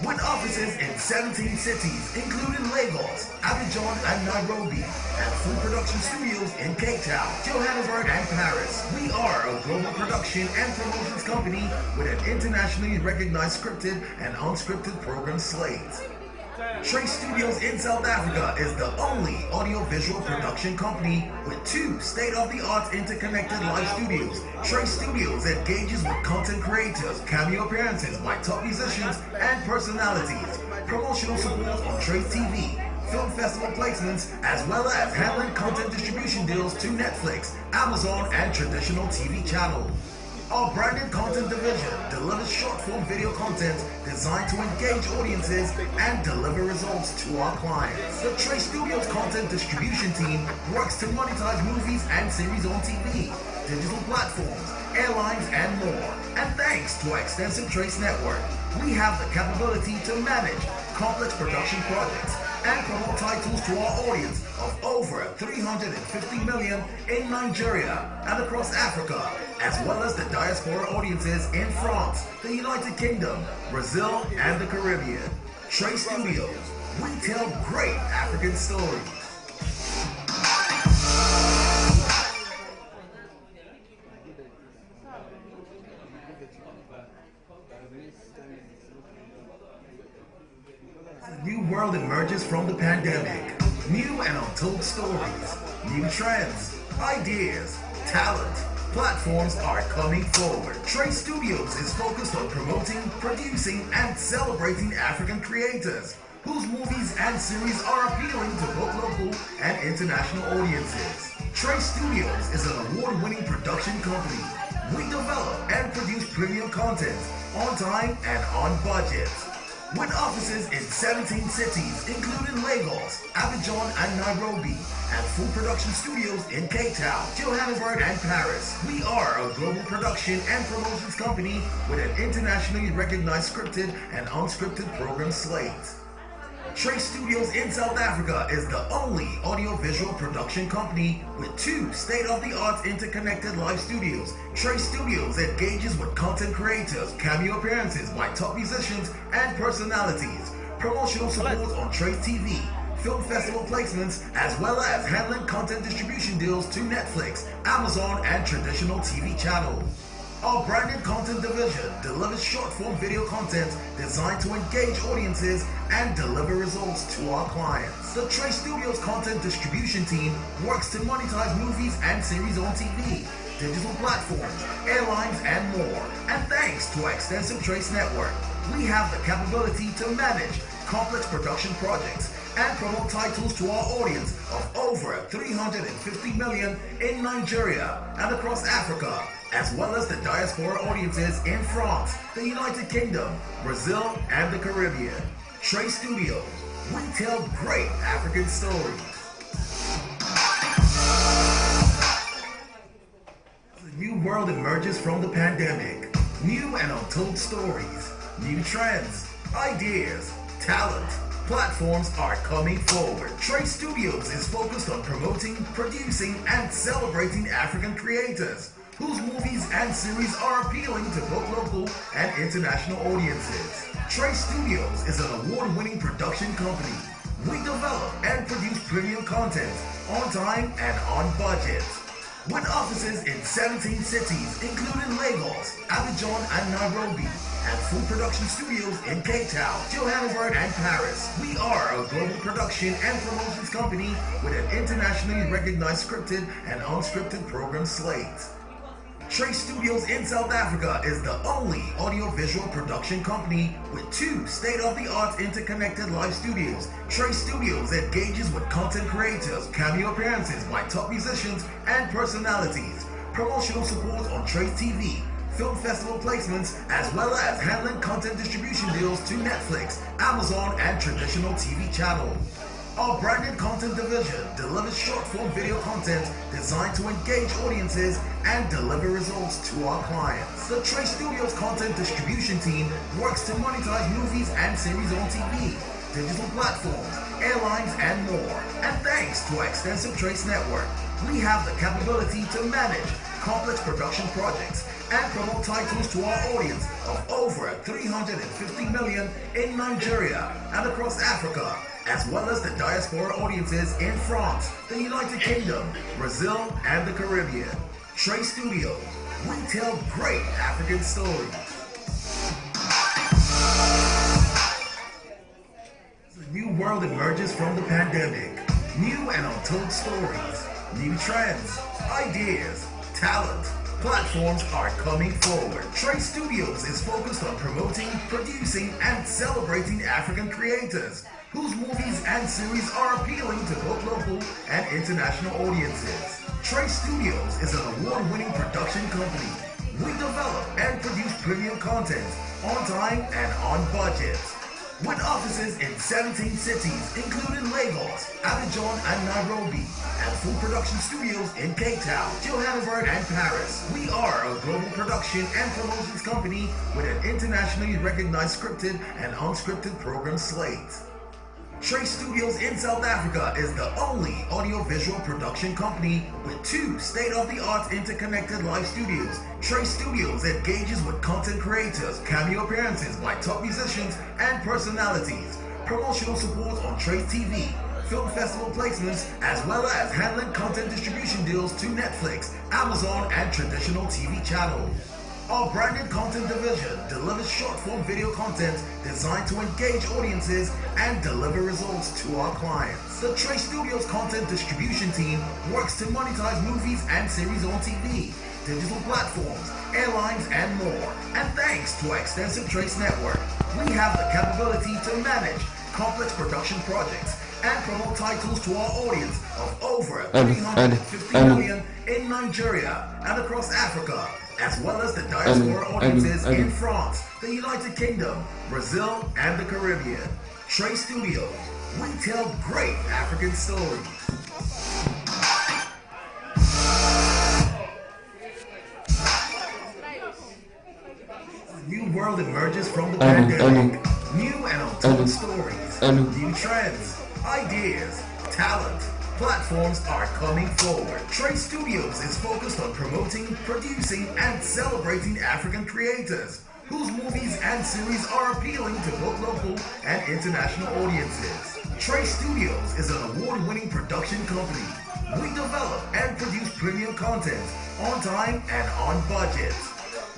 With offices in 17 cities, including Lagos, Abidjan, and Nairobi, and full production studios in Cape Town, Johannesburg, and Paris. We are a global production and promotions company with an internationally recognized scripted and unscripted program slate. Trey Studios in South Africa is the only audiovisual production company with 2 state-of-the-art interconnected live studios. Trey Studios engages with content creators, cameo appearances by top musicians and personalities, promotional support on Trey TV, film festival placements, as well as handling content distribution deals to Netflix, Amazon, and traditional TV channels. Our branded content division delivers short-form video content designed to engage audiences and deliver results to our clients. The Trey Studios content distribution team works to monetize movies and series on TV, digital platforms, airlines, and more. And thanks to our extensive Trace network, we have the capability to manage complex production projects and promote titles to our audience of over 350 million in Nigeria and across Africa, as well as the diaspora audiences in France, the United Kingdom, Brazil, and the Caribbean. Trey Studios, we tell great African stories. A new world emerges from the pandemic. New and untold stories, new trends, ideas, talent, platforms are coming forward. Trey Studios is focused on promoting, producing, and celebrating African creators whose movies and series are appealing to both local and international audiences. Trey Studios is an award-winning production company. We develop and produce premium content on time and on budget. With offices in 17 cities, including Lagos, Abidjan, and Nairobi, and full production studios in Cape Town, Johannesburg, and Paris. We are a global production and promotions company with an internationally recognized scripted and unscripted program slate. Trey Studios in South Africa is the only audiovisual production company with 2 state-of-the-art interconnected live studios. Trey Studios engages with content creators, cameo appearances by top musicians and personalities, promotional support on Trey TV, film festival placements, as well as handling content distribution deals to Netflix, Amazon, and traditional TV channels. Our branded content division delivers short-form video content designed to engage audiences and deliver results to our clients. The Trey Studios content distribution team works to monetize movies and series on TV, digital platforms, airlines, and more. And thanks to our extensive Trace network, we have the capability to manage complex production projects and promote titles to our audience of over 350 million in Nigeria and across Africa, as well as the diaspora audiences in France, the United Kingdom, Brazil, and the Caribbean. Trey Studios, we tell great African stories. The new world emerges from the pandemic. New and untold stories, new trends, ideas, talent, platforms are coming forward. Trey Studios is focused on promoting, producing, and celebrating African creators whose movies and series are appealing to both local and international audiences. Trey Studios is an award-winning production company. We develop and produce premium content on time and on budget. With offices in 17 cities, including Lagos, Abidjan, and Nairobi, and full production studios in Cape Town, Johannesburg, and Paris. We are a global production and promotions company with an internationally recognized scripted and unscripted program slate. Trey Studios in South Africa is the only audiovisual production company with 2 state-of-the-art interconnected live studios. Trey Studios engages with content creators, cameo appearances by top musicians and personalities, promotional support on Trey TV, film festival placements, as well as handling content distribution deals to Netflix, Amazon, and traditional TV channels. Our branded content division delivers short-form video content designed to engage audiences and deliver results to our clients. The Trey Studios content distribution team works to monetize movies and series on TV, digital platforms, airlines, and more. And thanks to our extensive Trace network, we have the capability to manage complex production projects and promote titles to our audience of over 350 million in Nigeria and across Africa, as well as the diaspora audiences in France, the United Kingdom, Brazil, and the Caribbean. Trey Studios, we tell great African stories. The new world emerges from the pandemic. New and untold stories, new trends, ideas, talent, platforms are coming forward. Trey Studios is focused on promoting, producing, and celebrating African creators whose movies and series are appealing to both local and international audiences. Trey Studios is an award-winning production company. We develop and produce premium content on time and on budget. With offices in 17 cities, including Lagos, Abidjan, and Nairobi, and full production studios in Cape Town, Johannesburg, and Paris. We are a global production and promotions company with an internationally recognized scripted and unscripted program slate. Trey Studios in South Africa is the only audiovisual production company with 2 state-of-the-art interconnected live studios. Trey Studios engages with content creators, cameo appearances by top musicians and personalities, promotional support on Trey TV, film festival placements, as well as handling content distribution deals to Netflix, Amazon, and traditional TV channels. Our branded content division delivers short-form video content designed to engage audiences and deliver results to our clients. The Trey Studios content distribution team works to monetize movies and series on TV, digital platforms, airlines, and more. And thanks to our extensive Trace network, we have the capability to manage complex production projects and promote titles to our audience of over 350 million in Nigeria and across Africa, as well as the diaspora audiences in France, the United Kingdom, Brazil, and the Caribbean. Trey Studios, we tell great African stories. A new world emerges from the pandemic. New and untold stories, new trends, ideas, talent, platforms are coming forward. Trey Studios is focused on promoting, producing, and celebrating African creators whose movies and series are appealing to both local and international audiences. Trey Studios is an award-winning production company. We develop and produce premium content on time and on budget.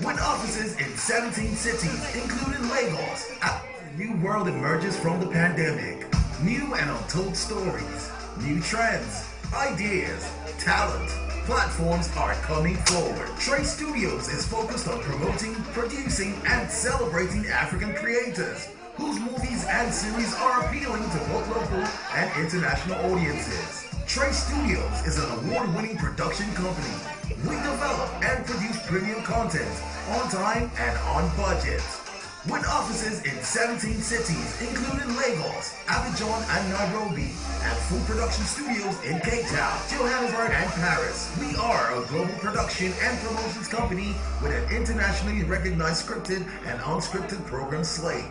With offices in 17 cities, including Lagos, a new world emerges from the pandemic. New and untold stories, new trends, ideas, talent, platforms are coming forward. Trey Studios is focused on promoting, producing, and celebrating African creators whose movies and series are appealing to both local and international audiences. Trey Studios is an award-winning production company. We develop and produce premium content on time and on budget. With offices in 17 cities, including Lagos, Abidjan, and Nairobi, and full production studios in Cape Town, Johannesburg, and Paris. We are a global production and promotions company with an internationally recognized scripted and unscripted program slate.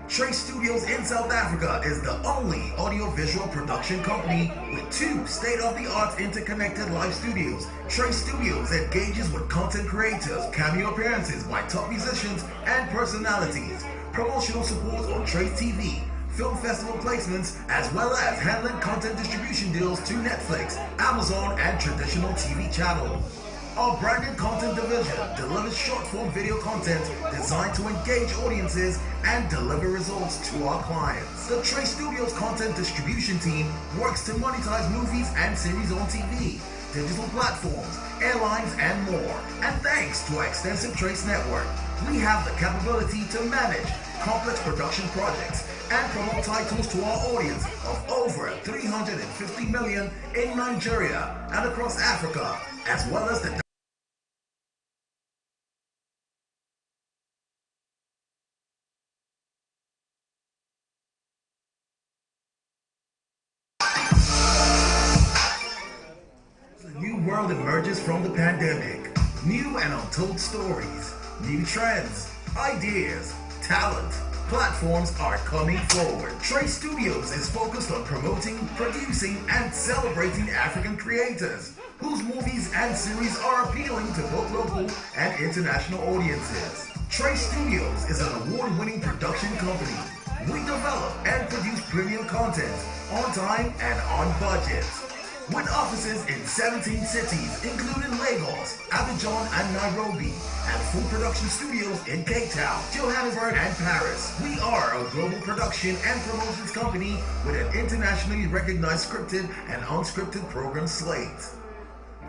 Trey Studios in South Africa is the only audiovisual production company with 2 state-of-the-art interconnected live studios. Trey Studios engages with content creators, cameo appearances by top musicians and personalities, promotional support on Trey TV, film festival placements, as well as handling content distribution deals to Netflix, Amazon, and traditional TV channels. Our branded content division delivers short-form video content designed to engage audiences and deliver results to our clients. The Trey Studios content distribution team works to monetize movies and series on TV, digital platforms, airlines, and more. And thanks to our extensive Trace network, we have the capability to manage complex production projects and promote titles to our audience of over 350 million in Nigeria and across Africa, as well as the new world emerges from the pandemic. New and untold stories, new trends, ideas, talent, platforms are coming forward. Trey Studios is focused on promoting, producing, and celebrating African creators whose movies and series are appealing to both local and international audiences. Trey Studios is an award-winning production company. We develop and produce premium content on time and on budget. With offices in 17 cities, including Lagos, Abidjan, and Nairobi, and full production studios in Cape Town, Johannesburg, and Paris. We are a global production and promotions company with an internationally recognized scripted and unscripted program slate.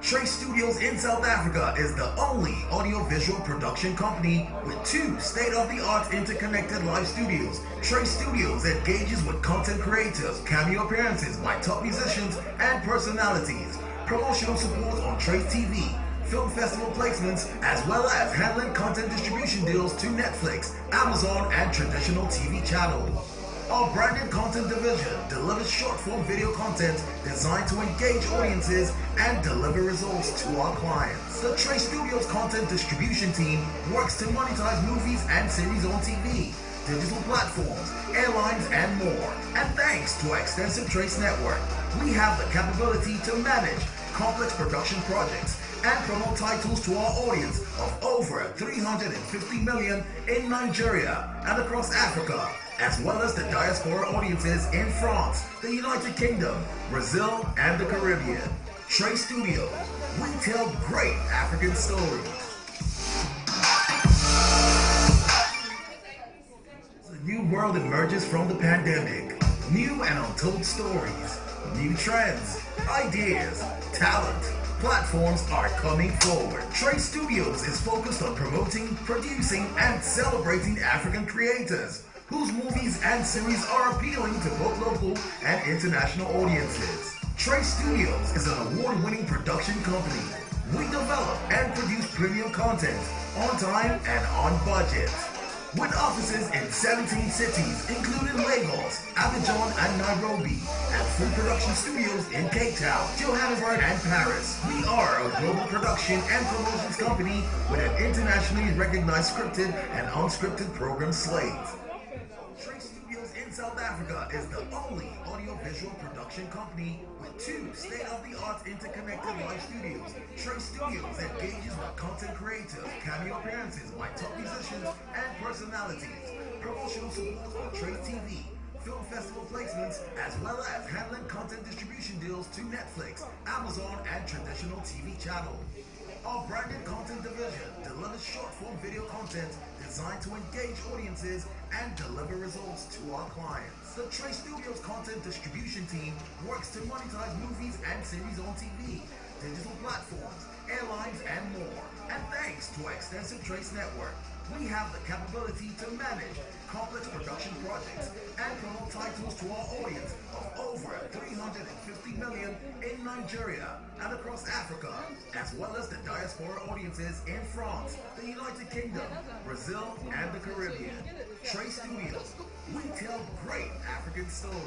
Trey Studios in South Africa is the only audiovisual production company with 2 state-of-the-art interconnected live studios. Trey Studios engages with content creators, cameo appearances by top musicians and personalities, promotional support on Trey TV, film festival placements, as well as handling content distribution deals to Netflix, Amazon, and traditional TV channels. Our branded content division delivers short-form video content designed to engage audiences and deliver results to our clients. The Trey Studios content distribution team works to monetize movies and series on TV, digital platforms, airlines, and more. And thanks to our extensive Trace network, we have the capability to manage complex production projects and promote titles to our audience of over 350 million in Nigeria and across Africa, as well as the diaspora audiences in France, the United Kingdom, Brazil, and the Caribbean. Trey Studios, we tell great African stories. A new world emerges from the pandemic. New and untold stories, new trends, ideas, talent, platforms are coming forward. Trey Studios is focused on promoting, producing, and celebrating African creators whose movies and series are appealing to both local and international audiences. Trey Studios is an award-winning production company. We develop and produce premium content on time and on budget. With offices in 17 cities, including Lagos, Abidjan, and Nairobi, and full production studios in Cape Town, Johannesburg, and Paris. We are a global production and promotions company with an internationally recognized scripted and unscripted program slate. Trey Studios in South Africa is the only audiovisual production company with 2 state-of-the-art interconnected live studios. Trey Studios engages with content creators, cameo appearances by top musicians and personalities, promotional support on Trey TV, film festival placements, as well as handling content distribution deals to Netflix, Amazon, and traditional TV channels. Our branded content division delivers short-form video content designed to engage audiences and deliver results to our clients. The Trey Studios content distribution team works to monetize movies and series on TV, digital platforms, airlines, and more. And thanks to our extensive Trace network, we have the capability to manage complex production projects and promote titles to our audience of over 350 million in Nigeria and across Africa, as well as the diaspora audiences in France, the United Kingdom, Brazil, and the Caribbean. Trey Studios, we tell great African stories.